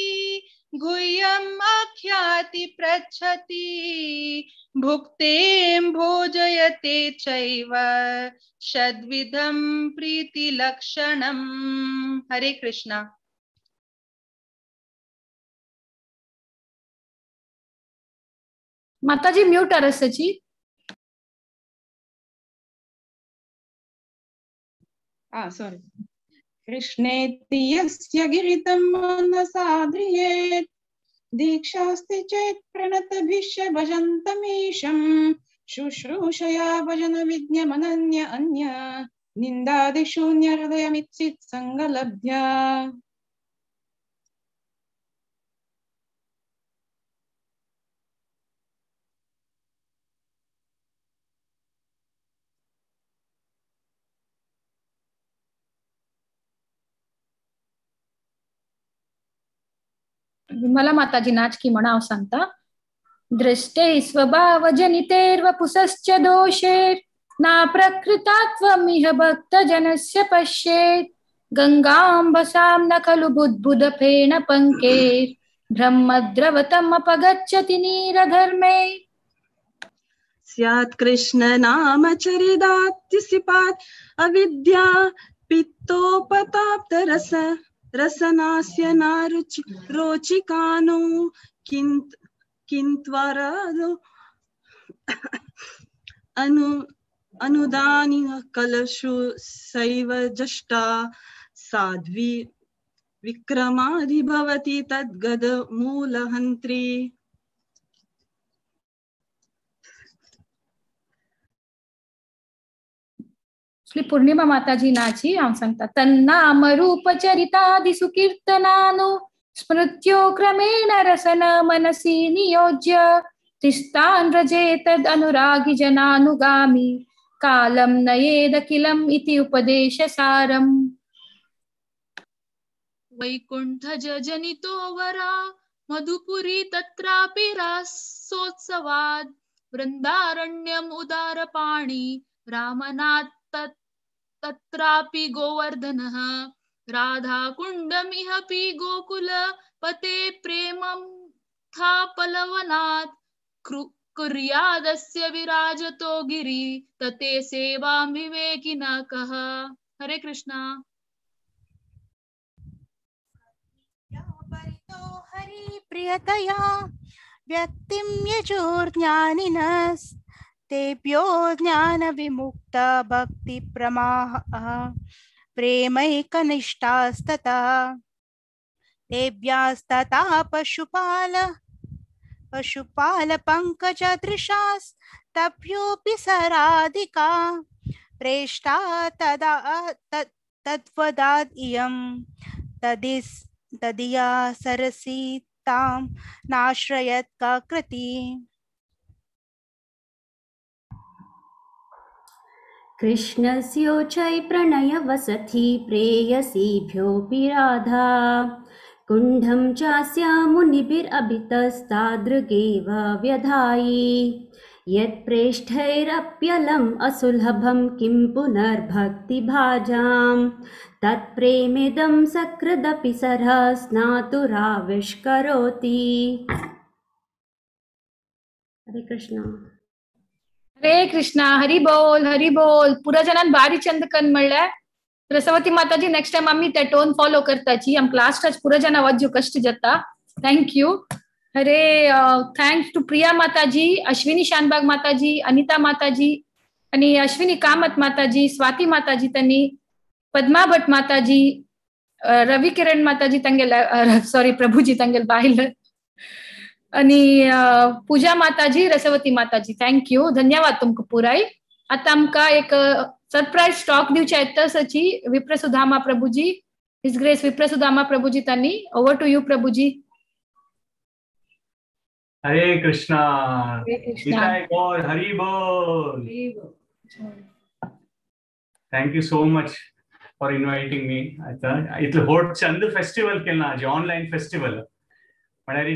S24: गुह्यम् आख्याति पृच्छति भुक्तें भोजयते चैव षड्विधं प्रीतिलक्षणम्. हरे कृष्णा.
S1: माताजी म्यूट आरसची.
S23: सॉरी. कृष्णेति यस्य गिरितं मनसाद्रियेत् दीक्षास्ति चेत् प्रणतभिष्य भजन्तमीशं शुश्रूषया भजन विज्ञमनन्य अन्य निन्दादिशून्य हृदयमित्सित् संगलभ्या.
S1: विमला माताजी नाचकी म्हणा सांगता. दृष्टे स्वभावजनितेर्वपुसश्च दोषेर् ना प्रकृतात्वमिह भक्तजनस्य पश्येत् गंगाम्बसां न खलु बुद्बुदफेन पङ्केर् ब्रह्मद्रवतमपगच्छति नीरधर्मे.
S22: स्यात् कृष्ण नाम चरिदात्युसिपात् अविद्या पित्तोपताप्त रसनास्य नारुचि रोचिकानो किन्त्वरदो अनुदानि कलशु सैव जष्टा साध्वी विक्रमादि भवति तद्गद मूलहन्त्री.
S1: श्री पूर्णिमा माताजी नाची हांव सांगता तन्नाम रूप चरितादि सुकीर्तनानु स्मृत्यो क्रमेण रसन मनसि नियोज्य तिष्ठान् रजेतद् अनुरागी जनानुगामी कालं नयेद किलम् इति उपदेशसारम्।
S2: वैकुंठ जनितो वरा मधुपुरी तत्रापि रासोत्सवात् वृंदारण्यम उदारपाणि रामनाथ तत्रापि गोवर्धनः राधाकुण्डमिह पि गोकुलपते प्रेमं थापलवनात् कुर्यादस्य विराजतो गिरि तते सेवां विवेकिनः कः। हरे कृष्णा।
S4: हरि प्रियतया व्यक्तिं यजोर्ज्ञानिनस् तेभ्यो ज्ञान विमुक्ता भक्ति प्रमाः प्रेमैकनिष्ठास्तथा तेभ्यस्तथा पशुपाल पंकजदृशास्तभ्योऽपि सराधिका प्रेष्ठा तदा तद्वदाद् इयं तदिया सरसी तां नाश्रयत् का कृति।
S5: कृष्णस्योचै प्रणयवसति प्रेयसीभ्योऽपि राधा कुण्डं चास्य मुनिभिरभितस्तादृगेव व्यधायि यत्प्रेष्ठैरप्यलम् असुलभं किं पुनर्भक्तिभाजां तत्प्रेमेदं सकृदपि सरः स्नातुराविष्करोति। हरे कृष्ण।
S1: हरे कृष्णा। हरी बोल हरी बोल. पुरा जणांन भारी चंद कन म्हणल्या. सरस्वती माताजी नेक्स्ट टाइम आम्ही ते टोन फॉलो करताची. आम क्लास टच पुरा जना वाजू कष्ट जाता. Thank you. Hare thanks to Priya Mataji, Ashwini Shanbhag माताजी, अनिता माताजी आणि अश्विनी कामत माताजी, स्वाती माताजी त्यांनी, पद्मा भट माताजी, रवि किरण माताजी तंगेल सॉरी प्रभुजी तंगेल बाहिल आणि पूजा माताजी, रसवती माताजी. थँक्यू. धन्यवाद तुमका पुराई. आता आमका एक सरप्राईज स्टॉक दिवचे आहेत तसची विप्रसुधामा प्रभुजी, हिज ग्रेस विप्रसुधामा प्रभुजी त्यांनी. ओव्हर टू यू प्रभुजी.
S7: हरे कृष्णा.
S1: हरे कृष्णा.
S7: हरी बोल. Thank you so much for inviting me. आता इथलं होट चंद फेस्टिवल केलं आज online festival.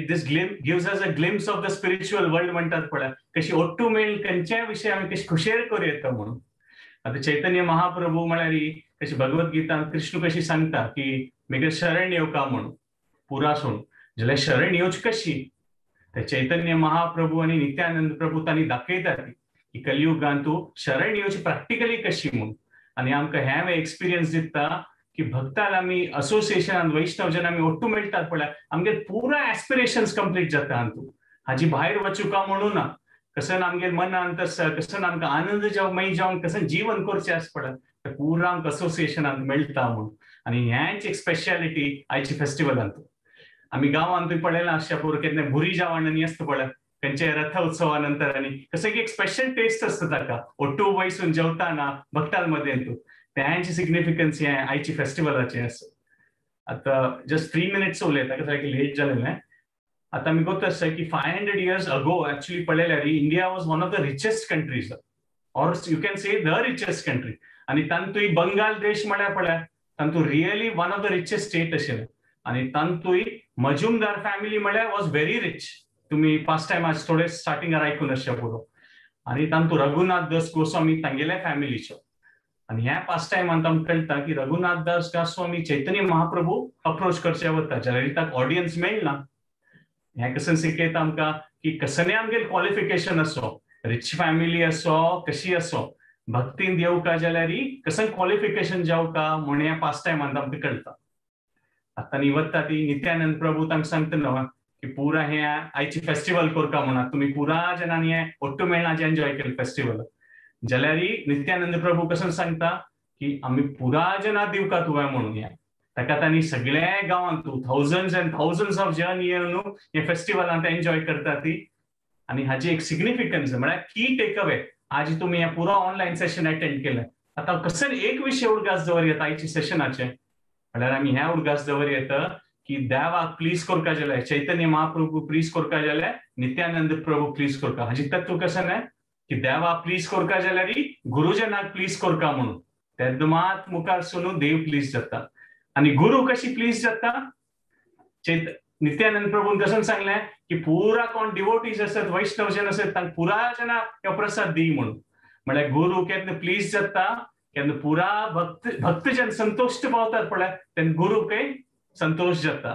S7: This gives us a glimpse of the spiritual world म्हणतात पळय कशी ओट्टू मेळ खंयच्या विशयी आमी कशी खुशेर करूं येता म्हणून. आता चैतन्य महाप्रभू म्हळ्यार कशी भगवद्गीता कृष्ण कशी सांगता की म्हाका शरण येवका म्हणून पुरा सोडून जाल्यार शरण येवची कशी. ते चैतन्य महाप्रभू आणि नित्यानंद प्रभू तांणी दाखयतात की कलियुगांत तूं शरण येवची प्रॅक्टिकली कशी म्हणून. आणि आमकां हें एक्सपिरियन्स दिता की भक्ताल आमी असोसिएशनान वैष्णवजन आमी ओट्टू मेळटात पळय आमगे पुरा एस्पिरेशन्स कंप्लीट जाता. तूं हाजी भायर वचूका म्हणून ना कसं आमगे मन अंतस कसं आमकां आनंद जावं जावन कसं जीवन करचें आसता पळय ते पुरा आमकां असोसिएशनान मेळटा म्हणून. आणि हेंच एक स्पेशालिटी आयची फेस्टिवलांत. आम्ही गांवांत पळयलां अशा पुरो केन्ना भुरी जेवण आसता पळय खंयचे रथ उत्सवा नंतर आनी कसं एक स्पेशल टेस्ट आसता ताका ओट्टू वयसून जेवताना भक्ताल मध्ये. त्यांची सिग्निफिकन्स हे आयची फेस्टिवलाचे आसा. आता जस्ट 3 मिनिट्स उलयता कित्याक लेट जालें. आता आमी गोत आसता की 500 years ago एक्चुअली पळयल्यार India was one of the richest countries or you can say the richest country. आणि तांतूय बंगाल देश म्हळ्यार पळय तांतूं really one of the richest state आशिल्लें. आणि तांतूय मजुमदार फॅमिली म्हळ्यार वॉज व्हेरी रिच. तुम्ही पास्ट टाइम आज थोडे स्टार्टिंगार आयकून आसचे पुरो. आणि तांतूं रघुनाथ दास गोस्वामी तांगेल्या फॅमिलीचो. आणि ह्या पास्ट टायमान आमकां कळटा की रघुनाथ दास गोस्वामी चैतन्य महाप्रभू अप्रोच करचे वता जाल्यार ताका ऑडियन्स मेळना. हे कसन शिकयता आमकां की कसने आमगे क्वॉलिफिकेशन असो रिच फॅमिली असो कशी असो भक्तीन येवका जाल्यार कसन क्वॉलिफिकेशन जावका म्हणून ह्या पास्ट टायमान आमकां कळटा. आता न्ही वता ती नित्यानंद प्रभू तांकां सांगता न्हू की पुरा हे आयची फेस्टिवल करता म्हणा तुम्ही पुरा जणांनी हे ओट्टू मेळनाचे एन्जॉय केले फेस्टिवल. जाल्यार नित्यानंद प्रभू कसं सांगता की आम्ही पुरा जना दिवका तुवें म्हणून या ताका तांणी सगळ्या गांवांत थाउजंड्स अँड थाउजंड्स ऑफ जन येवन हे फेस्टिवलांत एन्जॉय करता ती. आणि हाची एक सिग्निफिकन्स म्हळ्यार की टेक अवे आज तुम्ही हे पुरो ऑनलायन सेशन अटेंड केलें आता कसं एक विषय उडगास दवर येता आयची सेशनाचे म्हळ्यार आमी ह्या उडगास दवर येता की देवाक प्लीज करता जाल्यार चैतन्य महाप्रभू प्लीज करता जाल्यार नित्यानंद प्रभू प्लीज करता हाजी तत्व कसं ना की देवा प्लीज करता जाल्यार गुरुजनाक प्लीज करता म्हणून तेन्ना मात मुखार सुनू देव प्लीज जाता आणि गुरु कशी प्लीज जाता नित्यानंद प्रभून कसं सांगलें की पुरा कोण डिवोटीज असत वैष्णव जन असत तांकां पुरा जना हो प्रसाद दी म्हणून म्हळ्यार गुरु केन्ना प्लीज जाता केन्ना पुरा भक्तजन संतुश्ट पावतात पळय तेन्ना गुरु काही संतोष जाता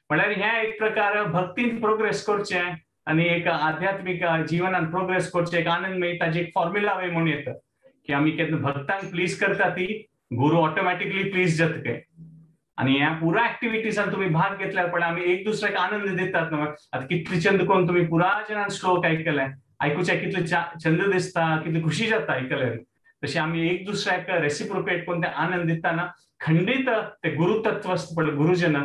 S7: म्हळ्यार हें एक प्रकार भक्तीन प्रोग्रेस करचें आणि एक आध्यात्मिक जीवनान प्रोग्रेस करचें एक आनंद मेळटा ताजी एक फॉर्म्युला वे म्हणून येता की आमी केन्ना भक्तांक प्लीज करता ती गुरु ऑटोमॅटिकली प्लीज जाता काय आणि ह्या पुरा ऍक्टिव्हिटीजान तुम्ही भाग घेतल्यार पण आम्ही एक दुसऱ्याक आनंद देतात न्हू आता कितले चंद कोण तुम्ही पुरा जनान श्लोक ऐकले आयकुचे कितले छंद दिसता कितली खुशी जाता ऐकल्यार तशी आम्ही एक दुसऱ्याक रेसिप्रोकेट कोण ते आनंद दिताना खंडित ते गुरुतत्व असतं पण गुरुजन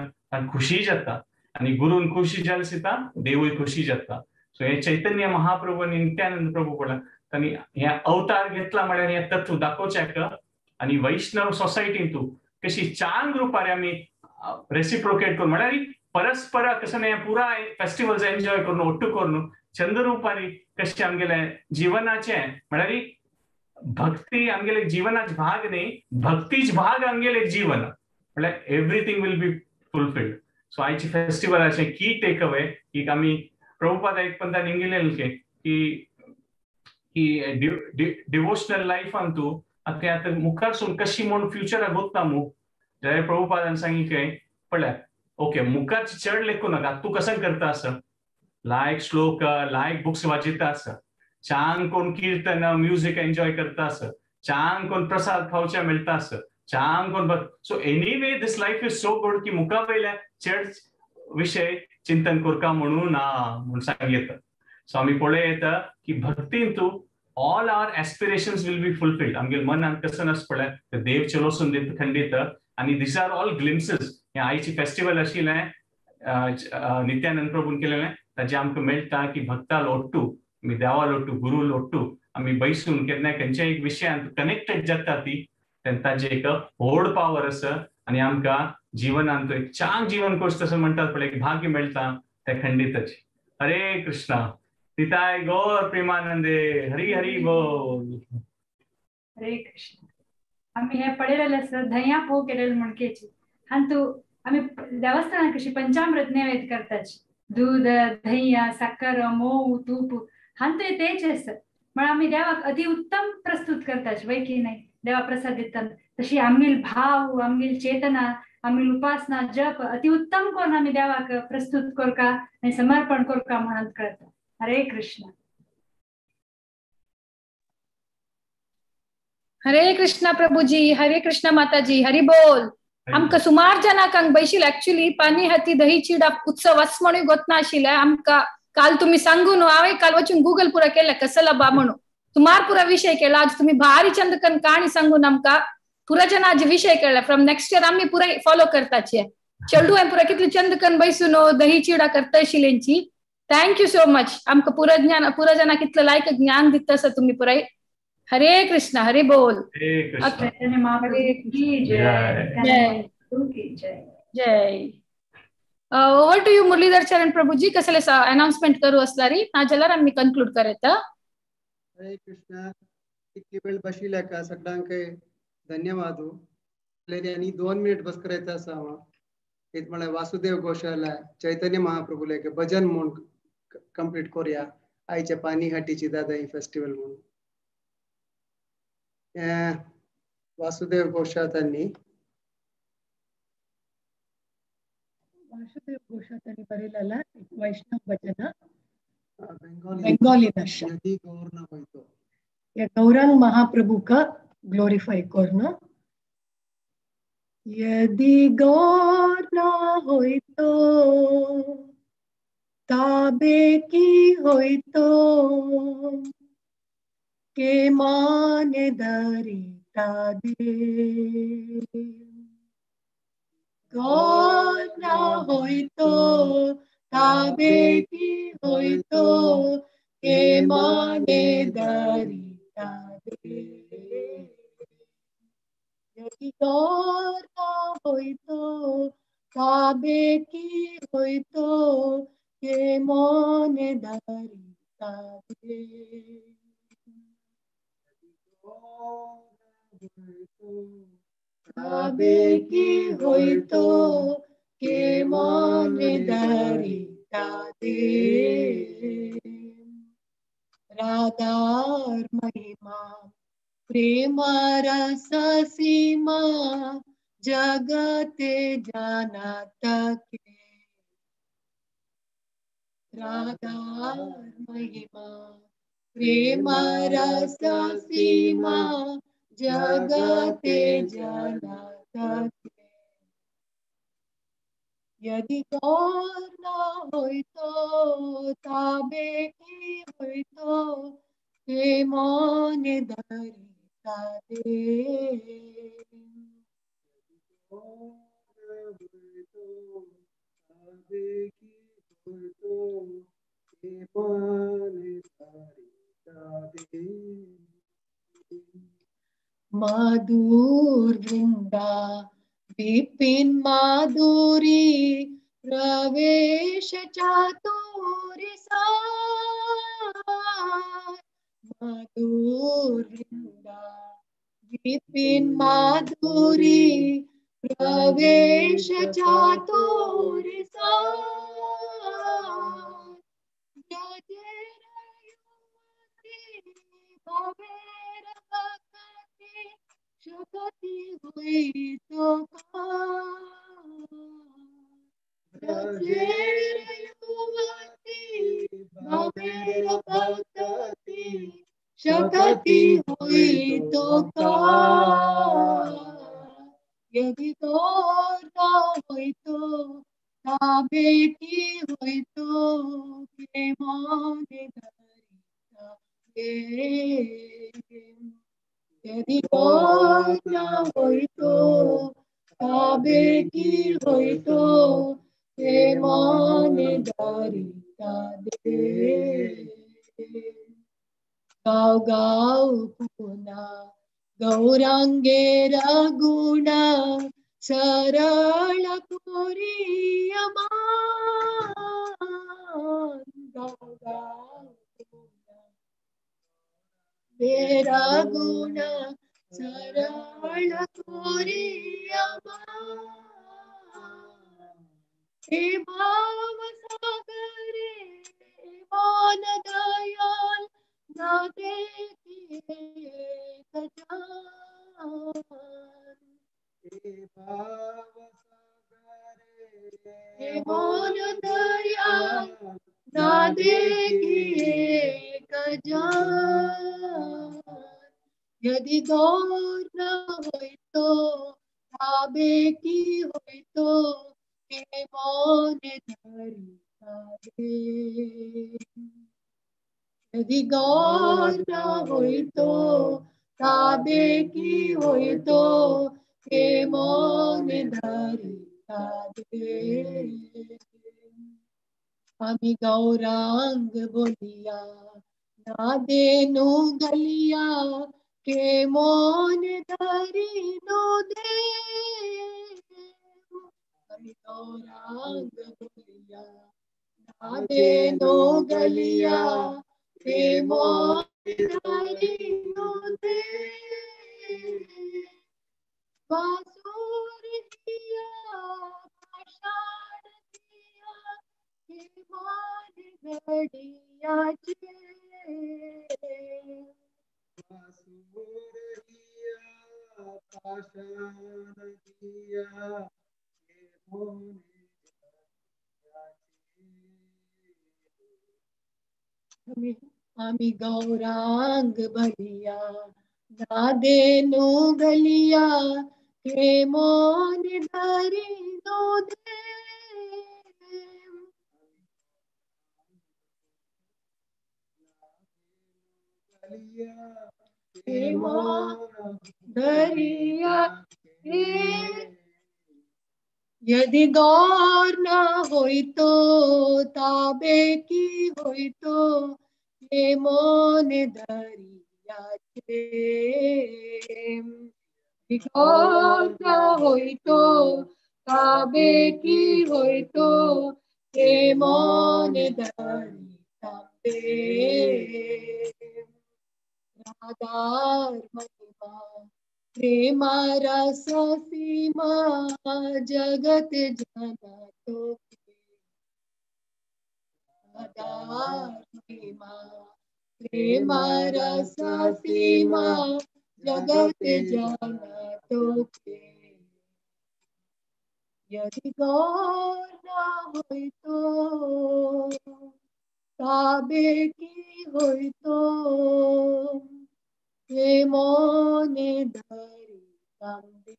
S7: खुशी जाता आणि गुरुन खुशी जाल सिता देवूय खुशी जाता सो हे चैतन्य महाप्रभू आणि नित्यानंद प्रभू पळय तांणी हे अवतार घेतला म्हळ्यार हे तत्व दाखोवच्याक आणि वैष्णव सोसायटीन कशी 4 ग्रुपार आम्ही रेसिप्रोकेट करून म्हळ्यार परस्पर कसं नाही पुरा फेस्टिवल्स एन्जॉय करून ओट्टू करून चंद रुपारी कशें आमगेले जीवनाचे म्हळ्यार भक्ती आमगेले जीवनाच भाग नाही भक्तीच भाग आमगेले जीवन म्हळ्यार एवरीथिंग विल बी फुलफिल्ड सो आयची फेस्टिवलाचे की टेक अवे की आमी प्रभुपाद एक पंथान इंगिल्लें की डिवोशनल लायफान तूं आता मुखार सून कशी म्हणून फ्युचराक वता मू जाल्यार प्रभुपादान सांगितलें पळय ओके मुखारची चड लेखू नाका तूं कसं करता आसा लायक श्लोक लायक बुक्स वाचिता आसा छान कोण कीर्तन म्युझिक एन्जॉय करता आसा छान कोण प्रसाद खावचे मेळटा आसा छान कोण so anyway this life is so good की मुखा वयल्या चड विषय चिंतन करता म्हणून ना म्हणून सांगितलं सो आमी पळय येता की भक्तीन तूं all our aspirations will be fulfilled आमगे मनान कसं नस पळय ते देव चलोसून दित खंडित आणि these are all glimpses हे आयची फेस्टिवल आशिल्लें नित्यानंद प्रभून केलेलें ताजे आमकां मेळटा की भक्ता लोट्टू आमी देवा लोट्टू गुरु लोट्टू आमी बैसून केन्ना खंयच्याय एक विशयान कनेक्टेड जाता ती तेन्ना ताजे एक व्हड पावर आसा आणि आमकां जिवनान एक छान जीवन कोर्स तसं म्हणटात पळय एक भाग्य मेळटा ते खंडितच हरे कृष्णा पिताय गौर प्रेमानंदे हरी हरी बोल
S8: हरे कृष्ण आम्ही हे पळयलेले आसा धंया पोव केलेले म्हणकेची हांतू आम्ही देवस्थानाक कशी पंचामृत नैवेद्य करताची दूध धंया साखर मोव तूप हांतूय तेच आसता म्हण आमी देवाक अति उत्तम प्रस्तुत करताची वय की नाही देवा प्रसाद दितना तशी आमगेल भाव आमगेल चेतना आमगेल उपासना जप अति उत्तम करून आमी देवाक प्रस्तुत करका आनी समर्पण करका म्हणून करता हरे कृष्ण
S1: हरे कृष्ण प्रभुजी हरे कृष्ण माताजी हरी बोल आमकां सुमार जनांक हांगा बैशील एक्चुअली पानी हाती दही चिडा उत्सव आस म्हणून गोतना आशिल्ले आमकां काल तुम्ही सांगू न्हू हांवें काल वचून गुगल पुरा केला कसला बा म्हणून सुमार पुरा विषय केला आज तुम्ही भारी चंदकन कहाणी सांगून आमकां पुरा जनाचे विषय केला फ्रॉम नेक्स्ट इयर आम्ही पुरा फॉलो करताचे चेडू हांवें पुरा कितले चंदकन बैसून दही चिडा करता आशिल्लेंची थँक यू सो मच आमकां पुरा जना कितलं लायक ज्ञान दिता आसा तुम्ही पुराय हरे कृष्ण हरे बोल जय ओवर टू यू मुरलीधर चरण प्रभुजी कसले अनाउन्समेंट करू असलारी ना जाल्यार आमी कन्क्लूड करता
S10: हरे कृष्ण कितली वेळ बशिल्ल्या का सगळ्यांक धन्यवाद आनी 2 मिनिट बस करायचं आसा हांव एक म्हळ्यार वासुदेव घोषाला चैतन्य महाप्रभूला भजन म्हणून कंप्लीट करूया आयच्या पानी हाटीची दादा ही फेस्टिवल म्हणून वासुदेव घोषातांनी
S20: बरयलेला वैष्णव भजन बेंगाली भाषा गौरांग महाप्रभु का ग्लोरीफाई करना यदि गौर ना होई तो ताबे की होई तो के माने दरिता दे गौर ना होई तो ताबे की होई तो के माने दरिता दे
S3: यदि गौर ना होई तो काबे की होई तो के मोने धरी ताबे काबे की होई तो के मोने धरी ताबे राधार महिमा प्रेम रस सीमा जगते जाना तके राधार महिमा प्रेम रस सीमा जगते जाना तके यदि गौर न होई तो ताबे की होई तो के मोने धरी ताबे मधुर वृंदा विपिन माधुरी प्रवेश चातुरी सार मधुर वृंदा विपिन माधुरी प्रवेश चातुरी सार भवेर भक्ति शकति हुई तो भवेर भक्ति शकति हुई तो यदि गौर न हुई तो ताबे की हुई तो के मोने यदि गौर न हुई तो ताबे की हुई तो के मोने धरी ताबे गाव गाव पुना गौरांगे रघुण सरल पुरियमान गाव गाव मेरा गुण सरल पुरियमान हे भाव सागरे मान दयाल ना देखिए कजान हे मान दयाल ना देखिए कजान यदि गौर न होई तो ताबे की होई तो के मोने धरी ताबे यदि गौर न होई तो ताबे की होई तो के मोने धरी ताबे आमी गौरांग बोलिया ना देनु गलिया के मोने धरी नो दे आमी गौरांग बोलिया ना देनु गलिया के मोने धरी नो दे बांसुर दिया पाषाण दिया के मोने घड़िया चे आमी गौरांग बलिया ना देनु गलिया के मोने धरी नो दे धरिया यदि गौर न होई तो ताबे की होई तो के मोने धरिया चे विघ्न होइतो ताबे की होइतो प्रेमोने धरी ताबे राधार महिमा प्रेम रस सीमा जगत जनतो राधार महिमा प्रेम रस सीमा जगत जनतो यदि गौर न होइतो ताबे की होइतो प्रेमोने धरी ताबे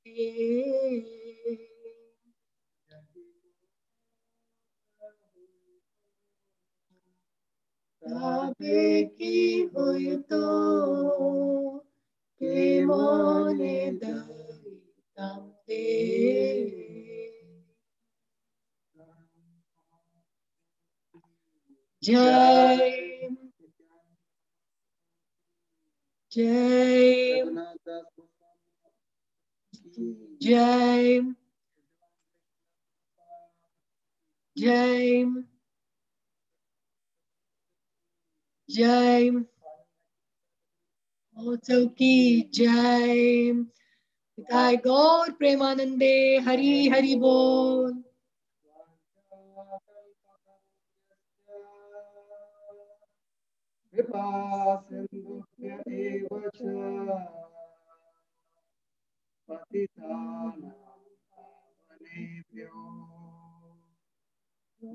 S3: ताबे की होइतो प्रेमोने धरी ताबे जय जय जय जय जय महोत्सव की जय पिताय गौर प्रेमानंदे हरि हरि बोल
S10: कृपा सिन्धुभ्य एव च पतितानां पावनेभ्यो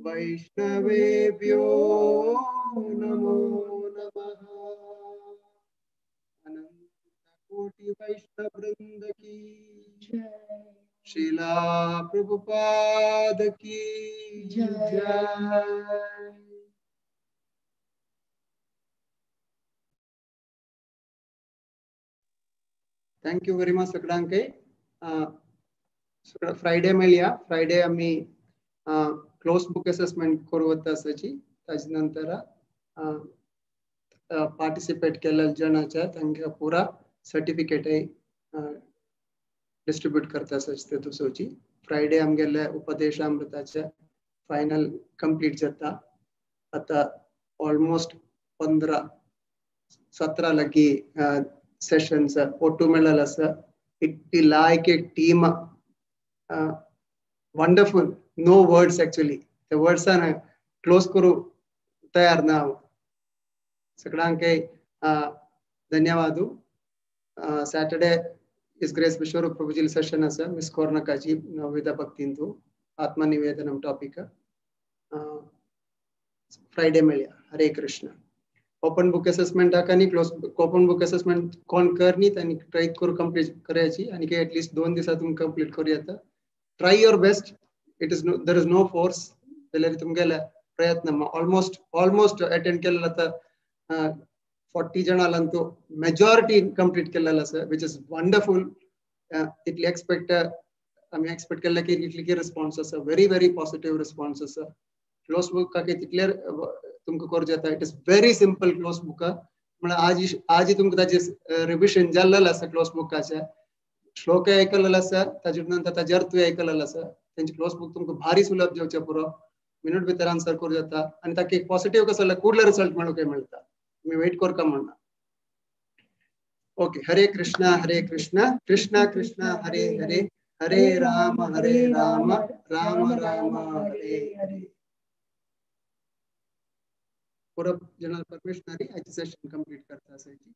S10: वैष्णवेभ्यो नमो नमः। अनंत कोटि वैष्णव वृंद की श्रीला प्रभुपाद की जय। थँक यू व्हेरी मच सगळ्यांके। फ्रायडे मेळया फ्रायडे आम्ही क्लोज बुक असेसमेंट करूवत आसाची ताजे नंतर पार्टिसिपेट केलेल्या जनाच्या तांकां पुरा सर्टिफिकेट डिस्ट्रीब्यूट करता आसाची ते तुसोची फ्रायडे आमगेले उपदेशामृताचे फायनल कंप्लीट जाता। आता ऑलमोस्ट 15-17 लगी सेशन्स ओटू मेळल आसा। It like a team wonderful no words actually the words are close करू तयार ना सगळ्यांके धन्यवाद। सॅटरडे इस ग्रेस विश्वरूप प्रभुजी सेशन आसा मिस कोरनाकाची नवविध भक्तींतू आत्मनिवेदनम टॉपिक फ्रायडे मेळया। हरे कृष्ण। ओपन बुक असेसमेंट आनी क्लोज ओपन बुक असेसमेंट कोण करनी तांणी ट्राय करू कंप्लीट करायची आणि की एटलीस्ट 2 दिवसात तुम कंप्लीट करू येता। Try your best. It is no there is no force जाल्यार तुमगेले प्रयत्न ऑलमोस्ट अटेंड केलेला आता 40 जणांतू मेजॉरिटी कंप्लीट केलेला आसा विच इज वंडरफुल। इतली आम्ही एक्सपेक्ट केला की इतली रिस्पॉन्स आसा व्हेरी व्हेरी पॉझिटिव्ह रिस्पॉन्स आसा। क्लोज बुक का तितले तुमकां करूं जाता। It is very simple close book म्हणजे आज तुमकां ताजे रिविजन जाल्लेलें आसा क्लोज बुकाचे श्लोक आयकलेलो आसा ताजे नंतर ताजे अर्थ आयकलेलो आसा। त्यांची क्लोज बुक तुमकां भारी सुलभ जेवचे पुरो मिनिट भितर आन्सर करूं जाता आणि ताका एक पॉझिटिव्ह कसो जाल्यार कुडले रिजल्ट मेळूंक मेळटा। तुम्ही वेट करता म्हणना। ओके हरे कृष्णा कृष्णा कृष्णा हरे हरे हरे राम राम राम हरे हरे। पूरा जनरल परमिशनरी आज सेशन कंप्लीट करता आसाची।